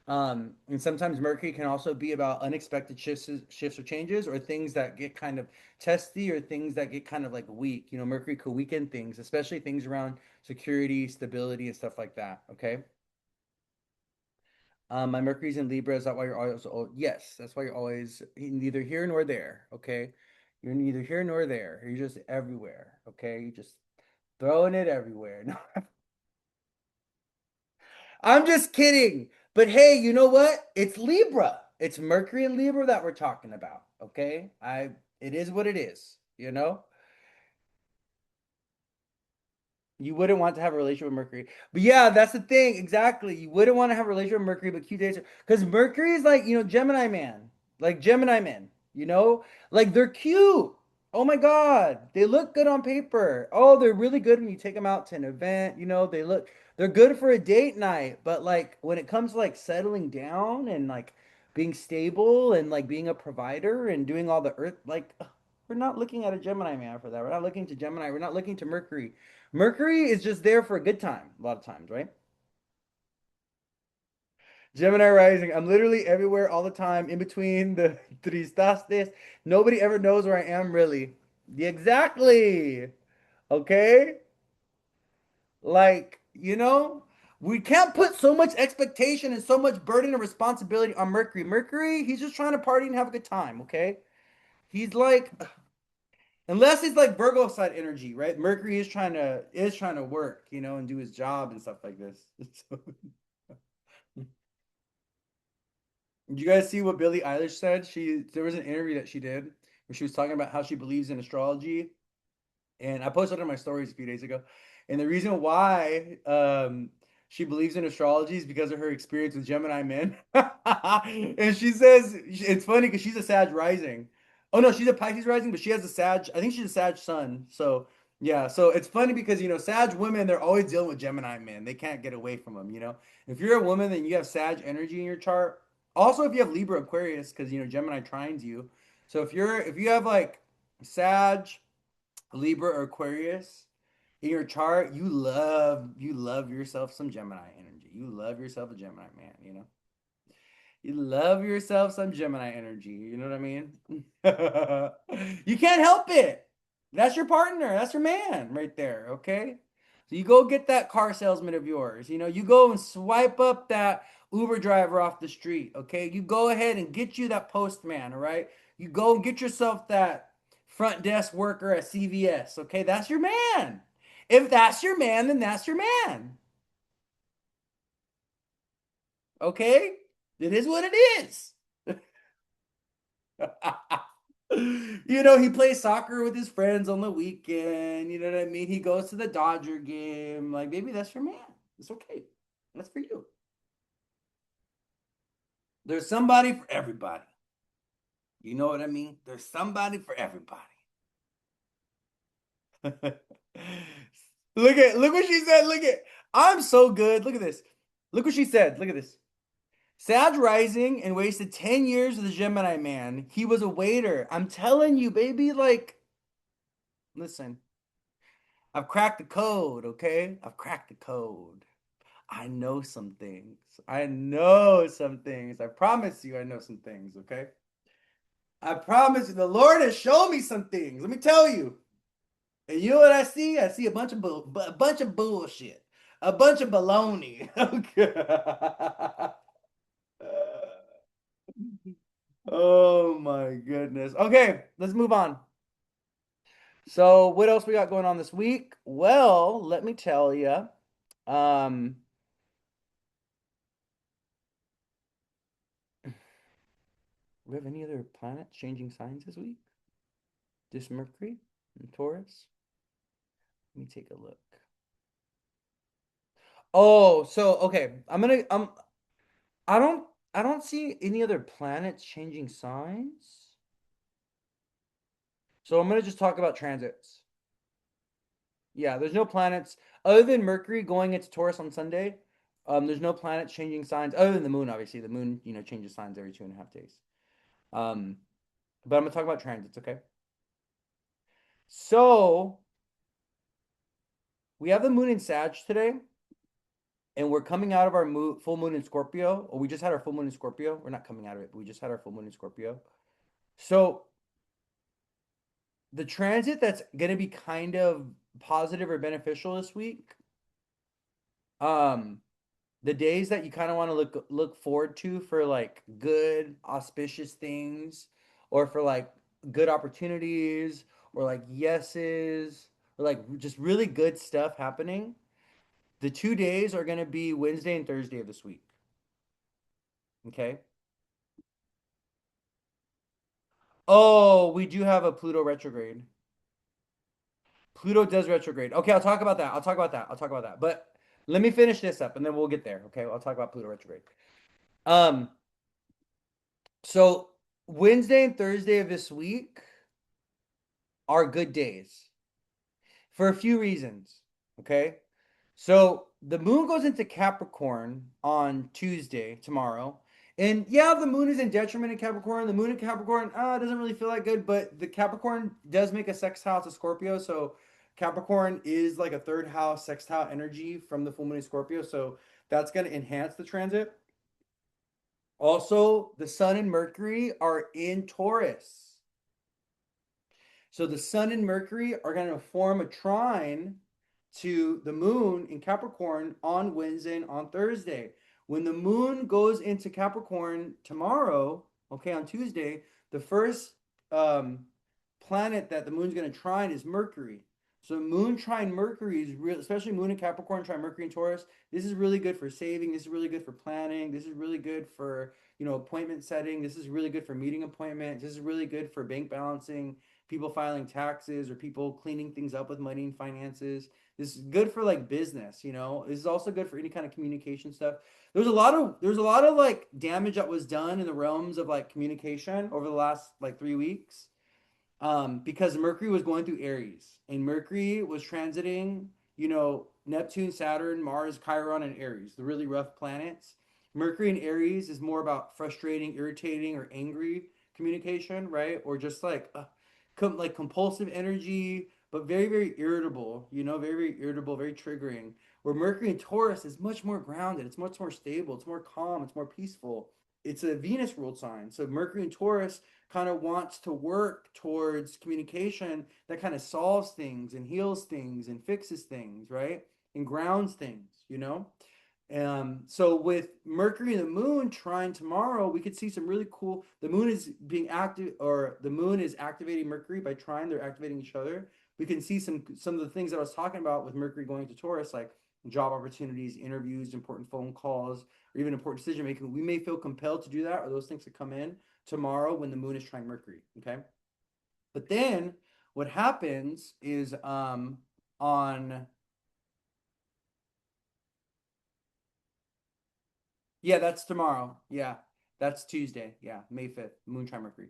And sometimes Mercury can also be about unexpected shifts or changes, or things that get kind of testy, or things that get kind of like weak. Mercury could weaken things, especially things around security, stability, and stuff like that. Okay. My Mercury's in Libra. Is that why you're always? Oh, yes, that's why you're always neither here nor there. Okay. You're neither here nor there. You're just everywhere. Okay. You're just throwing it everywhere. No, I'm just kidding. But hey, you know what? It's Libra. It's Mercury and Libra that we're talking about. Okay? It is what it is, you know? You wouldn't want to have a relationship with Mercury. But yeah, that's the thing. Exactly. You wouldn't want to have a relationship with Mercury, but cute dates. Because Mercury is like, Gemini man. Like Gemini men, you know? Like they're cute. Oh my God. They look good on paper. Oh, they're really good when you take them out to an event. They're good for a date night. But like when it comes to like settling down and like being stable and like being a provider and doing all the earth, like we're not looking at a Gemini man for that. We're not looking to Gemini. We're not looking to Mercury. Mercury is just there for a good time, a lot of times, right? Gemini rising. I'm literally everywhere all the time, in between the tristastes. Nobody ever knows where I am, really. Exactly. Okay? Like, we can't put so much expectation and so much burden and responsibility on Mercury. Mercury, he's just trying to party and have a good time, okay? He's like, unless it's like Virgo side energy, right? Mercury is trying to work, and do his job and stuff like this. So, did you guys see what Billie Eilish said? There was an interview that she did where she was talking about how she believes in astrology, and I posted it on my stories a few days ago. And the reason why she believes in astrology is because of her experience with Gemini men. And she says it's funny because she's a Sag rising. Oh no, she's a Pisces rising, but she has a Sag. I think she's a Sag sun. So yeah, so it's funny because Sag women, they're always dealing with Gemini men. They can't get away from them. If you're a woman, then you have Sag energy in your chart. Also, if you have Libra Aquarius, because Gemini trines you. So if you have like Sag, Libra, or Aquarius in your chart, you love yourself some Gemini energy. You love yourself a Gemini man. You love yourself some Gemini energy. You know what I mean? You can't help it. That's your partner. That's your man right there. Okay. So you go get that car salesman of yours. You go and swipe up that Uber driver off the street. Okay. You go ahead and get you that postman. All right. You go and get yourself that front desk worker at CVS. Okay. That's your man. If that's your man, then that's your man. Okay? It is what it is. He plays soccer with his friends on the weekend. You know what I mean? He goes to the Dodger game. Like, maybe that's your man. It's okay. That's for you. There's somebody for everybody. You know what I mean? There's somebody for everybody. Look what she said. I'm so good. Look at this. Look what she said. Look at this. Sag Rising and wasted 10 years with the Gemini man. He was a waiter. I'm telling you, baby, like, listen, I've cracked the code, okay? I've cracked the code. I know some things. I know some things. I promise you, I know some things, okay? I promise you, the Lord has shown me some things. Let me tell you. And you know what I see? I see a bunch of bullshit, a bunch of baloney. Okay. Oh my goodness. Okay, let's move on. So, what else we got going on this week? Well, let me tell you. Um, we have any other planets changing signs this week? This Mercury and Taurus. Let me take a look. Oh, so okay. I don't I don't see any other planets changing signs. So I'm gonna just talk about transits. Yeah, there's no planets other than Mercury going into Taurus on Sunday. There's no planets changing signs other than the moon, obviously. The moon, changes signs every 2.5 days. Um, but I'm gonna talk about transits, okay? So we have the moon in Sag today, and we're coming out of our full moon in Scorpio. Or we just had our full moon in Scorpio. We're not coming out of it, but we just had our full moon in Scorpio. So the transit that's gonna be kind of positive or beneficial this week, um, the days that you kind of want to look forward to for like good auspicious things, or for like good opportunities, or like yeses, or like just really good stuff happening. The 2 days are going to be Wednesday and Thursday of this week. Okay. Oh, we do have a Pluto retrograde. Pluto does retrograde. Okay, I'll talk about that. But let me finish this up and then we'll get there. Okay, I'll talk about Pluto retrograde. Um, so Wednesday and Thursday of this week are good days for a few reasons. Okay. So the moon goes into Capricorn on Tuesday, tomorrow. And yeah, the moon is in detriment in Capricorn. The moon in Capricorn doesn't really feel that good, but the Capricorn does make a sextile to Scorpio. So Capricorn is like a third house sextile energy from the full moon in Scorpio. So that's going to enhance the transit. Also, the sun and Mercury are in Taurus. So the sun and Mercury are going to form a trine to the moon in Capricorn on Wednesday and on Thursday. When the moon goes into Capricorn tomorrow, okay, on Tuesday, the first um, planet that the moon's going to trine is Mercury. So moon trine Mercury is real, especially moon in Capricorn trine Mercury in Taurus. This is really good for saving. This is really good for planning. This is really good for appointment setting. This is really good for meeting appointments. This is really good for bank balancing, people filing taxes, or people cleaning things up with money and finances. This is good for like business. This is also good for any kind of communication stuff. There's a lot of like damage that was done in the realms of like communication over the last like 3 weeks. Because Mercury was going through Aries, and Mercury was transiting, Neptune, Saturn, Mars, Chiron, and Aries, the really rough planets. Mercury in Aries is more about frustrating, irritating, or angry communication, right? Or just like compulsive energy, but very, very irritable, very, very irritable, very triggering. Where Mercury in Taurus is much more grounded, it's much more stable, it's more calm, it's more peaceful. It's a Venus ruled sign. So Mercury in Taurus kind of wants to work towards communication that kind of solves things and heals things and fixes things, right? And grounds things. So with Mercury and the moon trine tomorrow, we could see some really cool. The moon is being active, or the moon is activating Mercury by trine. They're activating each other. we can see some of the things that I was talking about with Mercury going to Taurus, like job opportunities, interviews, important phone calls, or even important decision making. We may feel compelled to do that, or those things to come in tomorrow when the moon is trying Mercury. Okay. But then what happens is on yeah, that's tomorrow. Yeah. That's Tuesday. Yeah, May 5th, moon trine Mercury.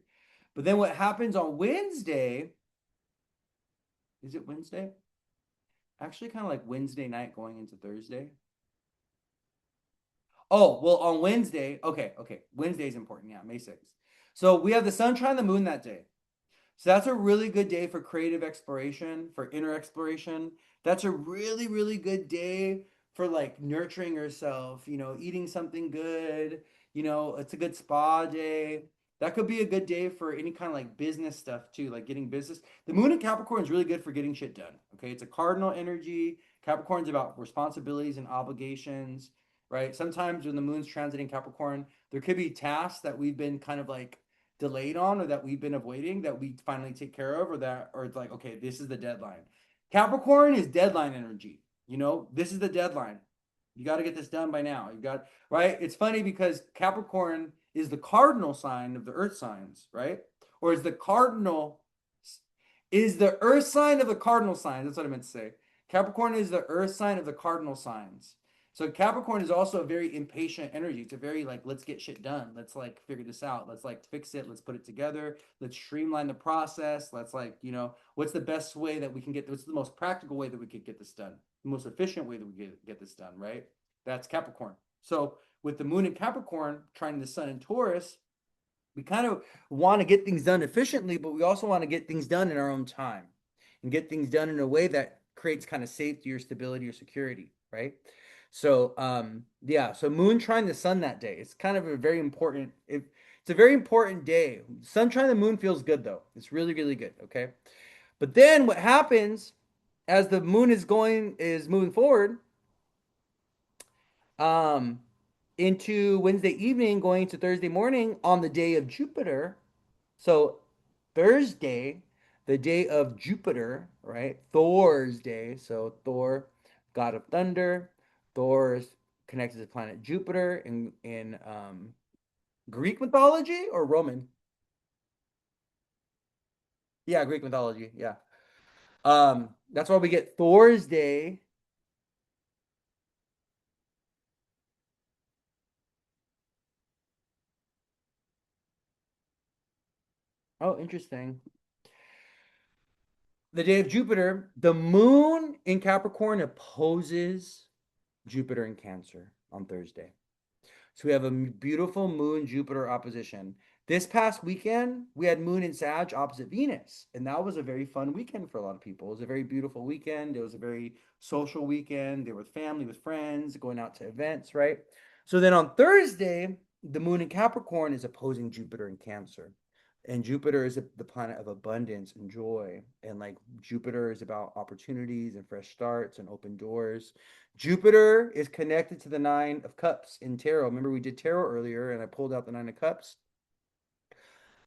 But then what happens on Wednesday, is it Wednesday? Actually kind of like Wednesday night going into Thursday. Oh, well, on Wednesday, okay. Wednesday is important. Yeah, May 6th. So we have the sun trine the moon that day. So that's a really good day for creative exploration, for inner exploration. That's a really, really good day for like nurturing yourself, eating something good. It's a good spa day. That could be a good day for any kind of like business stuff too, like getting business. The moon in Capricorn is really good for getting shit done. Okay. It's a cardinal energy. Capricorn's about responsibilities and obligations, right? Sometimes when the moon's transiting Capricorn, there could be tasks that we've been kind of like delayed on or that we've been avoiding that we finally take care of or it's like okay, this is the deadline. Capricorn is deadline energy. This is the deadline. You got to get this done by now. You got right. It's funny because Capricorn is the cardinal sign of the earth signs, right? Or is the earth sign of the cardinal signs. That's what I meant to say. Capricorn is the earth sign of the cardinal signs. So Capricorn is also a very impatient energy. It's a very like, let's get shit done. Let's like figure this out. Let's like fix it. Let's put it together. Let's streamline the process. Let's like, what's the best way that we can what's the most practical way that we could get this done? The most efficient way that we get this done, right? That's Capricorn. So with the moon in Capricorn, trying the sun in Taurus, we kind of want to get things done efficiently, but we also want to get things done in our own time and get things done in a way that creates kind of safety or stability or security, right? So, yeah, so moon trine the sun that day. It's kind of a very important, it's a very important day. Sun trine the moon feels good though. It's really, really good. Okay. But then what happens as the moon is moving forward, um, into Wednesday evening, going to Thursday morning on the day of Jupiter. So Thursday, the day of Jupiter, right? Thor's day. So Thor, god of thunder. Thor is connected to the planet Jupiter in Greek mythology or Roman? Yeah, Greek mythology. Yeah. That's why we get Thor's day. Oh, interesting. The day of Jupiter, the moon in Capricorn opposes Jupiter in Cancer on Thursday. So we have a beautiful moon Jupiter opposition. This past weekend, we had moon in Sag opposite Venus, and that was a very fun weekend for a lot of people. It was a very beautiful weekend. It was a very social weekend. They were with family, with friends, going out to events, right? So then on Thursday, the moon in Capricorn is opposing Jupiter in Cancer. And Jupiter is the planet of abundance and joy. And like Jupiter is about opportunities and fresh starts and open doors. Jupiter is connected to the Nine of Cups in tarot. Remember, we did tarot earlier and I pulled out the Nine of Cups.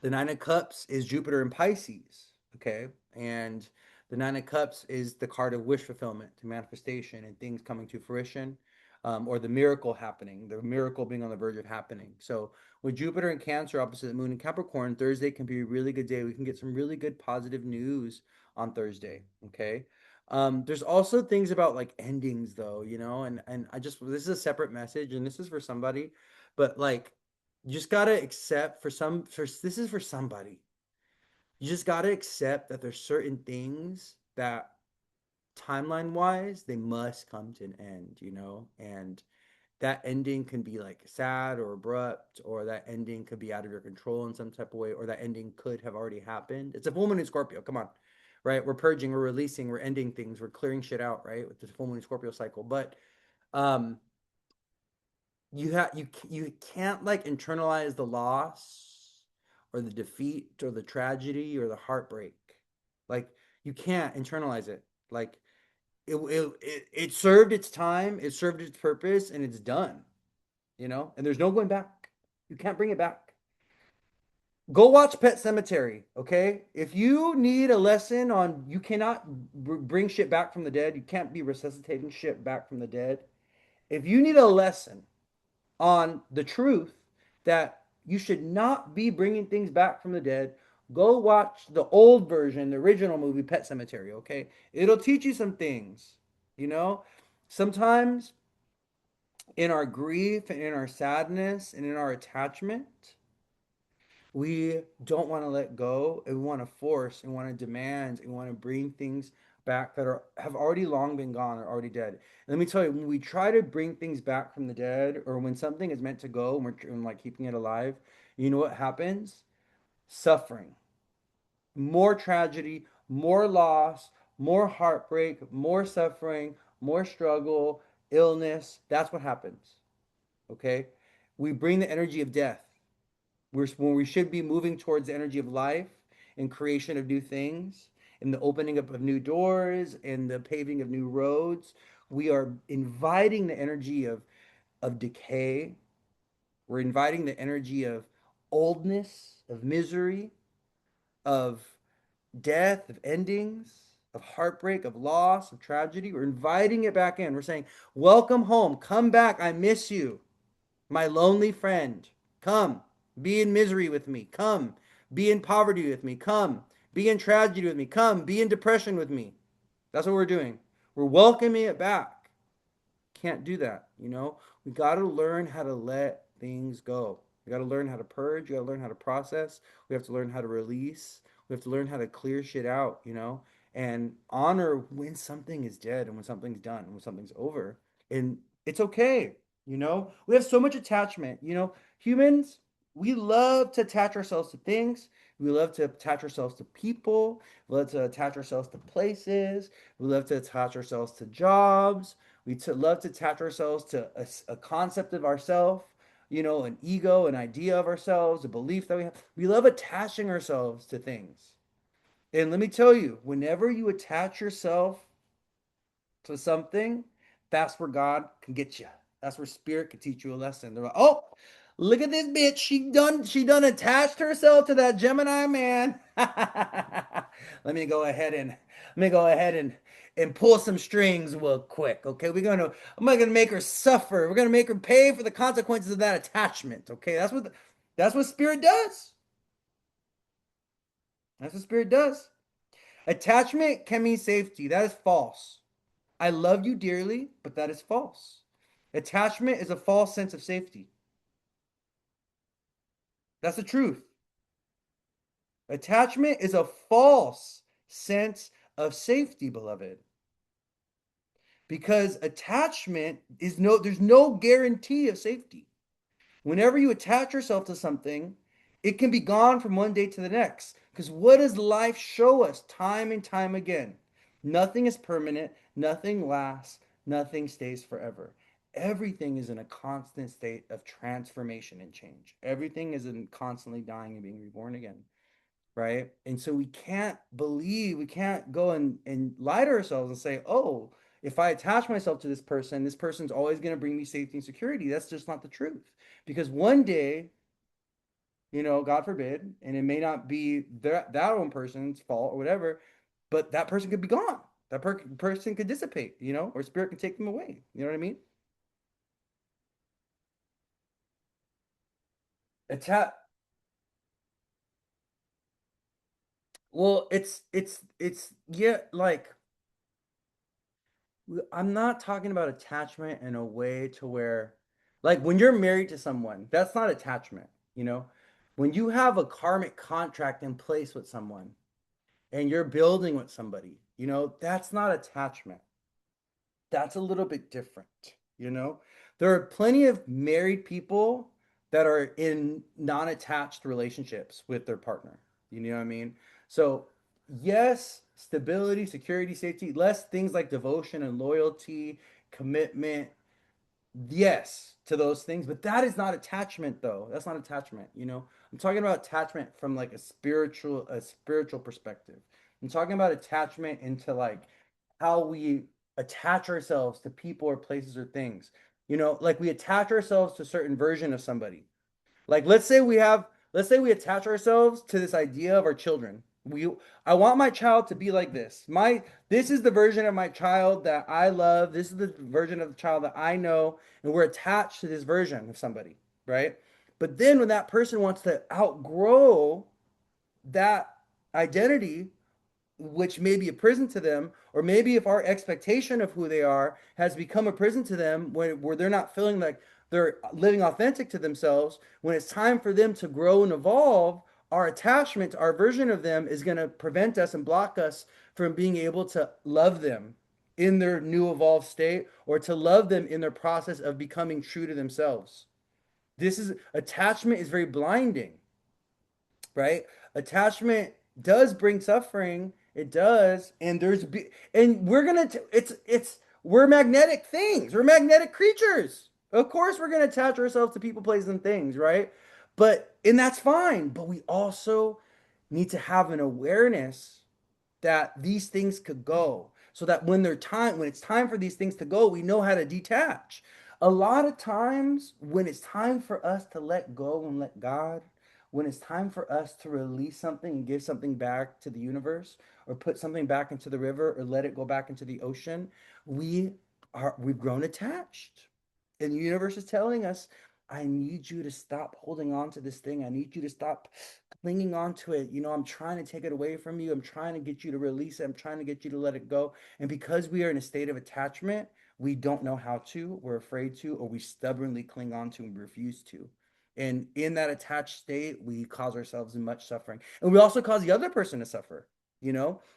The Nine of Cups is Jupiter in Pisces. Okay. And the Nine of Cups is the card of wish fulfillment, to manifestation and things coming to fruition, or the miracle happening, the miracle being on the verge of happening. So, with Jupiter in Cancer opposite the moon in Capricorn, Thursday can be a really good day. We can get some really good positive news on Thursday. Okay. There's also things about like endings though, and this is a separate message and this is for somebody, but like you just gotta accept for this is for somebody. You just gotta accept that there's certain things that timeline wise they must come to an end, and that ending can be like sad or abrupt, or that ending could be out of your control in some type of way, or that ending could have already happened. It's a full moon in Scorpio. Come on, right? We're purging, we're releasing, we're ending things, we're clearing shit out, right? With the full moon in Scorpio cycle, but um you can't like internalize the loss or the defeat or the tragedy or the heartbreak. Like you can't internalize it. Like it served its time, it served its purpose, and it's done. And there's no going back. You can't bring it back. Go watch Pet Cemetery, okay? If you need a lesson on you cannot bring shit back from the dead, you can't be resuscitating shit back from the dead. If you need a lesson on the truth that you should not be bringing things back from the dead, go watch the old version, the original movie Pet Cemetery, okay? It'll teach you some things, you know? Sometimes in our grief and in our sadness and in our attachment, we don't want to let go and we want to force and want to demand and want to bring things back that are have already long been gone or already dead. Let me tell you, when we try to bring things back from the dead or when something is meant to go and we're like keeping it alive, you know what happens? Suffering, more tragedy, more loss, more heartbreak, more suffering, more struggle, illness. That's what happens. Okay? We bring the energy of death. When we should be moving towards the energy of life and creation of new things and the opening up of new doors and the paving of new roads. We are inviting the energy of decay. We're inviting the energy of oldness, of misery, of death, of endings, of heartbreak, of loss, of tragedy. We're inviting it back in. We're saying, welcome home. Come back. I miss you. My lonely friend, come, be in misery with me. Come, be in poverty with me. Come, be in tragedy with me. Come, be in depression with me. That's what we're doing. We're welcoming it back. Can't do that, you know? We got to learn how to let things go. We got to learn how to purge. We got to learn how to process. We have to learn how to release. We have to learn how to clear shit out, you know? And honor when something is dead and when something's done and when something's over. And it's okay, you know? We have so much attachment, you know? Humans, we love to attach ourselves to things. We love to attach ourselves to people. We love to attach ourselves to places. We love to attach ourselves to jobs. Love to attach ourselves to a concept of ourselves, you know, an ego, an idea of ourselves, a belief that we have. We love attaching ourselves to things. And let me tell you, whenever you attach yourself to something, that's where God can get you. That's where spirit can teach you a lesson. They're like, oh, look at this bitch. She done attached herself to that Gemini man. Let me go ahead and pull some strings real quick. Okay. I'm gonna make her suffer. We're gonna make her pay for the consequences of that attachment. Okay. That's what spirit does. That's what spirit does. Attachment can mean safety. That is false. I love you dearly, but that is false. Attachment is a false sense of safety. That's the truth. Attachment is a false sense of safety, beloved. Because attachment is there's no guarantee of safety. Whenever you attach yourself to something, it can be gone from one day to the next. Because what does life show us time and time again? Nothing is permanent, nothing lasts, nothing stays forever. Everything is in a constant state of transformation and change. Everything is in constantly dying and being reborn again, right? And so we can't go and lie to ourselves and say, oh, if I attach myself to this person's always going to bring me safety and security. That's just not the truth. Because one day, you know, God forbid, and it may not be that own person's fault or whatever, but that person could be gone. Person could dissipate, you know, or spirit can take them away. You know what I mean? Attach. Well, it's yeah, like I'm not talking about attachment in a way to where, like, when you're married to someone, that's not attachment, you know? When you have a karmic contract in place with someone and you're building with somebody, you know, that's not attachment. That's a little bit different, you know? There are plenty of married people that are in non-attached relationships with their partner. You know what I mean? So, yes, stability, security, safety, less things like devotion and loyalty, commitment, yes, to those things, but that is not attachment though. That's not attachment, you know. I'm talking about attachment from like a spiritual perspective. I'm talking about attachment into like how we attach ourselves to people or places or things. You know, like we attach ourselves to a certain version of somebody. Like let's say we have let's say we attach ourselves to this idea of our children. I want my child to be like this. This is the version of my child that I love. This is the version of the child that I know, and we're attached to this version of somebody, right? But then when that person wants to outgrow that identity, which may be a prison to them, or maybe if our expectation of who they are has become a prison to them where they're not feeling like they're living authentic to themselves, when it's time for them to grow and evolve, our attachment to our version of them is going to prevent us and block us from being able to love them in their new evolved state or to love them in their process of becoming true to themselves. This is attachment is very blinding, right? Attachment does bring suffering. It does, and and it's we're magnetic things. We're magnetic creatures. Of course, we're gonna attach ourselves to people, places, and things, right? And that's fine. But we also need to have an awareness that these things could go so that when it's time for these things to go, we know how to detach. A lot of times when it's time for us to let go and let God, when it's time for us to release something and give something back to the universe or put something back into the river or let it go back into the ocean, we've grown attached. And the universe is telling us, I need you to stop holding on to this thing. I need you to stop clinging on to it. I'm trying to take it away from you. I'm trying to get you to release it. I'm trying to get you to let it go. And because we are in a state of attachment, we don't know how to, we're afraid to, or we stubbornly cling on to and refuse to. And in that attached state, we cause ourselves much suffering. And we also cause the other person to suffer.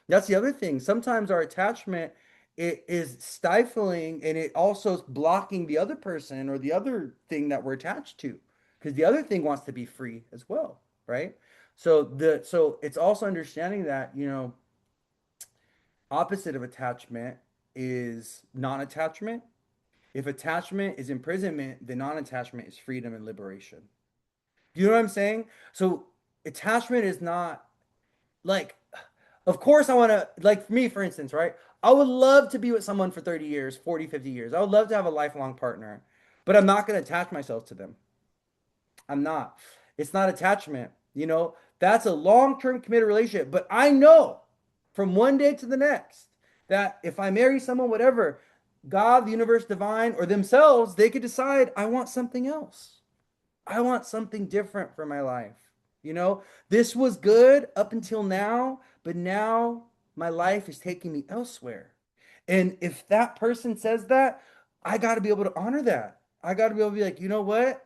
That's the other thing. Sometimes our attachment it is stifling and it also is blocking the other person or the other thing that we're attached to because the other thing wants to be free as well, right? So it's also understanding that, opposite of attachment is non-attachment. If attachment is imprisonment, then non-attachment is freedom and liberation. Do you know what I'm saying? So attachment is not like, of course I want to, like for me, for instance, right? I would love to be with someone for 30 years, 40, 50 years. I would love to have a lifelong partner, but I'm not going to attach myself to them. I'm not. It's not attachment. That's a long-term committed relationship. But I know from one day to the next that if I marry someone, whatever, God, the universe, divine, or themselves, they could decide, I want something else. I want something different for my life. You know, this was good up until now, but now my life is taking me elsewhere. And if that person says that, I got to be able to honor that. I got to be able to be like, you know what?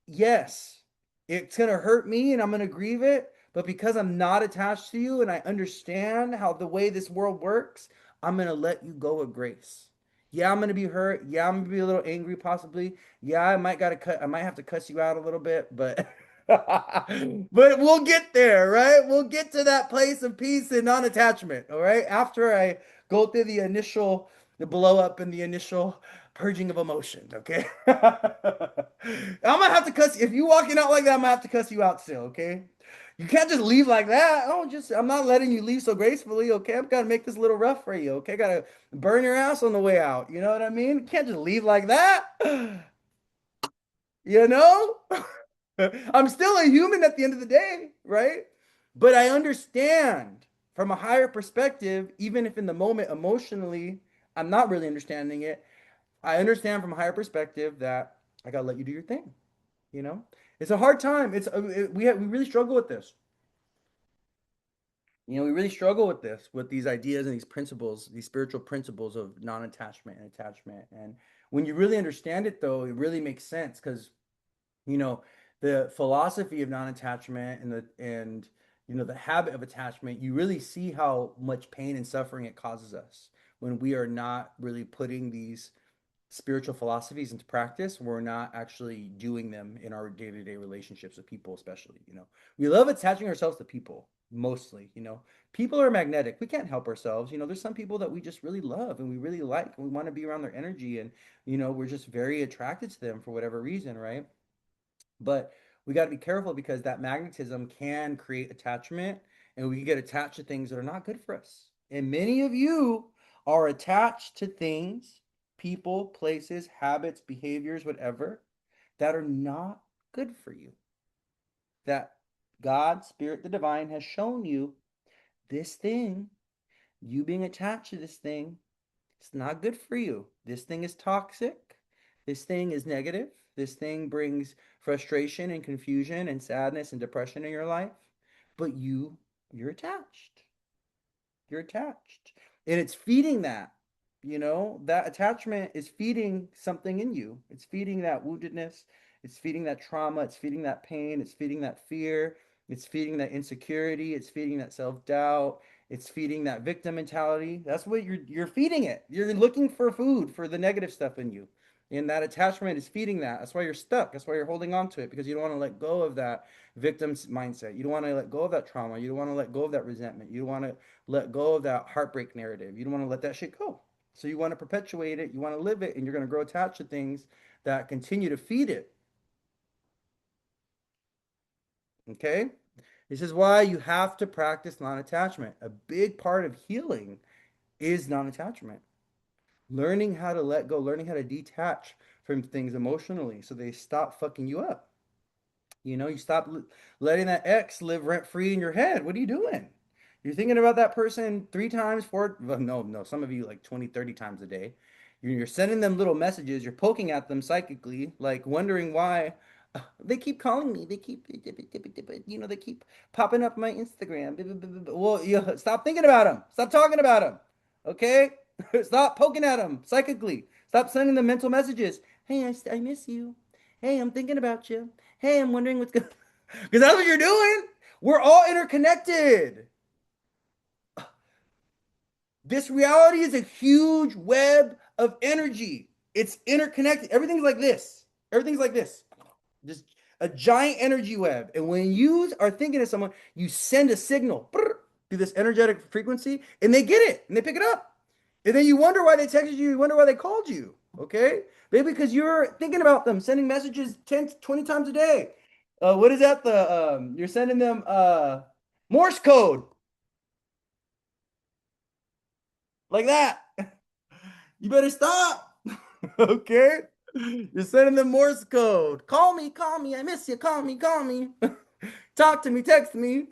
Yes, it's going to hurt me and I'm going to grieve it. But because I'm not attached to you and I understand how the way this world works, I'm going to let you go with grace. Yeah, I'm going to be hurt. Yeah, I'm going to be a little angry possibly. Yeah, I might have to cuss you out a little bit, but but we'll get there, right? We'll get to that place of peace and non-attachment, all right? After I go through the blow up and the initial purging of emotion, okay? I'm gonna have to cuss if you walking out like that, I'm gonna have to cuss you out still, okay? You can't just leave like that. I'm not letting you leave so gracefully, okay? I've got to make this a little rough for you, okay? Gotta burn your ass on the way out. You know what I mean? You can't just leave like that. You know? I'm still a human at the end of the day, right? But I understand from a higher perspective, even if in the moment emotionally I'm not really understanding it, I understand from a higher perspective that I gotta let you do your thing. You know, it's a hard time. We really struggle with this. We really struggle with this, with these ideas and these principles, these spiritual principles of non-attachment and attachment. And when you really understand it, though, it really makes sense because you know the philosophy of non-attachment and the habit of attachment. You really see how much pain and suffering it causes us when we are not really putting these spiritual philosophies into practice, we're not actually doing them in our day-to-day relationships with people, especially. We love attaching ourselves to people mostly. People are magnetic. We can't help ourselves. There's some people that we just really love and we really like and we want to be around their energy, and we're just very attracted to them for whatever reason, right? But we got to be careful because that magnetism can create attachment and we can get attached to things that are not good for us. And many of you are attached to things, people, places, habits, behaviors, whatever, that are not good for you. that God, Spirit, the divine has shown you this thing, you being attached to this thing, it's not good for you. This thing is toxic. This thing is negative. This thing brings frustration and confusion and sadness and depression in your life. But you're attached. You're attached. And it's feeding that. That attachment is feeding something in you. It's feeding that woundedness. It's feeding that trauma. It's feeding that pain. It's feeding that fear. It's feeding that insecurity. It's feeding that self-doubt. It's feeding that victim mentality. That's what you're feeding it. You're looking for food for the negative stuff in you. And that attachment is feeding that. That's why you're stuck. That's why you're holding on to it because you don't want to let go of that victim's mindset. You don't want to let go of that trauma. You don't want to let go of that resentment. You don't want to let go of that heartbreak narrative. You don't want to let that shit go. So you want to perpetuate it, you want to live it, and you're going to grow attached to things that continue to feed it. Okay? This is why you have to practice non attachment. A big part of healing is non attachment. Learning how to let go, learning how to detach from things emotionally so they stop fucking you up. You stop letting that ex live rent free in your head. What are you doing? You're thinking about that person three times, four, well, no, no, some of you like 20, 30 times a day. You're sending them little messages. You're poking at them psychically, like wondering why they keep calling me. They keep, they keep popping up my Instagram. Well, stop thinking about them. Stop talking about them. Okay? Stop poking at them psychically. Stop sending them mental messages. Hey, I miss you. Hey, I'm thinking about you. Hey, I'm wondering what's going because that's what you're doing. We're all interconnected. This reality is a huge web of energy. It's interconnected. Everything's like this. Everything's like this. Just a giant energy web. And when you are thinking of someone, you send a signal through this energetic frequency, and they get it and they pick it up. And then you wonder why they texted you, you wonder why they called you. Okay? Maybe because you're thinking about them, sending messages 10, 20 times a day. What is that? You're sending them Morse code like that. You better stop. Okay? You're sending them Morse code. Call me, I miss you. Call me. Talk to me, text me.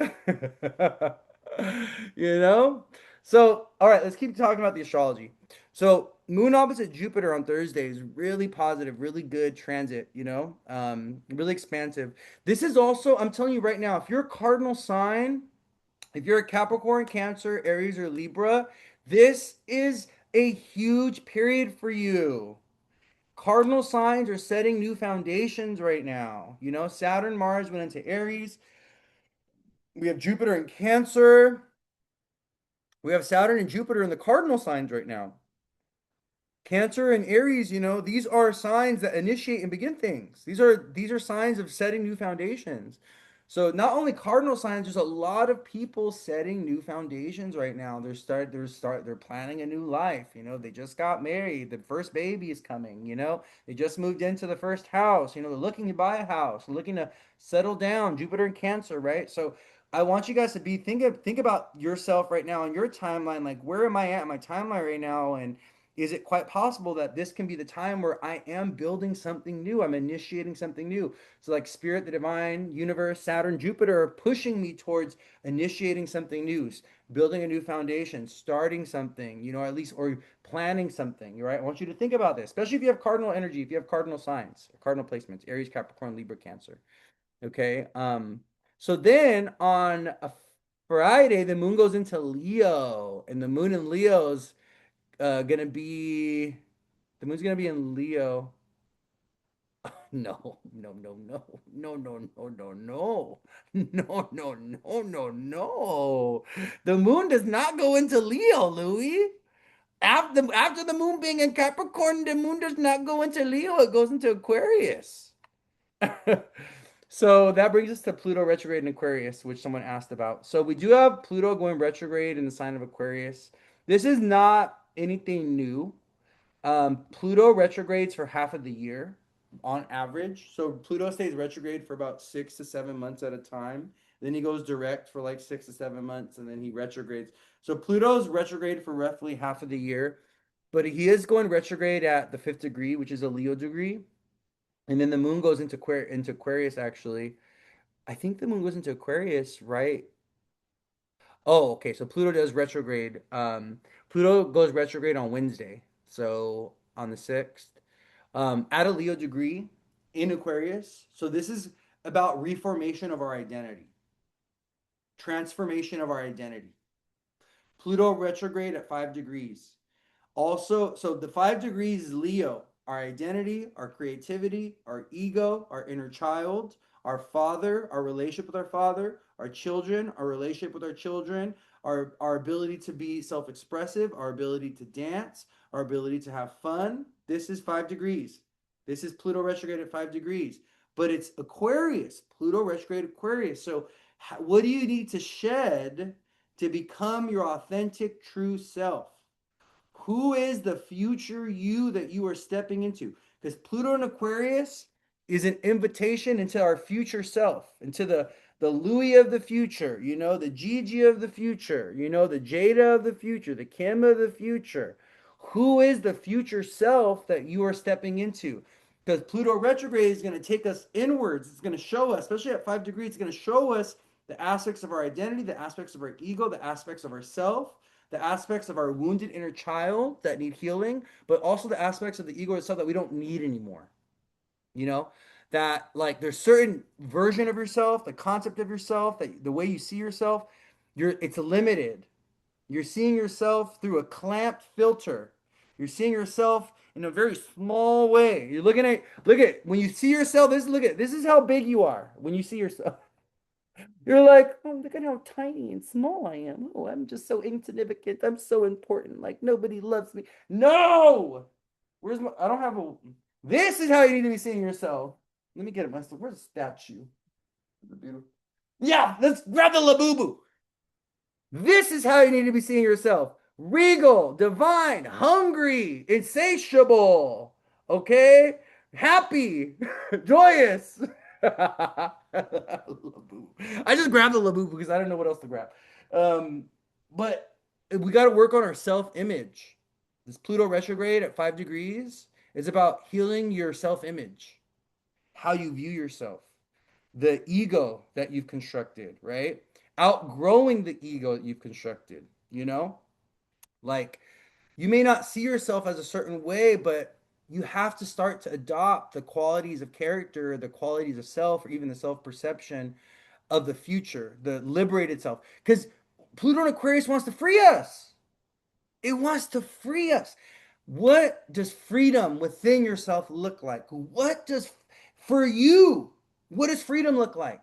you know? So, all right, let's keep talking about the astrology. So, moon opposite Jupiter on Thursday is really positive, really good transit, really expansive. This is also, I'm telling you right now, if you're a cardinal sign, if you're a Capricorn, Cancer, Aries, or Libra, this is a huge period for you. Cardinal signs are setting new foundations right now. Saturn, Mars went into Aries. We have Jupiter in Cancer. We have Saturn and Jupiter in the cardinal signs right now. Cancer and Aries, these are signs that initiate and begin things. These are signs of setting new foundations. So not only cardinal signs, there's a lot of people setting new foundations right now. They're planning a new life. They just got married. The first baby is coming. They just moved into the first house. They're looking to buy a house, looking to settle down. Jupiter and Cancer, right? So I want you guys to think about yourself right now on your timeline. Like, where am I at in my timeline right now? And is it quite possible that this can be the time where I am building something new? I'm initiating something new. So, like Spirit, the divine, universe, Saturn, Jupiter are pushing me towards initiating something new, building a new foundation, starting something, at least, or planning something, right? I want you to think about this, especially if you have cardinal energy, if you have cardinal signs, cardinal placements, Aries, Capricorn, Libra, Cancer. Okay. So then on a Friday, the moon goes into Leo, and the moon in Leo's gonna be the moon's gonna be in Leo. No, no, no, no, no, no, no, no, no, no, no, no, no, no. The moon does not go into Leo, Louis. After the moon being in Capricorn, the moon does not go into Leo. It goes into Aquarius. So that brings us to Pluto retrograde in Aquarius, which someone asked about. So we do have Pluto going retrograde in the sign of Aquarius. This is not anything new. Pluto retrogrades for half of the year on average. So Pluto stays retrograde for about 6 to 7 months at a time. Then he goes direct for like 6 to 7 months, and then he retrogrades. So Pluto's retrograde for roughly half of the year, but he is going retrograde at the fifth degree, which is a Leo degree. And then the moon goes into Aquarius actually I think the moon goes into Aquarius, right? Oh, okay. So Pluto does retrograde. Pluto goes retrograde on Wednesday. So on the 6th. At a Leo degree in Aquarius. So this is about reformation of our identity, transformation of our identity. Pluto retrograde at 5 degrees. Also, so the 5 degrees is Leo, our identity, our creativity, our ego, our inner child, our father, our relationship with our children, our relationship with our children, our ability to be self-expressive, our ability to dance, our ability to have fun. This is 5 degrees. This is Pluto retrograde at 5 degrees. But it's Aquarius, Pluto retrograde Aquarius. So what do you need to shed to become your authentic true self? Who is the future you that you are stepping into? Because Pluto and Aquarius is an invitation into our future self, into the Louis of the future, the Gigi of the future, the Jada of the future, the Kim of the future. Who is the future self that you are stepping into? Because Pluto retrograde is going to take us inwards. It's going to show us, especially at 5 degrees, it's going to show us the aspects of our identity, the aspects of our ego, the aspects of ourself, the aspects of our wounded inner child that need healing, but also the aspects of the ego itself that we don't need anymore. You know, that like there's certain version of yourself, the concept of yourself, that the way you see yourself, it's limited. You're seeing yourself through a clamped filter. You're seeing yourself in a very small way. You're looking at look at when you see yourself. This is how big you are when you see yourself. You're like, oh, look at how tiny and small I am. Oh, I'm just so insignificant. I'm so important. Like nobody loves me. No! Where's my I don't have a This is how you need to be seeing yourself. Let me get it myself. Where's the statue? The beautiful. Yeah, let's grab the labubu. This is how you need to be seeing yourself. Regal, divine, hungry, insatiable. Okay? Happy, joyous. I just grabbed the labubu because I don't know what else to grab. Um, but we got to work on our self-image. This Pluto retrograde at 5 degrees is about healing your self-image, how you view yourself, the ego that you've constructed, right? Outgrowing the ego that you've constructed, you know? Like you may not see yourself as a certain way, but you have to start to adopt the qualities of character, the qualities of self, or even the self perception of the future, the liberated self. Because Pluto and Aquarius wants to free us. It wants to free us. What does freedom within yourself look like? For you, what does freedom look like?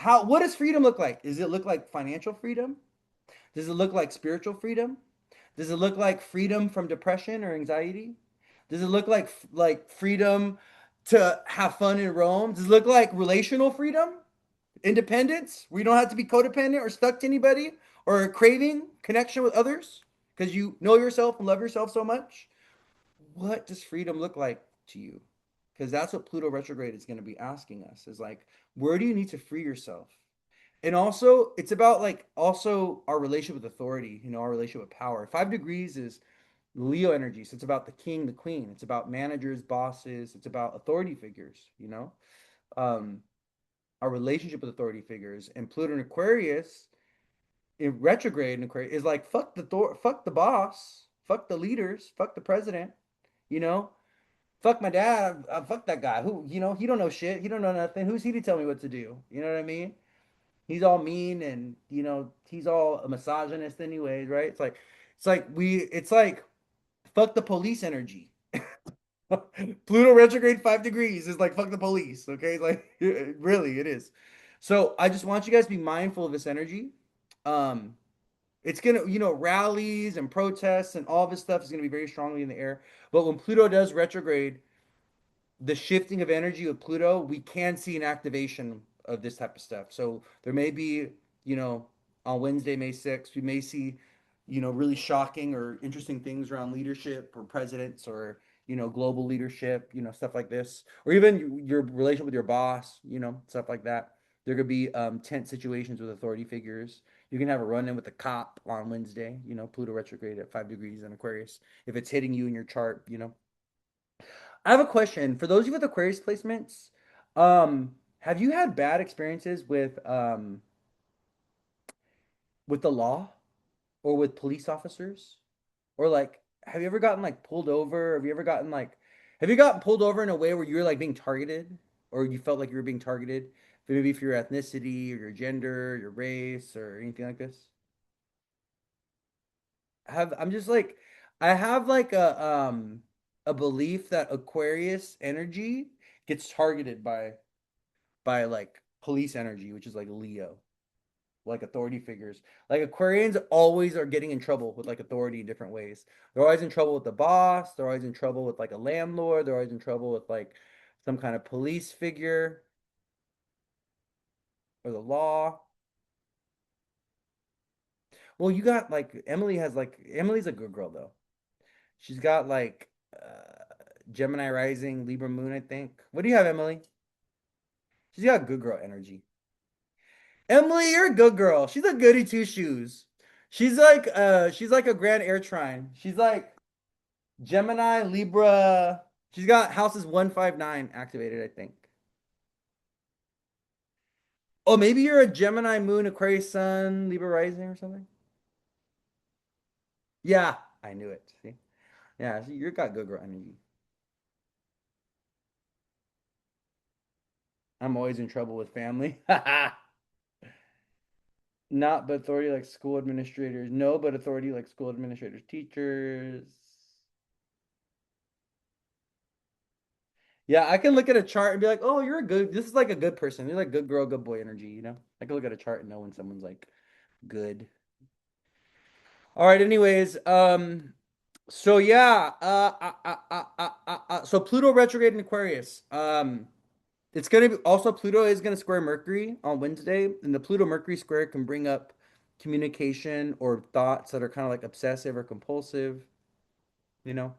What does freedom look like? Does it look like financial freedom? Does it look like spiritual freedom? Does it look like freedom from depression or anxiety? Does it look like freedom to have fun in Rome? Does it look like relational freedom? Independence? We don't have to be codependent or stuck to anybody or craving connection with others because you know yourself and love yourself so much? What does freedom look like to you? Because that's what Pluto retrograde is going to be asking us is like, where do you need to free yourself? And also, it's about like also our relationship with authority, our relationship with power. 5 degrees is Leo energy. So it's about the king, the queen. It's about managers, bosses. It's about authority figures. Um, our relationship with authority figures. And Pluto in Aquarius, in retrograde in Aquarius, is like fuck the boss, fuck the leaders, fuck the president, you know, fuck my dad, fuck that guy who, he don't know shit, he don't know nothing. Who's he to tell me what to do? You know what I mean? He's all mean and he's all a misogynist anyways, right? It's like fuck the police energy. Pluto retrograde 5 degrees is like fuck the police. Okay, like really, it is. So I just want you guys to be mindful of this energy. Um, it's gonna, rallies and protests and all this stuff is gonna be very strongly in the air. But when Pluto does retrograde, the shifting of energy with Pluto, we can see an activation of this type of stuff. So there may be, you know, on Wednesday, May 6th, we may see, really shocking or interesting things around leadership or presidents or, global leadership, stuff like this, or even your relationship with your boss, stuff like that. There could be tense situations with authority figures. You can have a run in with a cop on Wednesday, Pluto retrograde at 5 degrees in Aquarius. If it's hitting you in your chart. I have a question for those of you with Aquarius placements. Um, Have you had bad experiences with the law or with police officers? Or like have you ever gotten like pulled over? Have you gotten pulled over in a way where you were like being targeted or you felt like you were being targeted? Maybe for your ethnicity or your gender, your race or anything like this? Have I'm just like I have like a belief that Aquarius energy gets targeted by like police energy, which is like Leo, like authority figures. Like Aquarians always are getting in trouble with like authority in different ways. They're always in trouble with the boss, they're always in trouble with like a landlord, they're always in trouble with like some kind of police figure or the law. Well, you got like Emily's a good girl though. She's got like Gemini rising, Libra moon, I think. What do you have, Emily? She's got good girl energy. Emily, you're a good girl. She's a goody two shoes. She's like a grand air trine. She's like Gemini, Libra. She's got houses 159 activated, I think. Oh, maybe you're a Gemini moon, Aquarius sun, Libra rising or something. Yeah, I knew it. See? Yeah, see, you got good girl energy. I'm always in trouble with family. Not but authority like school administrators. No, but authority like school administrators, teachers. Yeah, I can look at a chart and be like, oh, this is like a good person. You're like good girl, good boy energy, you know? I can look at a chart and know when someone's like good. All right, anyways, so yeah, so Pluto retrograde in Aquarius. It's gonna be also Pluto is gonna square Mercury on Wednesday, and the Pluto Mercury square can bring up communication or thoughts that are kind of like obsessive or compulsive, you know.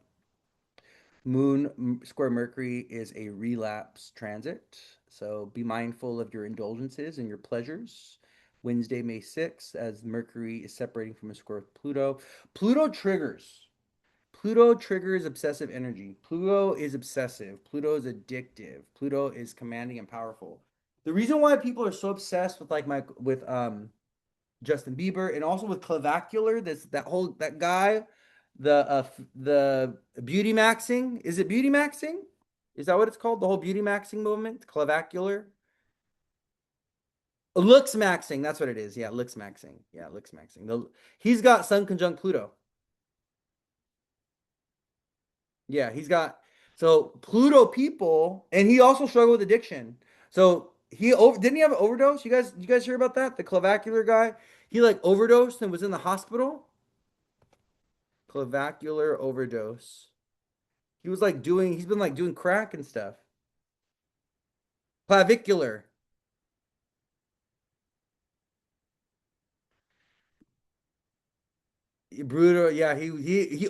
Square Mercury is a relapse transit, so be mindful of your indulgences and your pleasures. Wednesday, May 6th, as Mercury is separating from a square with Pluto. Pluto triggers. Pluto triggers obsessive energy. Pluto is obsessive. Pluto is addictive. Pluto is commanding and powerful. The reason why people are so obsessed with like my with Justin Bieber and also with clavicular, that guy, the beauty maxing. Is it beauty maxing? Is that what it's called? The whole beauty maxing movement, clavicular. Looks maxing, that's what it is. Yeah, looks maxing. Yeah, looks maxing. He's got Sun conjunct Pluto. Yeah, he's got so Pluto people, and he also struggled with addiction. So didn't he have an overdose? You guys hear about that? The clavicular guy, he like overdosed and was in the hospital. Clavicular overdose. He's been like doing crack and stuff. Clavicular. Brutal. Yeah, he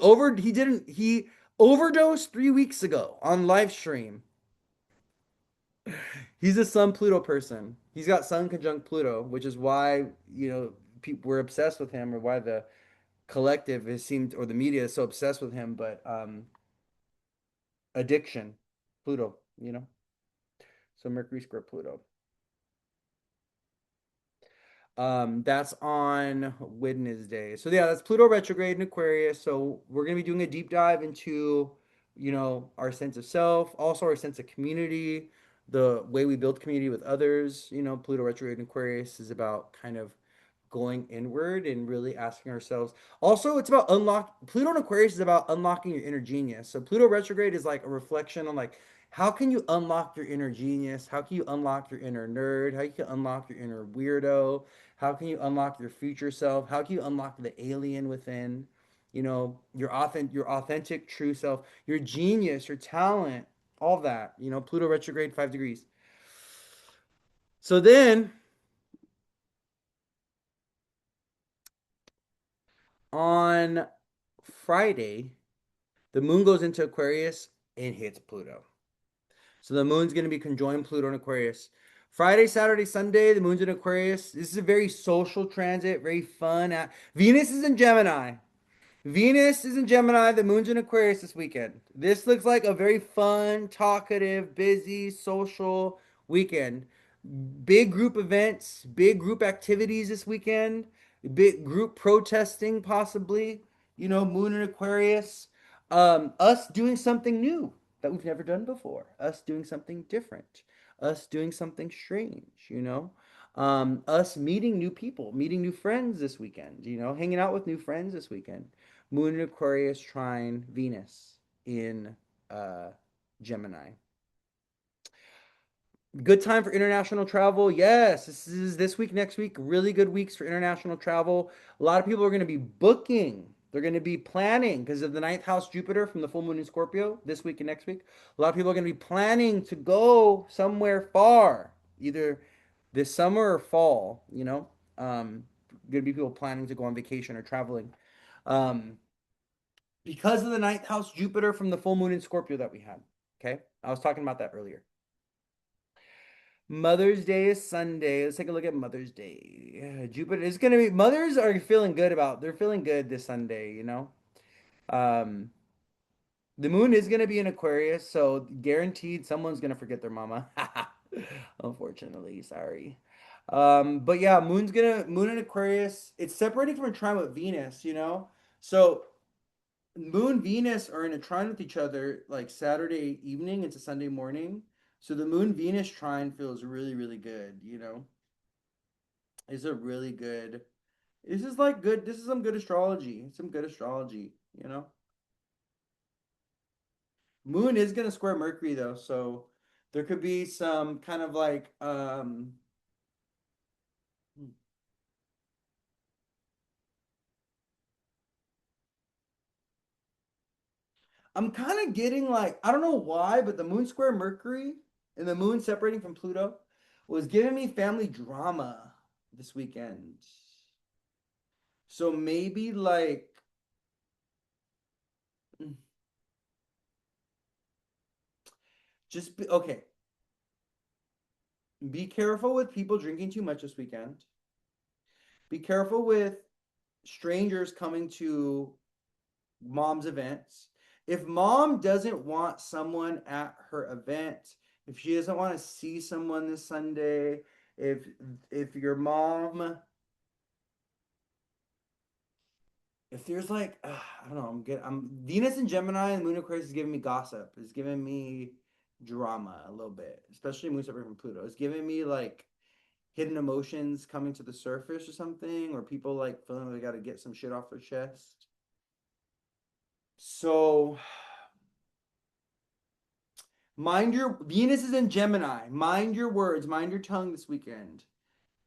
overdosed 3 weeks ago on live stream. He's a Sun Pluto person. He's got Sun conjunct Pluto, which is why, people were obsessed with him or why the collective has seemed or the media is so obsessed with him, but addiction, Pluto, you know. So Mercury square Pluto. That's on Wednesday. So yeah, that's Pluto retrograde in Aquarius. So we're gonna be doing a deep dive into, our sense of self, also our sense of community, the way we build community with others. Pluto retrograde in Aquarius is about kind of going inward and really asking ourselves. Also, it's about Pluto in Aquarius is about unlocking your inner genius. So Pluto retrograde is like a reflection on like how can you unlock your inner genius? How can you unlock your inner nerd? How can you unlock your inner weirdo? How can you unlock your future self? How can you unlock the alien within? Your authentic true self, your genius, your talent, all that. Pluto retrograde 5 degrees. So then on Friday, the moon goes into Aquarius and hits Pluto. So the moon's going to be conjoined Pluto and Aquarius. Friday, Saturday, Sunday, the moon's in Aquarius. This is a very social transit, very fun. Venus is in Gemini. Venus is in Gemini. The moon's in Aquarius this weekend. This looks like a very fun, talkative, busy, social weekend. Big group events, big group activities this weekend, big group protesting possibly, Moon and Aquarius. Us doing something new that we've never done before, us doing something different, us doing something strange, us meeting new people, meeting new friends this weekend, hanging out with new friends this weekend. Moon and Aquarius trine Venus in uh, Gemini. Good time for international travel. Yes, this is this week, next week. Really good weeks for international travel. A lot of people are going to be booking. They're going to be planning because of the ninth house Jupiter from the full moon in Scorpio this week and next week. A lot of people are going to be planning to go somewhere far, either this summer or fall. Going to be people planning to go on vacation or traveling. Um, because of the ninth house Jupiter from the full moon in Scorpio that we had. Okay. I was talking about that earlier. Mother's Day is Sunday. Let's take a look at Mother's Day. Yeah, Jupiter is gonna be mothers are feeling good about they're feeling good this Sunday. Um the moon is gonna be in Aquarius, so guaranteed someone's gonna forget their mama. Unfortunately, sorry. But yeah, moon in Aquarius, it's separating from a trine with Venus. So Moon Venus are in a trine with each other like Saturday evening into Sunday morning. So the Moon Venus trine feels really, really good. It's a really good. This is like good. This is some good astrology. Some good astrology. Moon is gonna square Mercury though, so there could be some kind of like I'm kind of getting like I don't know why, but the Moon square Mercury and the Moon separating from Pluto was giving me family drama this weekend. So maybe like okay. Be careful with people drinking too much this weekend. Be careful with strangers coming to mom's events. If mom doesn't want someone at her event, if she doesn't want to see someone this Sunday, if if your mom if there's like I don't know, I'm Venus and Gemini and Moon Aquarius is giving me gossip. It's giving me drama a little bit, especially Moon separate from Pluto. It's giving me like hidden emotions coming to the surface or something, or people like feeling like they got to get some shit off their chest. So mind your Venus is in Gemini. Mind your words, mind your tongue this weekend.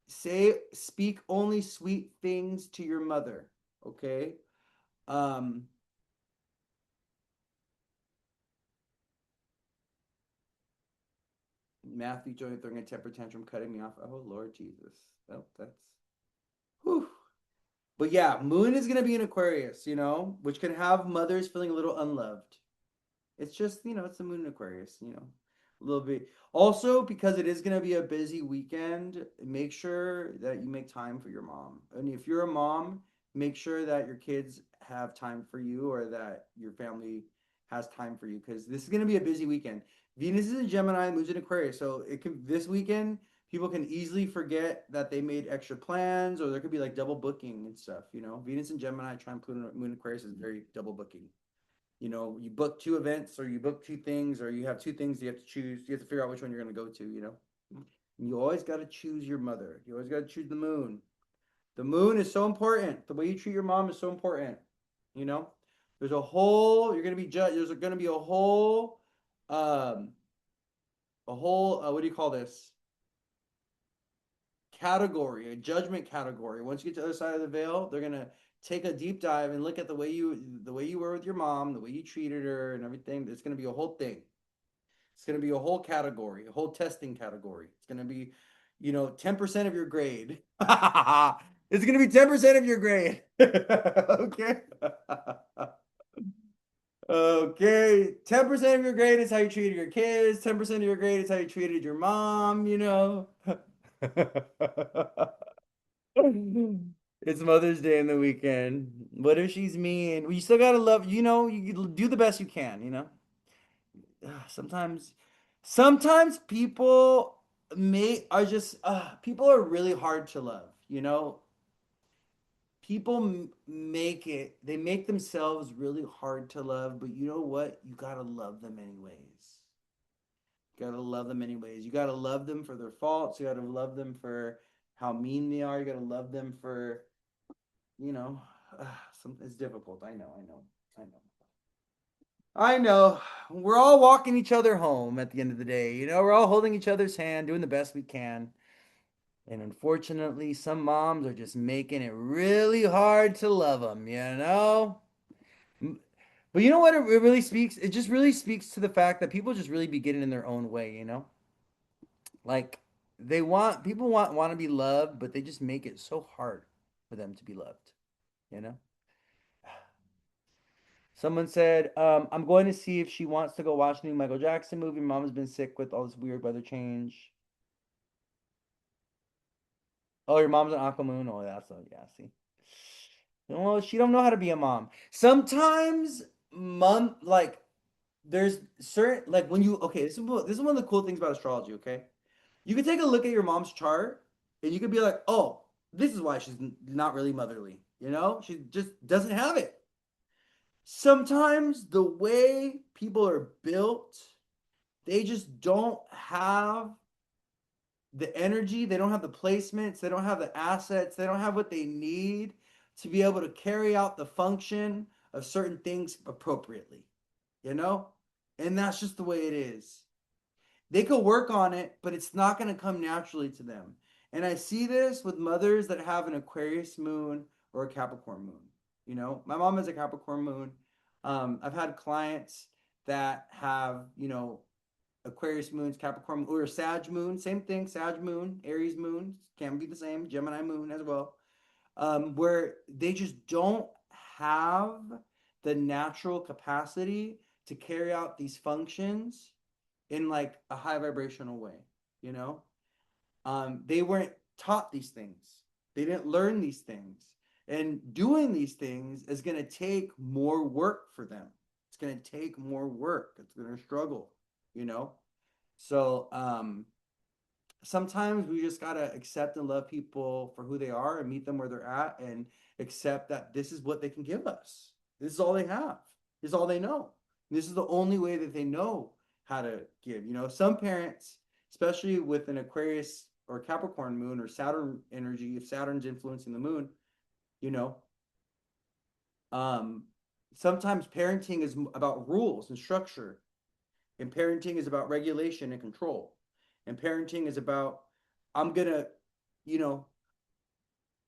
Speak only sweet things to your mother. Okay. Um, Matthew Joey throwing a temper tantrum, cutting me off. Oh Lord Jesus. Oh, that's whew. But yeah, Moon is gonna be in Aquarius, which can have mothers feeling a little unloved. It's just, it's the moon in Aquarius, a little bit. Also, because it is going to be a busy weekend, make sure that you make time for your mom. And if you're a mom, make sure that your kids have time for you or that your family has time for you because this is going to be a busy weekend. Venus is in Gemini, moon's in Aquarius. So this weekend, people can easily forget that they made extra plans or there could be like double booking and stuff. Venus and Gemini, trying Pluto, moon Aquarius is very double booking. You book two events or you book two things or you have two things you have to choose. You have to figure out which one you're going to go to. And you always got to choose your mother. You always got to choose the moon. The moon is so important. The way you treat your mom is so important. You know, there's a whole, you're going to be judged. There's going to be um, what do you call this? Category, a judgment category. Once you get to the other side of the veil, they're going to take a deep dive and look at the way you were with your mom, the way you treated her and everything. It's going to be a whole thing. It's going to be a whole category, a whole testing category. It's going to be 10% of your grade. It's going to be 10% of your grade. Okay. Okay. 10% of your grade is how you treated your kids. 10% of your grade is how you treated your mom. It's Mother's Day in the weekend. What if she's mean? Well, you still gotta you do the best you can. Sometimes, sometimes people may are just people are really hard to love, you know? People make it, they make themselves really hard to love, but you know what? You got to love them anyways. You got to love them anyways. You got to love them for their faults. You got to love them for how mean they are. You got to love them for, you know, uh, it's difficult. I know. I know. We're all walking each other home at the end of the day. You know, we're all holding each other's hand, doing the best we can. And unfortunately, some moms are just making it really hard to love them, you know? But you know what? It really speaks. It just really speaks to the fact that people just really be getting in their own way, you know? Like people want to be loved, but they just make it so hard for them to be loved, you know? Someone said, I'm going to see if she wants to go watch the new Michael Jackson movie. Mom's been sick with all this weird weather change. Oh, your mom's an Aquamoon. Oh, yeah, so yeah, see. Well, she don't know how to be a mom. Sometimes mom like there's certain like when you okay, this is one of the cool things about astrology, okay? You can take a look at your mom's chart and you could be like, "Oh, this is why she's not really motherly." You know? She just doesn't have it. Sometimes the way people are built, they just don't have the energy, they don't have the placements, they don't have the assets, they don't have what they need to be able to carry out the function of certain things appropriately, you know? And that's just the way it is. They could work on it, but it's not going to come naturally to them. And I see this with mothers that have an Aquarius moon or a Capricorn moon. You know, my mom has a Capricorn moon. I've had clients that have, you know, Aquarius moons, Capricorn or Sag moon, same thing, Sag moon, Aries moon, can be the same, Gemini moon as well, where they just don't have the natural capacity to carry out these functions in like a high vibrational way, you know? They weren't taught these things. They didn't learn these things. And doing these things is going to take more work for them. It's going to take more work. It's going to struggle, you know? So sometimes we just gotta accept and love people for who they are and meet them where they're at and accept that this is what they can give us. This is all they have. This is all they know. This is the only way that they know how to give. You know, some parents, especially with an Aquarius or Capricorn moon or Saturn energy, if Saturn's influencing the moon, you know, um, sometimes parenting is about rules and structure, and parenting is about regulation and control. And parenting is about, I'm going to, you know,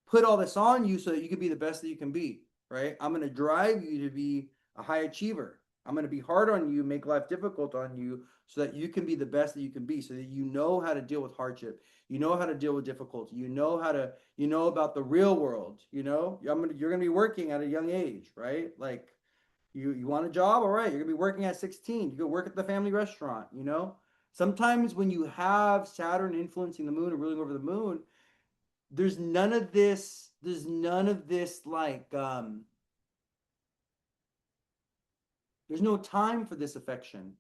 put all this on you so that you can be the best that you can be, right? I'm going to drive you to be a high achiever. I'm going to be hard on you, make life difficult on you so that you can be the best that you can be, so that you know how to deal with hardship. You know how to deal with difficulty. You know how to, you know about the real world, you know? You're going to be working at a young age, right? Like you want a job? All right, you're gonna be working at 16. You go work at the family restaurant, you know? Sometimes when you have Saturn influencing the moon and ruling over the moon, there's none of this like there's no time for this affection.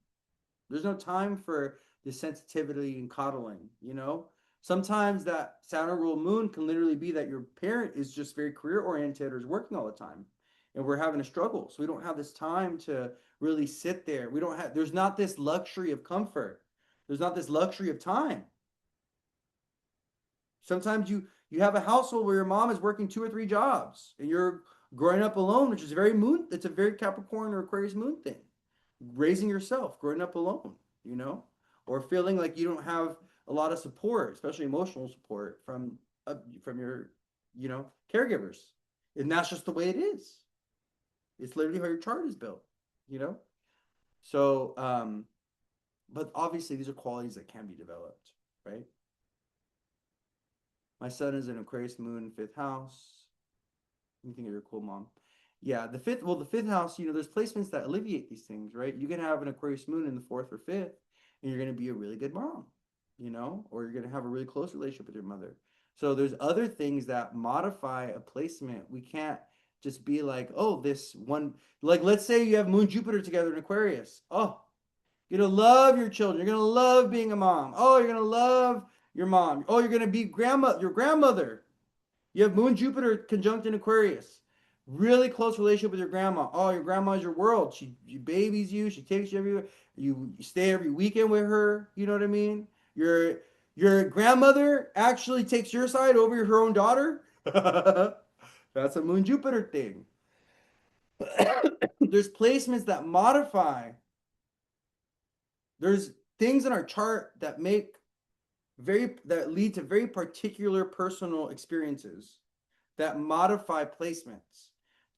There's no time for this sensitivity and coddling, you know? Sometimes that Saturn ruled moon can literally be that your parent is just very career oriented or is working all the time. And we're having a struggle. So we don't have this time to really sit there. We don't have, there's not this luxury of comfort. There's not this luxury of time. Sometimes you have a household where your mom is working 2 or 3 jobs and you're growing up alone, which is very moon, it's a very Capricorn or Aquarius moon thing. Raising yourself, growing up alone, you know, or feeling like you don't have a lot of support, especially emotional support from your, you know, caregivers. And that's just the way it is. It's literally how your chart is built, you know? So, but obviously these are qualities that can be developed, right? My son is in Aquarius moon, fifth house. You think you're a cool mom. Yeah, the fifth house, you know, there's placements that alleviate these things, right? You can have an Aquarius moon in the fourth or fifth, and you're going to be a really good mom, you know, or you're going to have a really close relationship with your mother. So there's other things that modify a placement. We can't just be like, oh, this one, like let's say you have Moon Jupiter together in Aquarius. Oh, you're gonna love your children. You're gonna love being a mom. Oh, you're gonna love Your mom. Oh, you're gonna be your grandmother. You have Moon Jupiter conjunct in Aquarius. Really close relationship with your grandma. Oh, your grandma is your world. She babies you. She takes you everywhere. You stay every weekend with her. You know what I mean? Your grandmother actually takes your side over her own daughter. That's a Moon Jupiter thing. There's placements that modify. There's things in our chart that lead to very particular personal experiences that modify placements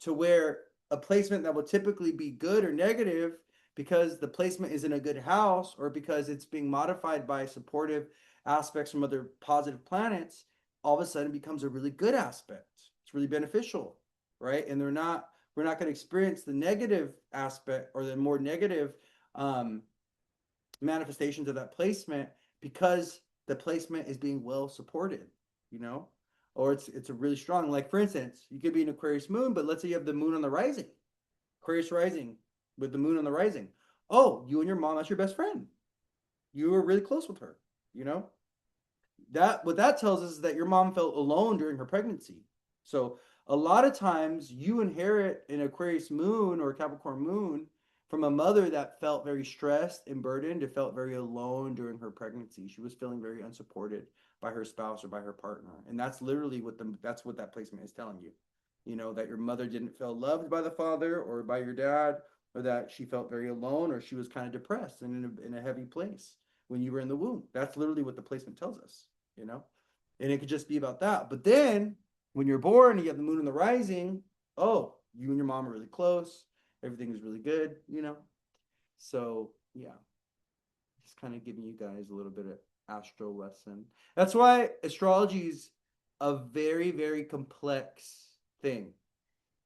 to where a placement that will typically be good or negative because the placement is in a good house or because it's being modified by supportive aspects from other positive planets, all of a sudden becomes a really good aspect. It's really beneficial, right? And we're not going to experience the negative aspect or the more negative um, manifestations of that placement because the placement is being well supported, you know, or it's a really strong. Like for instance, you could be an Aquarius moon, but let's say you have the moon on the rising, Aquarius rising with the moon on the rising. Oh, you and your mom, that's your best friend. You were really close with her, you know. That what that tells us is that your mom felt alone during her pregnancy. So a lot of times you inherit an Aquarius moon or Capricorn moon from a mother that felt very stressed and burdened, and felt very alone during her pregnancy. She was feeling very unsupported by her spouse or by her partner. And that's literally that's what that placement is telling you. You know, that your mother didn't feel loved by the father or by your dad, or that she felt very alone, or she was kind of depressed and in a heavy place when you were in the womb. That's literally what the placement tells us, you know? And it could just be about that. But then when you're born and you have the moon and the rising, oh, you and your mom are really close. Everything is really good, you know? So, yeah, just kind of giving you guys a little bit of astro lesson. That's why astrology is a very, very complex thing.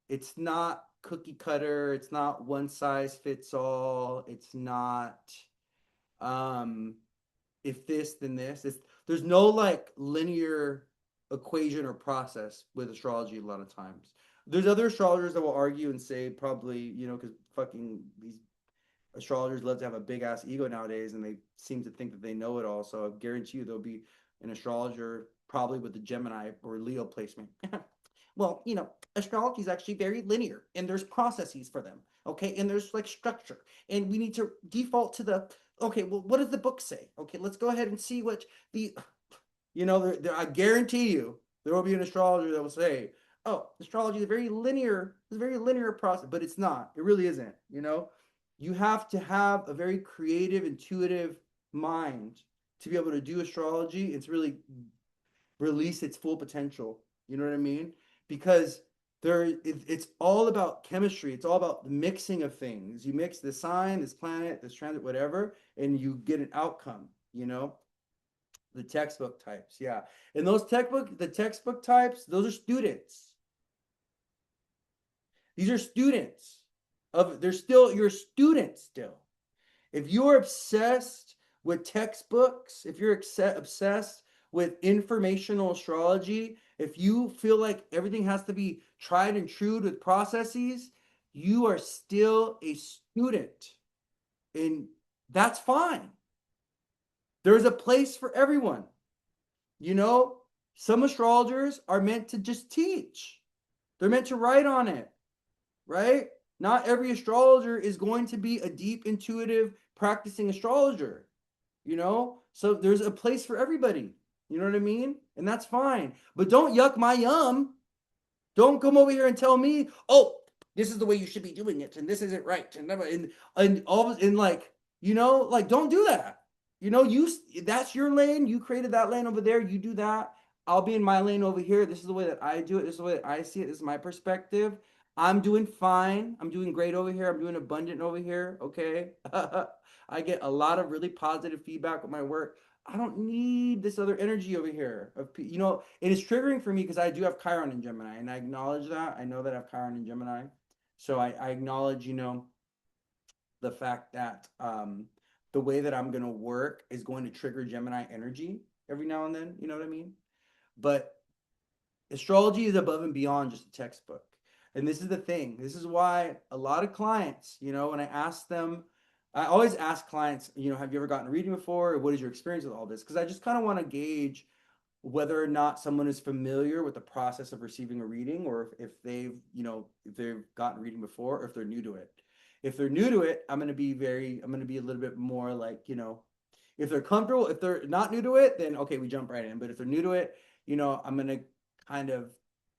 It's not cookie cutter, it's not one size fits all, it's not um if this then this. There's no like linear equation or process with astrology a lot of times. There's other astrologers that will argue and say probably, you know, because fucking these astrologers love to have a big ass ego nowadays and they seem to think that they know it all. So I guarantee you there'll be an astrologer probably with the Gemini or Leo placement. Well, you know, astrology is actually very linear and there's processes for them. Okay. And there's like structure. And we need to default to the okay, well, what does the book say? Okay, let's go ahead and see what the you know, I guarantee you there will be an astrologer that will say, oh, astrology is it's a very linear process, but it's not. It really isn't, you know. You have to have a very creative, intuitive mind to be able to do astrology. It's really release its full potential. You know what I mean? Because it's all about chemistry. It's all about the mixing of things. You mix the sign, this planet, this transit, whatever, and you get an outcome. You know, the textbook types, yeah. And the textbook types, those are students. These are students they're still your students still. If you're obsessed with textbooks, if you're obsessed with informational astrology, if you feel like everything has to be tried and true with processes, you are still a student. And that's fine. There's a place for everyone. You know, some astrologers are meant to just teach. They're meant to write on it, right? Not every astrologer is going to be a deep, intuitive, practicing astrologer, you know? So there's a place for everybody. You know what I mean? And that's fine. But don't yuck my yum. Don't come over here and tell me, oh, this is the way you should be doing it, and this isn't right, and all and like, you know, like don't do that. You know, that's your lane. You created that lane over there. You do that. I'll be in my lane over here. This is the way that I do it. This is the way that I see it. This is my perspective. I'm doing fine. I'm doing great over here. I'm doing abundant over here. Okay. I get a lot of really positive feedback with my work. I don't need this other energy over here of you know, it is triggering for me because I do have Chiron in Gemini and I acknowledge that. I know that I have Chiron in Gemini. So I acknowledge, you know, the fact that the way that I'm going to work is going to trigger Gemini energy every now and then, you know what I mean? But astrology is above and beyond just a textbook. And this is the thing. This is why a lot of clients, you know, when I ask them I always ask clients, have you ever gotten a reading before? Or what is your experience with all this? Because I just kind of want to gauge whether or not someone is familiar with the process of receiving a reading, or if they've gotten a reading before, or if they're new to it. If they're new to it, I'm going to be a little bit more like, if they're comfortable. If they're not new to it, then okay, we jump right in. But if they're new to it, I'm going to kind of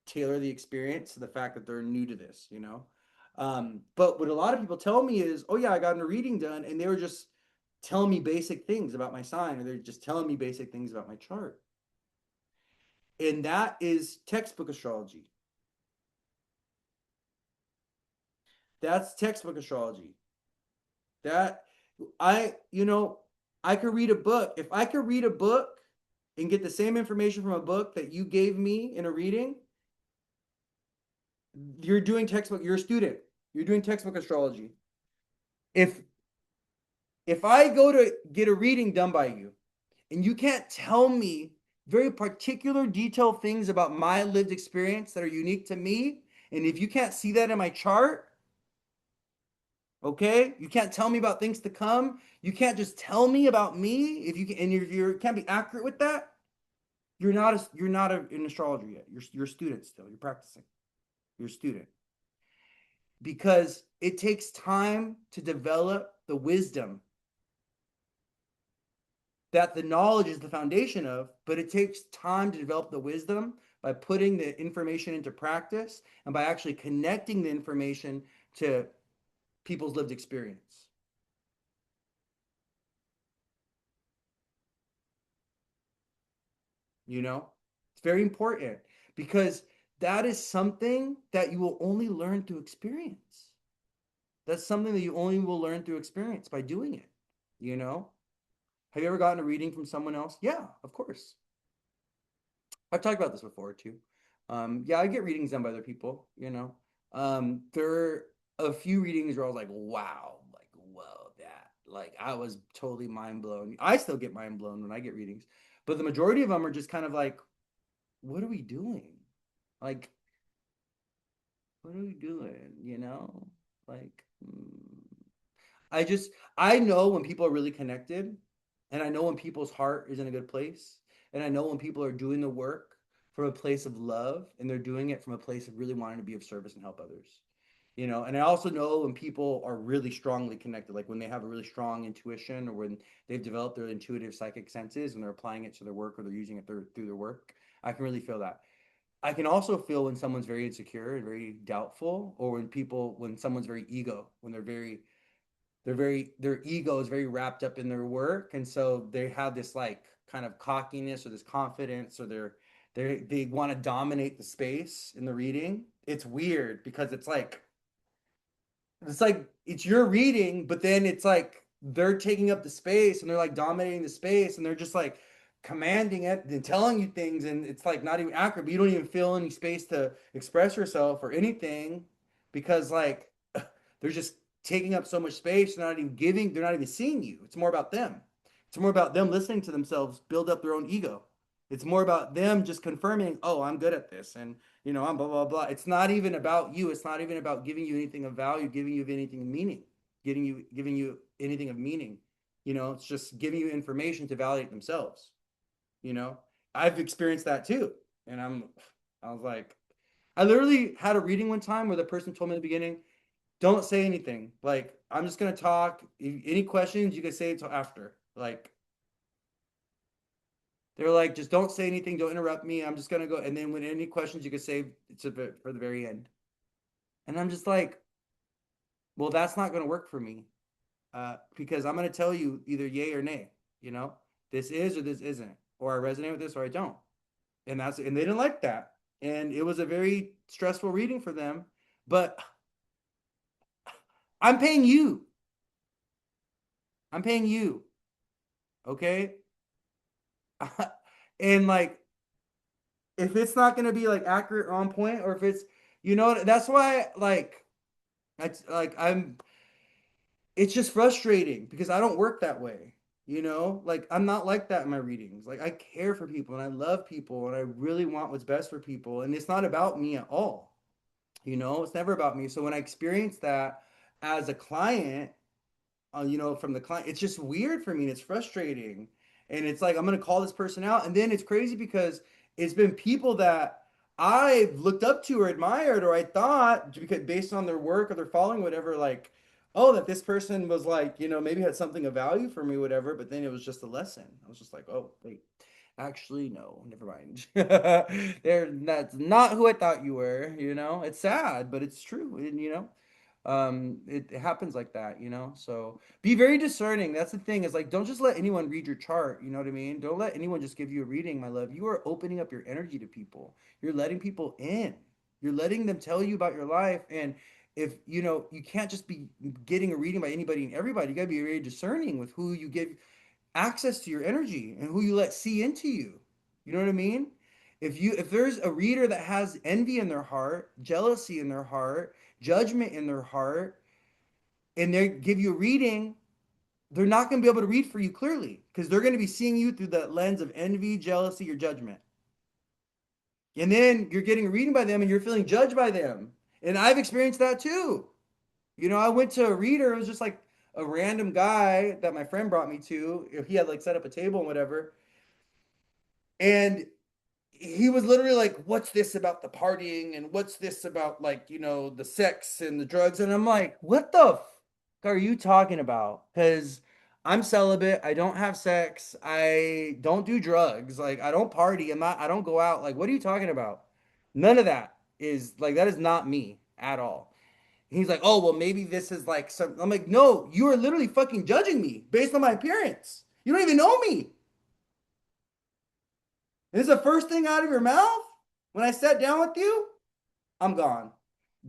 tailor the experience to the fact that they're new to this. But what a lot of people tell me is, oh yeah, I got a reading done, and they were just telling me basic things about my sign, or they're just telling me basic things about my chart. And that is textbook astrology. That's textbook astrology. That I, you know, I could read a book. If I could read a book and get the same information from a book that you gave me in a reading, you're doing textbook, you're a student. You're doing textbook astrology. If if I go to get a reading done by you and you can't tell me very particular detailed things about my lived experience that are unique to me, and if you can't see that in my chart, okay, you can't tell me about things to come. You can't just tell me about me. If you can, and if you can't be accurate with that, an astrologer yet. You're a student still. You're practicing. You're a student, because it takes time to develop the wisdom that the knowledge is the foundation of, but it takes time to develop the wisdom by putting the information into practice and by actually connecting the information to people's lived experience. You know, it's very important, because that is something that you will only learn through experience. That's something that you only will learn through experience by doing it. You know, have you ever gotten a reading from someone else? Yeah, of course. I've talked about this before too. Yeah, I get readings done by other people. There are a few readings where I was like, wow, like, whoa, that, like, I was totally mind blown. I still get mind blown when I get readings, but the majority of them are just kind of like, what are we doing? Like, what are we doing? Like, I just, I know when people are really connected, and I know when people's heart is in a good place, and I know when people are doing the work from a place of love, and they're doing it from a place of really wanting to be of service and help others. And I also know when people are really strongly connected, like when they have a really strong intuition, or when they've developed their intuitive psychic senses and they're applying it to their work, or they're using it through their work. I can really feel that. I can also feel when someone's very insecure and very doubtful, or when someone's very ego, when their ego is very wrapped up in their work, and so they have this like kind of cockiness or this confidence, or they want to dominate the space in the reading. It's weird because it's like it's your reading, but then it's like they're taking up the space, and they're like dominating the space, and they're just like commanding it and telling you things, and it's like not even accurate, but you don't even feel any space to express yourself or anything, because like they're just taking up so much space. They're not even seeing you. It's more about them. It's more about them listening to themselves build up their own ego. It's more about them just confirming, oh, I'm good at this, and I'm blah blah blah. It's not even about you. It's not even about giving you anything of value, giving you anything of meaning, giving you anything of meaning. It's just giving you information to validate themselves. You know, I've experienced that too, and I was like, I literally had a reading one time where the person told me in the beginning, don't say anything. Like, I'm just gonna talk. Any questions, you can say until after. Like, they were like, just don't say anything, don't interrupt me. I'm just gonna go. And then when any questions, you can save it's a bit for the very end. And I'm just like, well, that's not gonna work for me. Because I'm gonna tell you either yay or nay. You know, this is or this isn't, or I resonate with this or I don't. And they didn't like that. And it was a very stressful reading for them. But I'm paying you. I'm paying you. Okay. And like, if it's not going to be like accurate or on point, or if that's why, like, it's just frustrating because I don't work that way. Like, I'm not like that in my readings. Like, I care for people and I love people and I really want what's best for people, and it's not about me at all. It's never about me. So when I experience that as a client, from the client. It's just weird for me and it's frustrating. And it's like I'm gonna call this person out, and then it's crazy because it's been people that I've looked up to or admired, or I thought because based on their work or their following, whatever, like, oh, that this person was like, maybe had something of value for me, whatever. But then it was just a lesson. I was just like, oh, wait, actually, no, never mind. That's not who I thought you were. It's sad, but it's true. And it happens like that. So be very discerning. That's the thing, is like, don't just let anyone read your chart. You know what I mean? Don't let anyone just give you a reading, my love. You are opening up your energy to people. You're letting people in. You're letting them tell you about your life. And if you can't just be getting a reading by anybody and everybody. You got to be very discerning with who you give access to your energy and who you let see into you. You know what I mean? If there's a reader that has envy in their heart, jealousy in their heart, judgment in their heart, and they give you a reading, they're not going to be able to read for you clearly because they're going to be seeing you through the lens of envy, jealousy, or judgment. And then you're getting a reading by them and you're feeling judged by them. And I've experienced that too. I went to a reader. It was just like a random guy that my friend brought me to. He had like set up a table and whatever. And he was literally like, "What's this about the partying? And what's this about, like, the sex and the drugs?" And I'm like, "What the fuck are you talking about?" Because I'm celibate. I don't have sex. I don't do drugs. Like, I don't party. I don't go out. Like, what are you talking about? None of that is like, that is not me at all. And he's like, "Oh, well, maybe this is like some." I'm like, "No, you are literally fucking judging me based on my appearance. You don't even know me. This is the first thing out of your mouth when I sat down with you. I'm gone."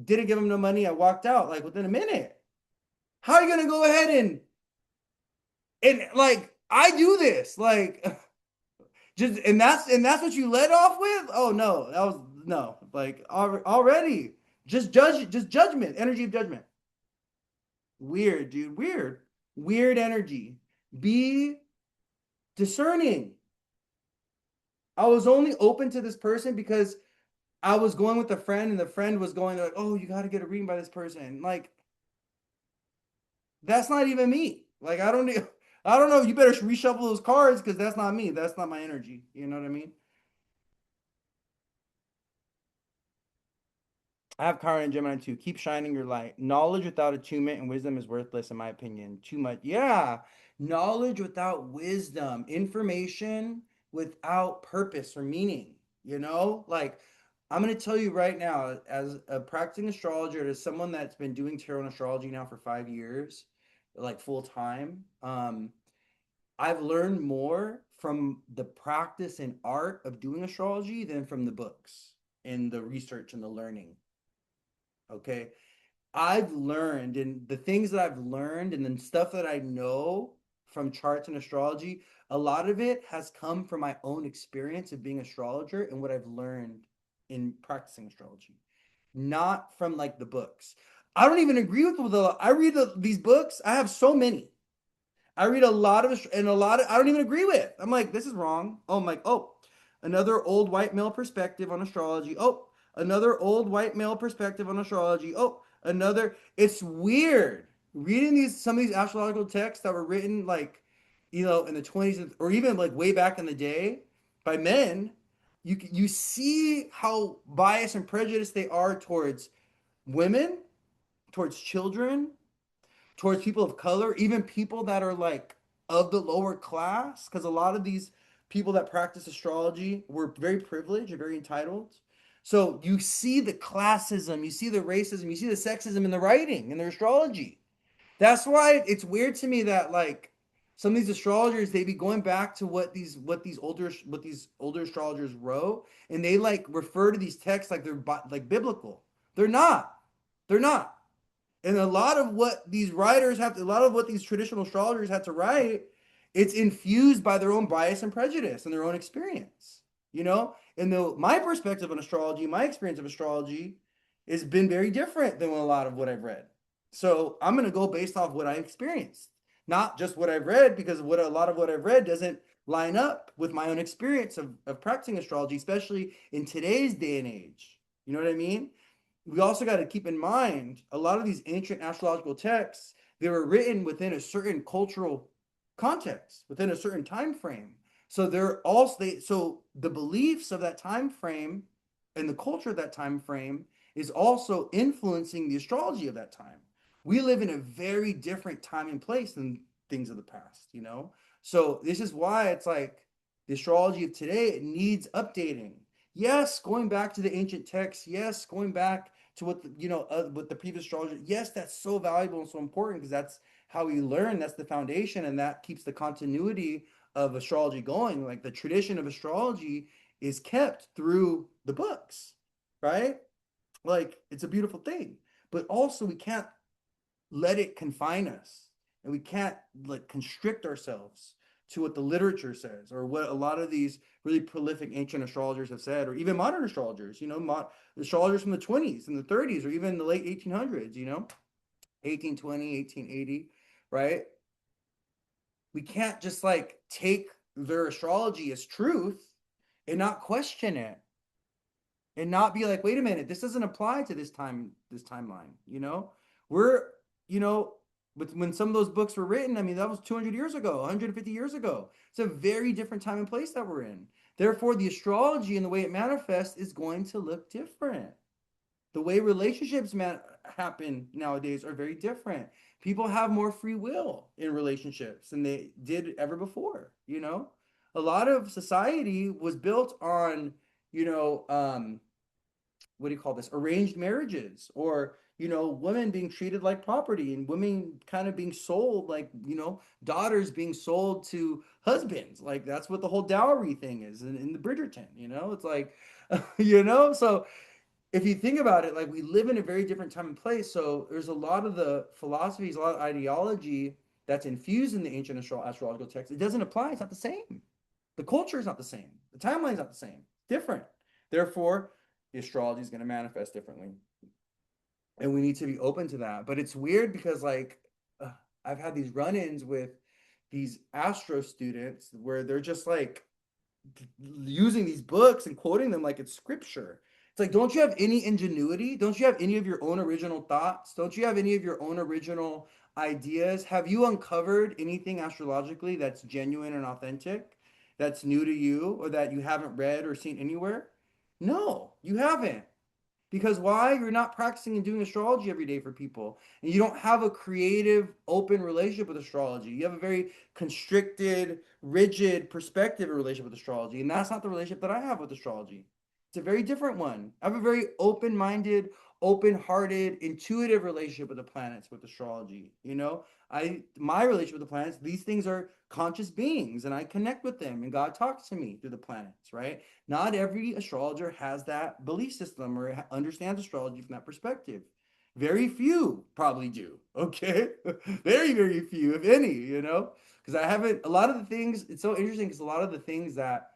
Didn't give him no money. I walked out like within a minute. How are you gonna go ahead and like, I do this like, just, and that's what you led off with? Oh no, that was no, like, already just judgment, energy of judgment. Weird, dude. Weird energy. Be discerning. I was only open to this person because I was going with a friend, and the friend was going like, "Oh, you got to get a reading by this person." Like, that's not even me. Like, I don't know. You better reshuffle those cards because that's not me. That's not my energy. You know what I mean? I have Chiron and Gemini too. Keep shining your light. Knowledge without attunement and wisdom is worthless, in my opinion. Too much. Yeah. Knowledge without wisdom, information without purpose or meaning. Like, I'm going to tell you right now, as a practicing astrologer, as someone that's been doing tarot and astrology now for 5 years, like full time, I've learned more from the practice and art of doing astrology than from the books and the research and the learning. Okay. I've learned, and the things that I've learned and then stuff that I know from charts and astrology, a lot of it has come from my own experience of being an astrologer and what I've learned in practicing astrology, not from like the books. I don't even agree with I read these books. I have so many. I read a lot of, and a lot of I don't even agree with. I'm like, this is wrong. Oh, I'm like, oh, another old white male perspective on astrology. Oh, another old white male perspective on astrology. Oh, another. It's weird reading some of these astrological texts that were written like, in the 20s, or even like way back in the day by men. You see how biased and prejudiced they are towards women, towards children, towards people of color, even people that are like of the lower class, because a lot of these people that practice astrology were very privileged and very entitled. So you see the classism, you see the racism, you see the sexism in the writing, in their astrology. That's why it's weird to me that like some of these astrologers, they be going back to what these older astrologers wrote, and they like refer to these texts like they're like biblical. They're not. They're not. And a lot of what these traditional astrologers had to write, it's infused by their own bias and prejudice and their own experience. And my perspective on astrology, my experience of astrology, has been very different than a lot of what I've read. So I'm going to go based off what I experienced, not just what I've read, because a lot of what I've read doesn't line up with my own experience of practicing astrology, especially in today's day and age. You know what I mean? We also got to keep in mind a lot of these ancient astrological texts, they were written within a certain cultural context, within a certain time frame. So they're also so the beliefs of that time frame and the culture of that time frame is also influencing the astrology of that time. We live in a very different time and place than things of the past, you know? So this is why it's like the astrology of today, it needs updating. Yes, going back to the ancient texts, yes, going back to what what the previous astrologer, yes, that's so valuable and so important because that's how we learn, that's the foundation, and that keeps the continuity of astrology going. Like the tradition of astrology is kept through the books, right? Like it's a beautiful thing. But also we can't let it confine us, and we can't like constrict ourselves to what the literature says or what a lot of these really prolific ancient astrologers have said, or even modern astrologers, astrologers from the 20s and the 30s or even the late 1800s, 1820, 1880, right? We can't just like take their astrology as truth and not question it and not be like, wait a minute, this doesn't apply to this timeline, we're, you know but when some of those books were written, I mean, that was 200 years ago, 150 years ago. It's a very different time and place that we're in. Therefore the astrology and the way it manifests is going to look different. The way relationships happen nowadays are very different. People have more free will in relationships than they did ever before. A lot of society was built on, you know what do you call this, arranged marriages, or women being treated like property and women kind of being sold, like, daughters being sold to husbands. Like that's what the whole dowry thing is in the Bridgerton. It's like so if you think about it, like we live in a very different time and place. So there's a lot of the philosophies, a lot of ideology that's infused in the ancient astrological text. It doesn't apply. It's not the same. The culture is not the same. The timeline's not the same. Different. Therefore, the astrology is going to manifest differently, and we need to be open to that. But it's weird because, like, I've had these run-ins with these Astro students where they're just like using these books and quoting them like it's scripture. It's like, don't you have any ingenuity? Don't you have any of your own original thoughts? Don't you have any of your own original ideas? Have you uncovered anything astrologically that's genuine and authentic, that's new to you, or that you haven't read or seen anywhere? No, you haven't. Because why? You're not practicing and doing astrology every day for people. And you don't have a creative, open relationship with astrology. You have a very constricted, rigid perspective and relationship with astrology. And that's not the relationship that I have with astrology. It's a very different one. I have a very open-minded, open-hearted, intuitive relationship with the planets, with astrology. My relationship with the planets, these things are conscious beings, and I connect with them, and God talks to me through the planets, right? Not every astrologer has that belief system or understands astrology from that perspective. Very few probably do. Okay. Very, very few, if any. Because I haven't, a lot of the things, it's so interesting because a lot of the things that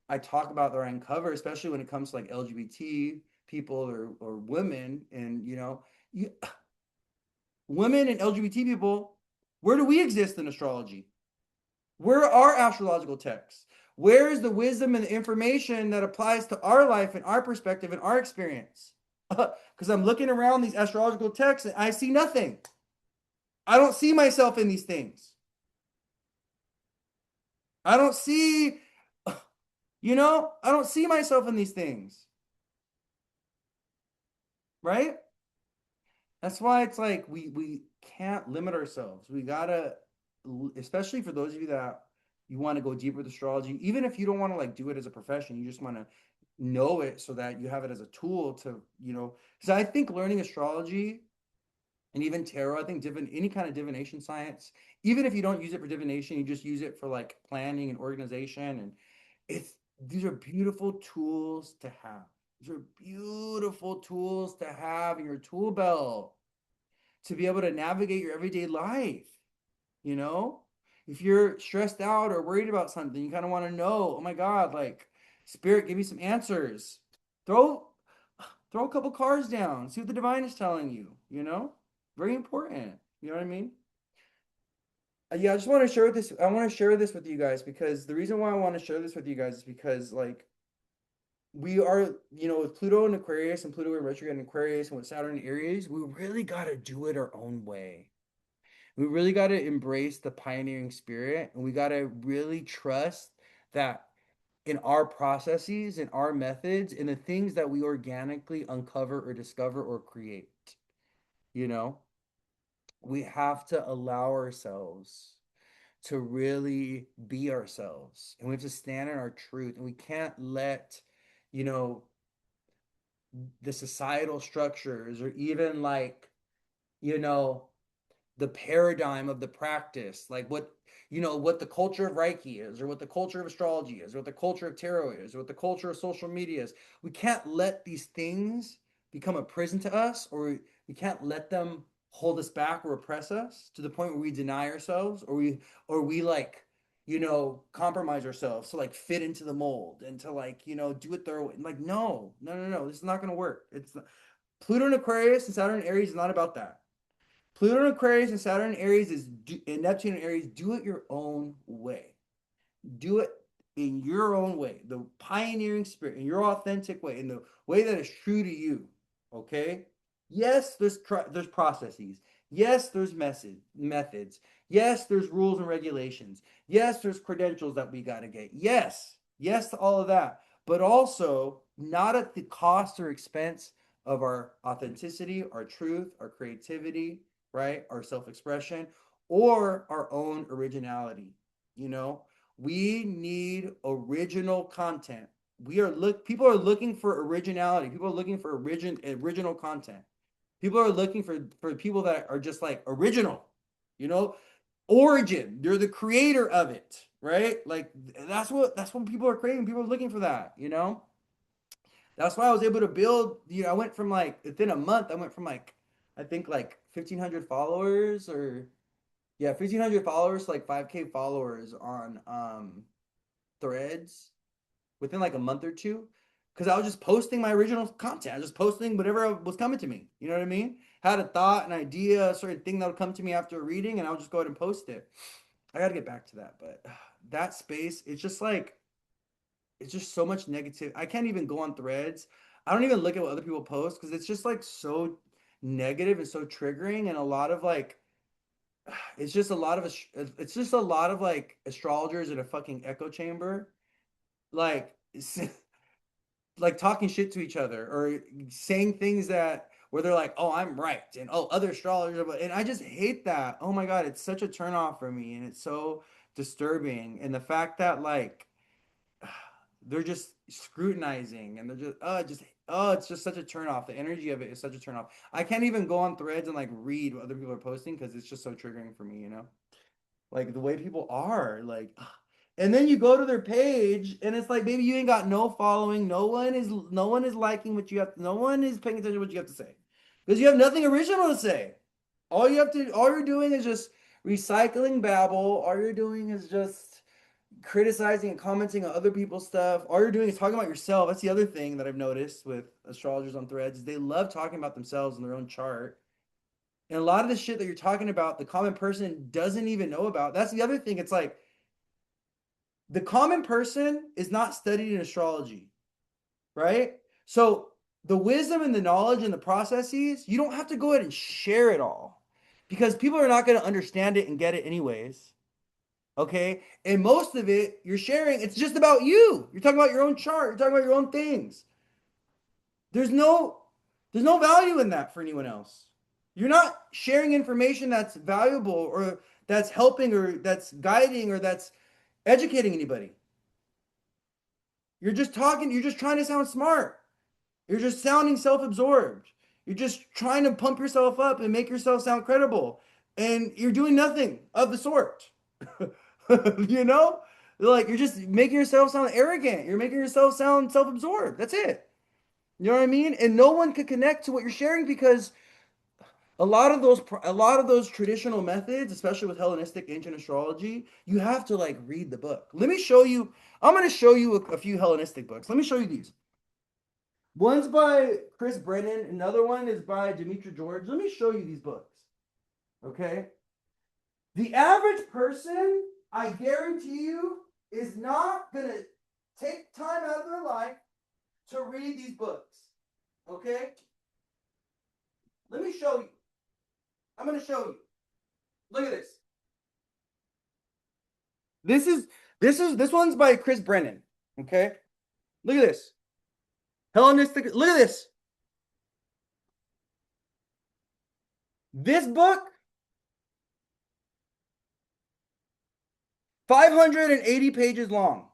I talk about or I uncover, especially when it comes to like LGBT people or women, and you, women and LGBT people, where do we exist in astrology? Where are astrological texts? Where is the wisdom and the information that applies to our life and our perspective and our experience? Because I'm looking around these astrological texts and I see nothing. I don't see myself in these things. I don't see, I don't see myself in these things, right? That's why it's like we can't limit ourselves. We gotta, especially for those of you that you want to go deeper with astrology, even if you don't want to like do it as a profession, you just want to know it so that you have it as a tool to, because I think learning astrology and even tarot, I think any kind of divination science, even if you don't use it for divination, you just use it for like planning and organization, and it's these are beautiful tools to have. These are beautiful tools to have in your tool belt to be able to navigate your everyday life. You know, if you're stressed out or worried about something, you kind of want to know, oh my God, like spirit, give me some answers. Throw throw a couple cards down, see what the divine is telling you. Very important. You know what I mean? Yeah, I just want to share this. I want to share this with you guys because the reason why I want to share this with you guys is because like we are, with Pluto in Aquarius and Pluto in retrograde in Aquarius and with Saturn in Aries, we really got to do it our own way. We really got to embrace the pioneering spirit, and we got to really trust that in our processes, in our methods, in the things that we organically uncover or discover or create, you know, we have to allow ourselves to really be ourselves, and we have to stand in our truth, and we can't let, you know, the societal structures or even like, you know, the paradigm of the practice, like what, you know, what the culture of Reiki is, or what the culture of astrology is, or what the culture of tarot is, or what the culture of social media is. We can't let these things become a prison to us, or we can't let them hold us back or oppress us to the point where we deny ourselves, or we like, you know, compromise ourselves to like fit into the mold and to like, you know, do it their way. Like, no, no, no, no, this is not going to work. It's Pluto and Aquarius and Saturn and Aries is not about that. Pluto and Aquarius and Saturn and Aries and Neptune and Aries. Do it your own way. Do it in your own way, the pioneering spirit, in your authentic way, in the way that is true to you. Okay. Yes, there's processes. Yes, there's methods. Yes, there's rules and regulations. Yes, there's credentials that we got to get. Yes, to all of that, but also not at the cost or expense of our authenticity, our truth, our creativity, right? Our self-expression, or our own originality. You know, we need original content. People are looking for originality. People are looking for original content. People are looking for people that are just like original, you know, origin. They're the creator of it, right? Like that's what people are craving. People are looking for that, you know. That's why I was able to build. You know, I went from like within a month, I went from like I think like 1,500 followers, or yeah, 1,500 followers to like 5K followers on Threads within like a month or two, because I was just posting my original content. I was just posting whatever was coming to me. You know what I mean? Had a thought, an idea, a certain thing that would come to me after a reading, and I would just go ahead and post it. I got to get back to that, but that space, it's just like it's just so much negative. I can't even go on Threads. I don't even look at what other people post because it's just like so negative and so triggering, and a lot of like it's just a lot of like astrologers in a fucking echo chamber, like like talking shit to each other or saying things that where they're like, "Oh, I'm right," and "Oh, other astrologers," and I just hate that. Oh my god, it's such a turnoff for me, and it's so disturbing. And the fact that like they're just scrutinizing and they're just it's just such a turnoff. The energy of it is such a turnoff. I can't even go on Threads and like read what other people are posting because it's just so triggering for me, you know? Like the way people are like, and then you go to their page and it's like, baby, you ain't got no following. No one is liking what you have. No one is paying attention to what you have to say because you have nothing original to say. All you're doing is just recycling babble. All you're doing is just criticizing and commenting on other people's stuff. All you're doing is talking about yourself. That's the other thing that I've noticed with astrologers on Threads is they love talking about themselves and their own chart. And a lot of the shit that you're talking about, the common person doesn't even know about. That's the other thing. It's like the common person is not studied in astrology, right? So the wisdom and the knowledge and the processes, you don't have to go ahead and share it all because people are not going to understand it and get it anyways. Okay. And most of it you're sharing, it's just about you. You're talking about your own chart, you're talking about your own things. There's no there's no value in that for anyone else. You're not sharing information that's valuable or that's helping or that's guiding or that's educating anybody. You're just talking, you're just trying to sound smart. You're just sounding self-absorbed. You're just trying to pump yourself up and make yourself sound credible. And you're doing nothing of the sort. You know? Like you're just making yourself sound arrogant. You're making yourself sound self-absorbed. That's it. You know what I mean? And no one could connect to what you're sharing because a lot of those traditional methods, especially with Hellenistic ancient astrology, you have to like read the book. Let me show you. I'm going to show you a few Hellenistic books. Let me show you these. One's by Chris Brennan. Another one is by Demetra George. Let me show you these books. Okay. The average person, I guarantee you, is not going to take time out of their life to read these books. Okay? Let me show you. I'm going to show you. Look at this. This is this one's by Chris Brennan. Okay. Look at this. Hellenistic. Look at this. This book, 580 pages long.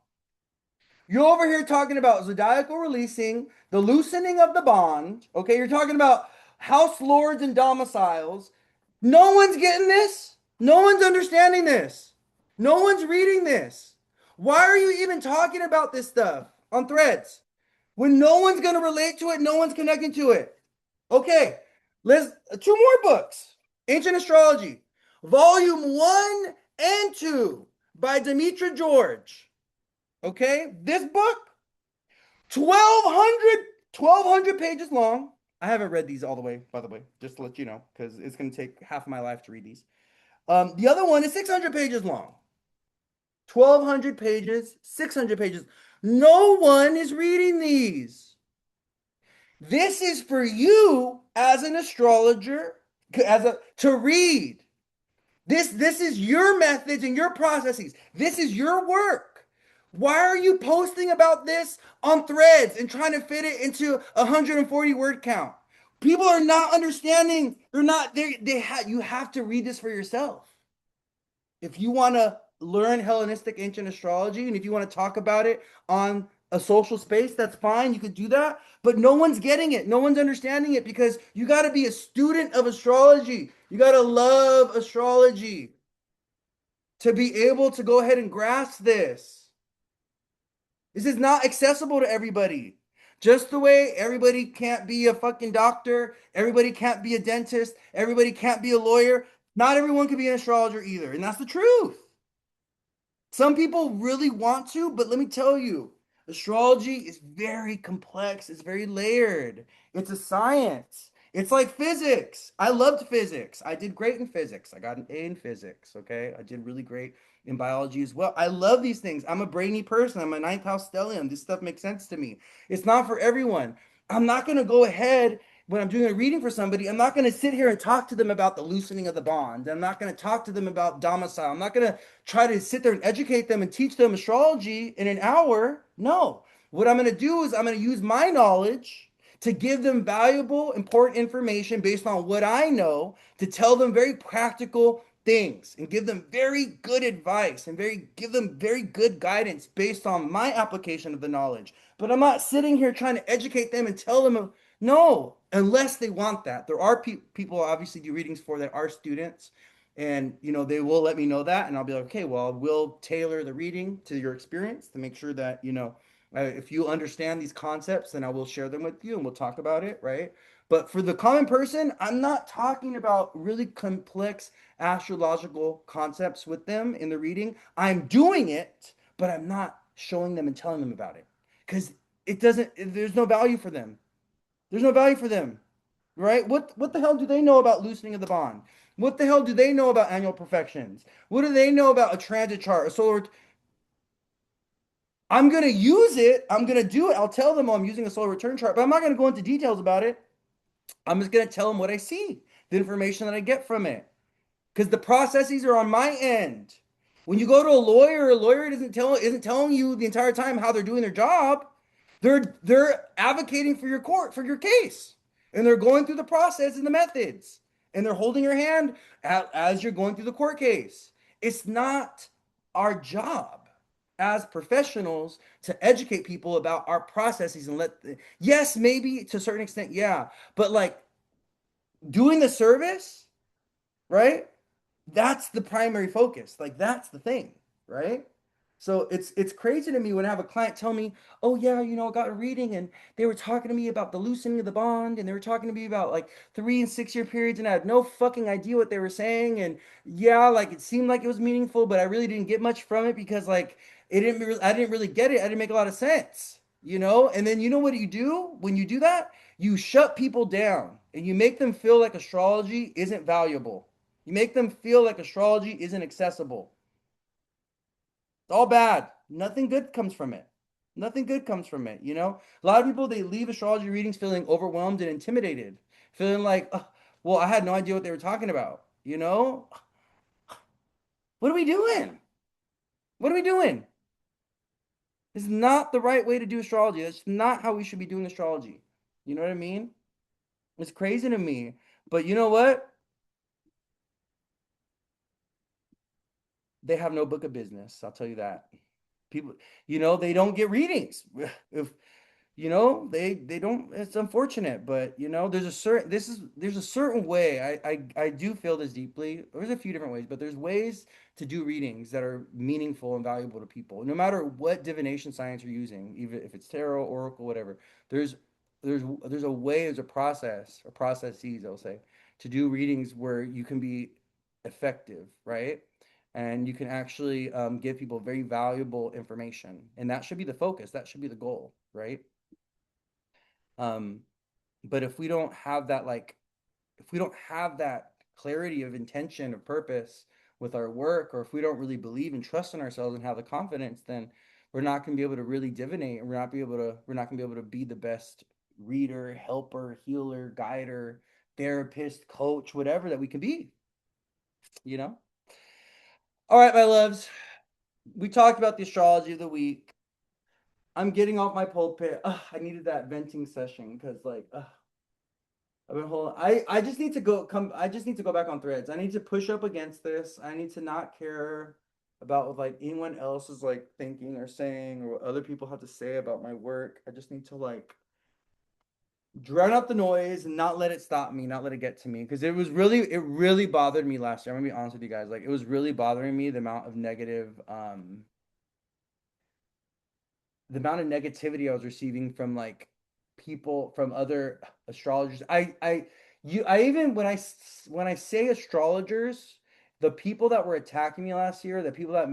You're over here talking about zodiacal releasing, the loosening of the bond. Okay, you're talking about house lords and domiciles. No one's getting this. No one's understanding this. No one's reading this. Why are you even talking about this stuff on threads? When no one's going to relate to it, no one's connecting to it. Okay, let's two more books. Ancient Astrology, Volume 1 and 2 by Demetra George. Okay, this book, 1,200 pages long. I haven't read these all the way, by the way, just to let you know, because it's going to take half of my life to read these. The other one is 600 pages long. 1,200 pages, 600 pages. No one is reading these. This is for you as an astrologer, to read. This is your methods and your processes. This is your work. Why are you posting about this on threads and trying to fit it into a 140 word count? People are not understanding. They're not you have to read this for yourself. If you want to learn Hellenistic ancient astrology and if you want to talk about it on a social space, that's fine. You could do that. But no one's getting it. No one's understanding it because you got to be a student of astrology. You got to love astrology to be able to go ahead and grasp this. This is not accessible to everybody. Just the way everybody can't be a fucking doctor, everybody can't be a dentist, everybody can't be a lawyer. Not everyone can be an astrologer either. And that's the truth. Some people really want to, but let me tell you, astrology is very complex. It's very layered. It's a science. It's like physics. I loved physics. I did great in physics. I got an A in physics. Okay. I did really great in biology as well. I love these things. I'm a brainy person. I'm a ninth house stellium. This stuff makes sense to me. It's not for everyone. I'm not going to go ahead when I'm doing a reading for somebody. I'm not going to sit here and talk to them about the loosening of the bond. I'm not going to talk to them about domicile. I'm not going to try to sit there and educate them and teach them astrology in an hour. No. What I'm going to do is I'm going to use my knowledge to give them valuable, important information based on what I know, to tell them very practical things and give them very good advice and give them very good guidance based on my application of the knowledge. But I'm not sitting here trying to educate them and tell them no, unless they want that. There are people obviously do readings for that are students, and they will let me know that, and I'll be like, okay, well, we'll tailor the reading to your experience to make sure that if you understand these concepts, then I will share them with you and we'll talk about it, right? But for the common person, I'm not talking about really complex astrological concepts with them in the reading. I'm doing it, but I'm not showing them and telling them about it because there's no value for them. There's no value for them, right? What the hell do they know about loosening of the bond? What the hell do they know about annual perfections? What do they know about a transit chart, a solar? I'm gonna use it. I'm gonna do it. I'll tell them, I'm using a solar return chart, but I'm not gonna go into details about it. I'm just gonna tell them what I see, the information that I get from it, because the processes are on my end. When you go to a lawyer isn't telling you the entire time how they're doing their job. They're advocating for your case, and they're going through the process and the methods, and they're holding your hand as you're going through the court case. It's not our job as professionals to educate people about our processes and yes, maybe to a certain extent, yeah, but like doing the service, right? That's the primary focus. Like that's the thing, right? So it's crazy to me when I have a client tell me, "Oh yeah, I got a reading and they were talking to me about the loosening of the bond and they were talking to me about like 3 and 6 year periods and I had no fucking idea what they were saying and yeah, like it seemed like it was meaningful, but I really didn't get much from it because like I didn't really get it. I didn't make a lot of sense, you know? And then you know what you do when you do that? You shut people down and you make them feel like astrology isn't valuable. You make them feel like astrology isn't accessible. It's all bad. Nothing good comes from it. Nothing good comes from it. A lot of people, they leave astrology readings feeling overwhelmed and intimidated, feeling like, well, I had no idea what they were talking about, What are we doing? What are we doing? This is not the right way to do astrology. That's not how we should be doing astrology. You know what I mean? It's crazy to me. But you know what? They have no book of business. I'll tell you that. People, they don't get readings. If they don't, it's unfortunate, but there's a certain way. I do feel this deeply. There's a few different ways, but there's ways to do readings that are meaningful and valuable to people, no matter what divination science you're using, even if it's tarot, oracle, whatever. there's there's a way, there's a process or processes, I'll say, to do readings where you can be effective, right? And you can actually give people very valuable information, and that should be the focus, that should be the goal, right? um but if we don't have that clarity of intention of purpose with our work, or if we don't really believe and trust in ourselves and have the confidence, then we're not going to be able to really divinate, and we're not going to be able to be the best reader, helper, healer, guider, therapist, coach, whatever that we can be, you know. All right, my loves, we talked about the astrology of the week. I'm getting off my pulpit. Ugh, I needed that venting session because, like, I've been holding. I just need to go come. I just need to go back on threads. I need to push up against this. I need to not care about what like anyone else is like thinking or saying, or what other people have to say about my work. I just need to like drown out the noise and not let it stop me, not let it get to me. Because it really bothered me last year. I'm gonna be honest with you guys. Like, it was really bothering me, the amount of negativity I was receiving from like people, from other astrologers. I even when I say astrologers, the people that were attacking me last year, the people that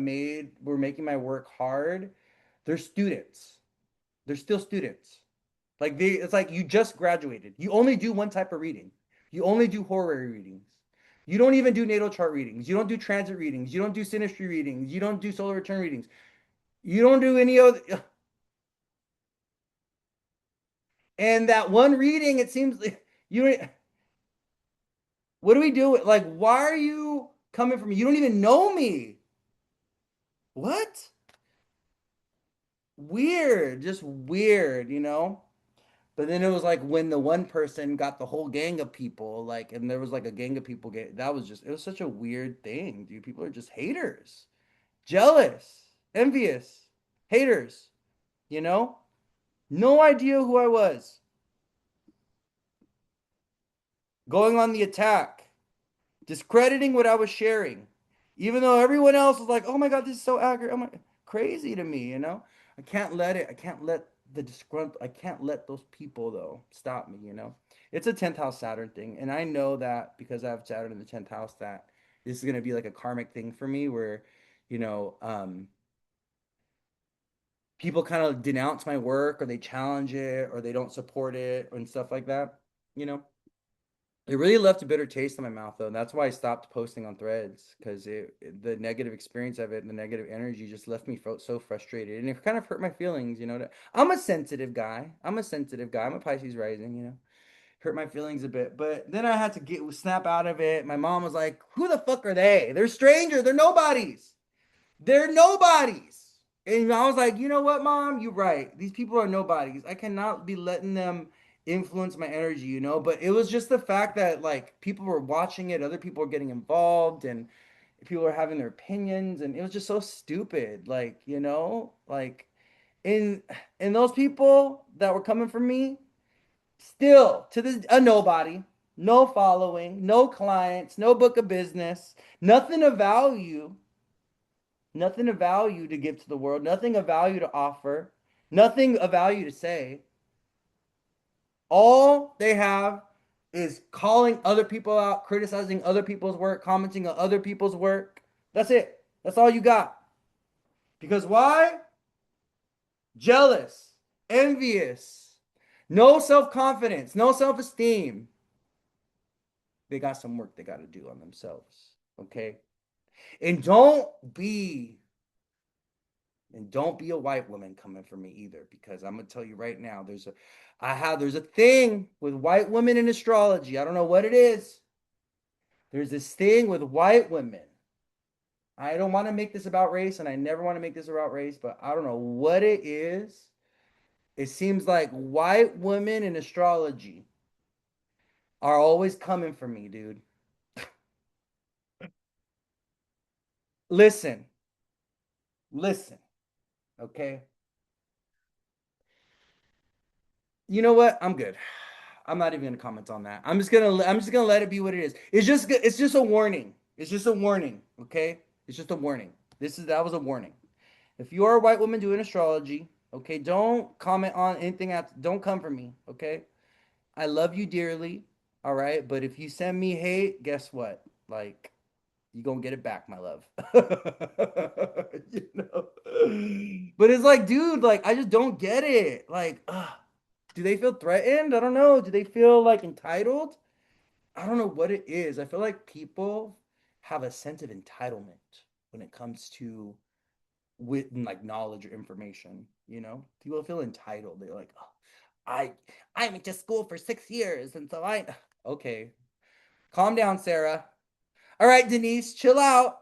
were making my work hard, they're students. They're still students. It's like you just graduated. You only do one type of reading. You only do horary readings. You don't even do natal chart readings. You don't do transit readings. You don't do synastry readings. You don't do solar return readings. You don't do any other. And that one reading, it seems like you. What do we do? Like, why are you coming from me? You don't even know me. What? Weird, just weird, you know? But then it was like when the one person got the whole gang of people, like, and there was like a gang of people that was just, it was such a weird thing, dude. People are just haters, jealous, envious, haters, you know? No idea who I was. Going on the attack, discrediting what I was sharing, even though everyone else was like, "Oh my God, this is so accurate." Oh my, crazy to me, you know. I can't let it. I can't let the disgrunt. I can't let those people though stop me, you know. It's a 10th house Saturn thing, and I know that because I have Saturn in the 10th house, that this is gonna be like a karmic thing for me, where, you know, people kind of denounce my work, or they challenge it, or they don't support it, and stuff like that, you know. It really left a bitter taste in my mouth, though, and that's why I stopped posting on Threads, because the negative experience of it and the negative energy just left me so frustrated, and it kind of hurt my feelings. You know, I'm a sensitive guy. I'm a sensitive guy. I'm a Pisces rising. You know, hurt my feelings a bit, but then I had to snap out of it. My mom was like, "Who the fuck are they? They're strangers. They're nobodies." They're nobodies. And I was like, you know what, mom? You're right. These people are nobodies. I cannot be letting them influence my energy, you know? But it was just the fact that, like, people were watching it, other people were getting involved, and people were having their opinions, and it was just so stupid. Like, you know? Like, in and those people that were coming from me, still to this, a nobody, no following, no clients, no book of business, nothing of value, nothing of value to give to the world, nothing of value to offer, nothing of value to say. All they have is calling other people out, criticizing other people's work, commenting on other people's work. That's it. That's all you got. Because why? Jealous, envious, no self confidence, no self esteem. They got some work they got to do on themselves. Okay. And don't be a white woman coming for me either, because I'm gonna tell you right now, there's a thing with white women in astrology. I don't know what it is. There's this thing with white women I don't want to make this about race, and I never want to make this about race, but I don't know what it is. It seems like white women in astrology are always coming for me, dude. Listen, listen, okay? You know what? I'm good. I'm not even gonna comment on that. I'm just gonna let it be what it is. It's just a warning. It's just a warning, okay? It's just a warning. That was a warning. If you are a white woman doing astrology, okay, don't comment on anything after, don't come for me, okay? I love you dearly, all right? But if you send me hate, guess what? Like, you gonna get it back, my love. You know? But it's like, dude, like, I just don't get it. Like, do they feel threatened? I don't know. Do they feel like entitled? I don't know what it is. I feel like people have a sense of entitlement when it comes to with like knowledge or information, you know? People feel entitled. They're like, oh, I I went to school for 6 years, and so I okay. Calm down, Sarah. All right, Denise, chill out.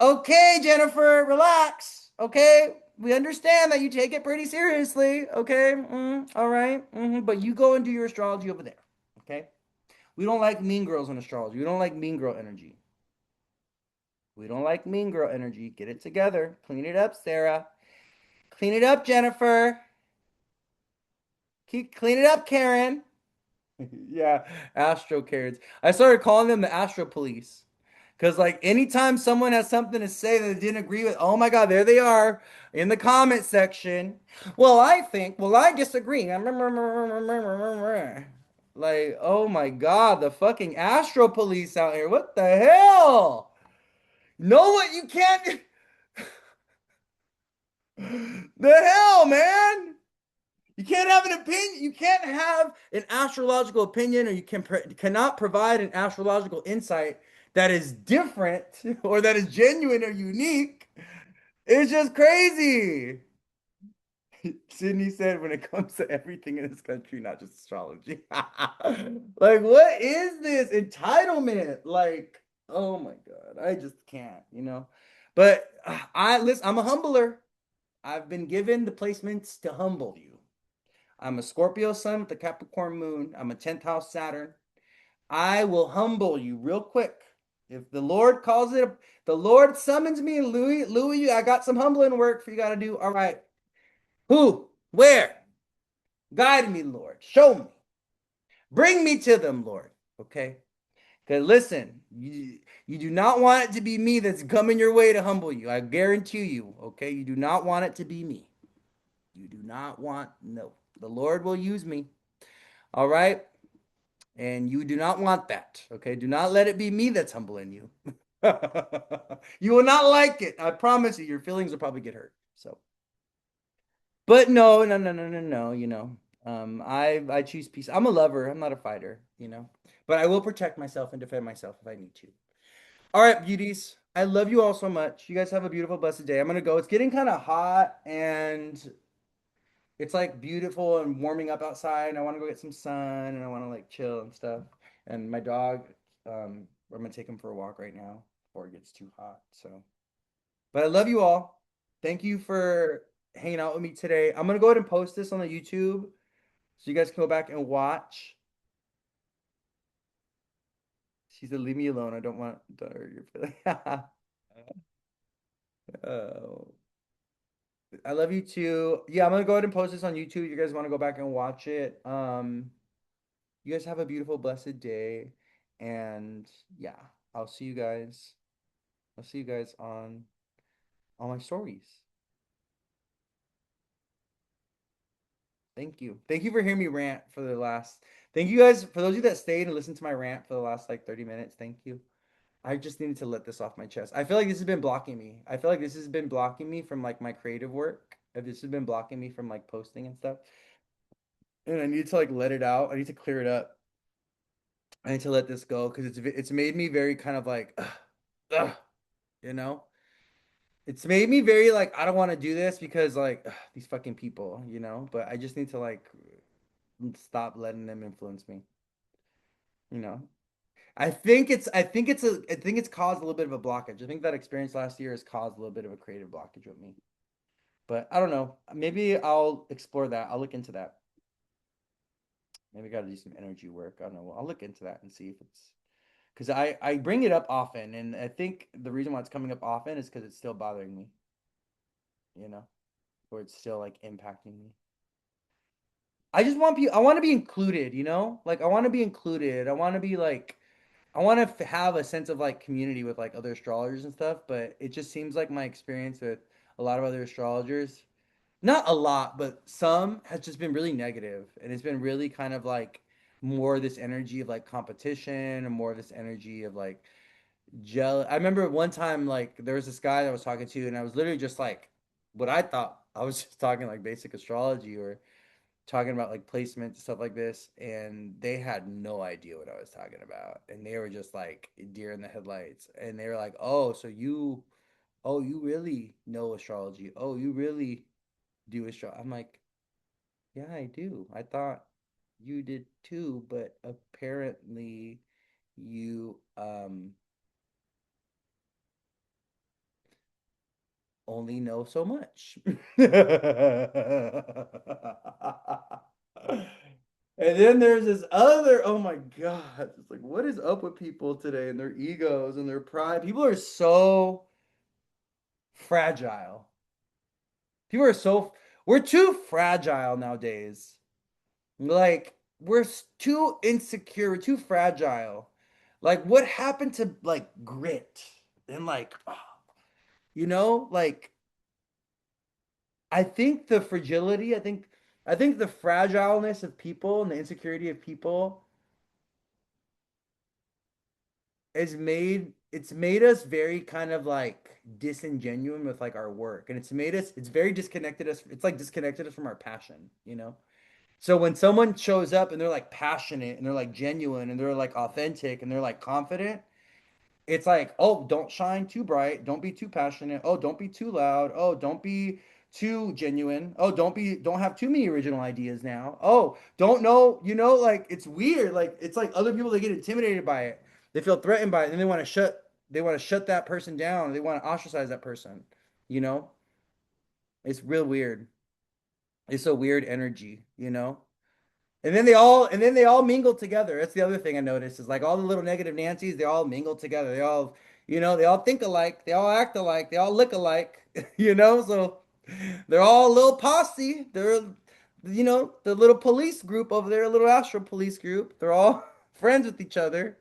Okay, Jennifer, relax. Okay, we understand that you take it pretty seriously. Okay, all right. But you go and do your astrology over there. Okay, we don't like mean girls in astrology. We don't like mean girl energy. We don't like mean girl energy. Get it together. Clean it up, Sarah. Clean it up, Jennifer. Keep clean it up, Karen. Yeah, Astro Karens. I started calling them the Astro Police. Because, like, anytime someone has something to say that they didn't agree with, oh my God, there they are in the comment section. Well, I disagree. Like, oh my God, the fucking Astro Police out here. What the hell? Know what you can't. The hell, man? You can't have an opinion. You can't have an astrological opinion, or cannot provide an astrological insight that is different or that is genuine or unique. It's just crazy. Sydney said, when it comes to everything in this country, not just astrology. Like, what is this entitlement? Like, oh my God, I just can't, you know. But I'm a humbler. I've been given the placements to humble you. I'm a Scorpio sun with a Capricorn moon. I'm a 10th house Saturn. I will humble you real quick. If the Lord calls it, the Lord summons me and Louis, I got some humbling work for you got to do. All right. Who? Where? Guide me, Lord. Show me. Bring me to them, Lord. Okay? Because listen, you do not want it to be me that's coming your way to humble you. I guarantee you. Okay? You do not want it to be me. You do not want, no. The Lord will use me. All right? And you do not want that. Okay. Do not let it be me that's humbling you. You will not like it. I promise you, your feelings will probably get hurt. So, but no, no, no, no, no, no. I choose peace. I'm a lover. I'm not a fighter. But I will protect myself and defend myself if I need to. All right, beauties. I love you all so much. You guys have a beautiful, blessed day. I'm gonna go. It's getting kind of hot and it's like beautiful and warming up outside, and I want to go get some sun and I want to like chill and stuff. And my dog, I'm gonna take him for a walk right now before it gets too hot. So, but I love you all. Thank you for hanging out with me today. I'm gonna go ahead and post this on the YouTube so you guys can go back and watch. She said, "Leave me alone. I don't want to hurt your feelings." Oh, I love you too. Yeah, I'm gonna go ahead and post this on YouTube. You guys want to go back and watch it. You guys have a beautiful, blessed day. And yeah, I'll see you guys. I'll see you guys on my stories. Thank you. Thank you for hearing me rant for the last. Thank you guys for those of you that stayed and listened to my rant for the last like 30 minutes. Thank you. I just needed to let this off my chest. I feel like this has been blocking me. I feel like this has been blocking me from like my creative work. This has been blocking me from like posting and stuff. And I need to like let it out. I need to clear it up. I need to let this go because it's made me very kind of like, ugh, you know. It's made me very like I don't want to do this because like these fucking people, But I just need to like stop letting them influence me, you know. I think it's caused a little bit of a blockage. I think that experience last year has caused a little bit of a creative blockage with me. But I don't know. Maybe I'll explore that. I'll look into that. Maybe I got to do some energy work. I don't know. I'll look into that and see if it's because I bring it up often, and I think the reason why it's coming up often is because it's still bothering me, you know, or it's still like impacting me. I just want people. I want to be included, you know, like I want to be included. I want to be like I want to have a sense of like community with like other astrologers and stuff. But it just seems like my experience with a lot of other astrologers, not a lot, but some has just been really negative, and it's been really kind of like more this energy of like competition and more this energy of like jealous. I remember one time like there was this guy that I was talking to, and I was literally just like, what I thought I was just talking like basic astrology or talking about like placement and stuff like this, and they had no idea what I was talking about, and they were just like deer in the headlights, and they were like, oh, you really know astrology? Oh, you really do astrology? I'm like, yeah, I do. I thought you did too, but apparently you only know so much. And then there's this other, oh my God, it's like, what is up with people today and their egos and their pride? People are so fragile. People are so, we're too fragile nowadays. Like, too insecure, we're too fragile. Like, what happened to like grit and like, like I think the fragility, I think the fragileness of people and the insecurity of people it's made us very kind of like disingenuous with like our work. And it's very disconnected us, it's like disconnected us from our passion, you know? So when someone shows up and they're like passionate and they're like genuine and they're like authentic and they're like confident, it's like, oh, don't shine too bright. Don't be too passionate. Oh, don't be too loud. Oh, don't be too genuine. Oh, don't have too many original ideas now. Oh, don't know, like it's weird. Like it's like other people, they get intimidated by it. They feel threatened by it, and they want to shut that person down. They want to ostracize that person. You know? It's real weird. It's a weird energy, you know? And then they all mingle together. That's the other thing I noticed is like all the little negative Nancy's, they all mingle together. They all, they all think alike, they all act alike, they all look alike, so they're all a little posse. They're, the little police group over there, a little Astro police group. They're all friends with each other.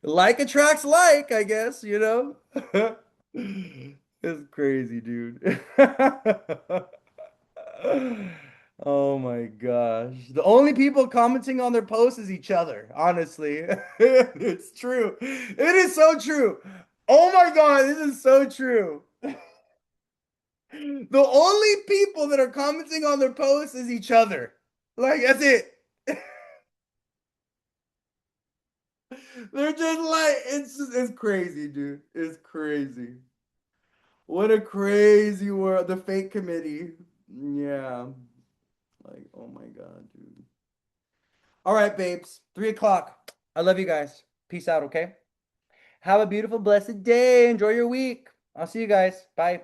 Like attracts like, I guess, It's crazy, dude. Oh my gosh. The only people commenting on their posts is each other, honestly. It's true. It is so true. Oh my God, this is so true. The only people that are commenting on their posts is each other. Like, that's it. They're just like, it's crazy, dude. It's crazy. What a crazy world. The fake committee. Yeah. Like, oh my God, dude. All right, babes. 3 o'clock. I love you guys. Peace out, okay? Have a beautiful, blessed day. Enjoy your week. I'll see you guys. Bye.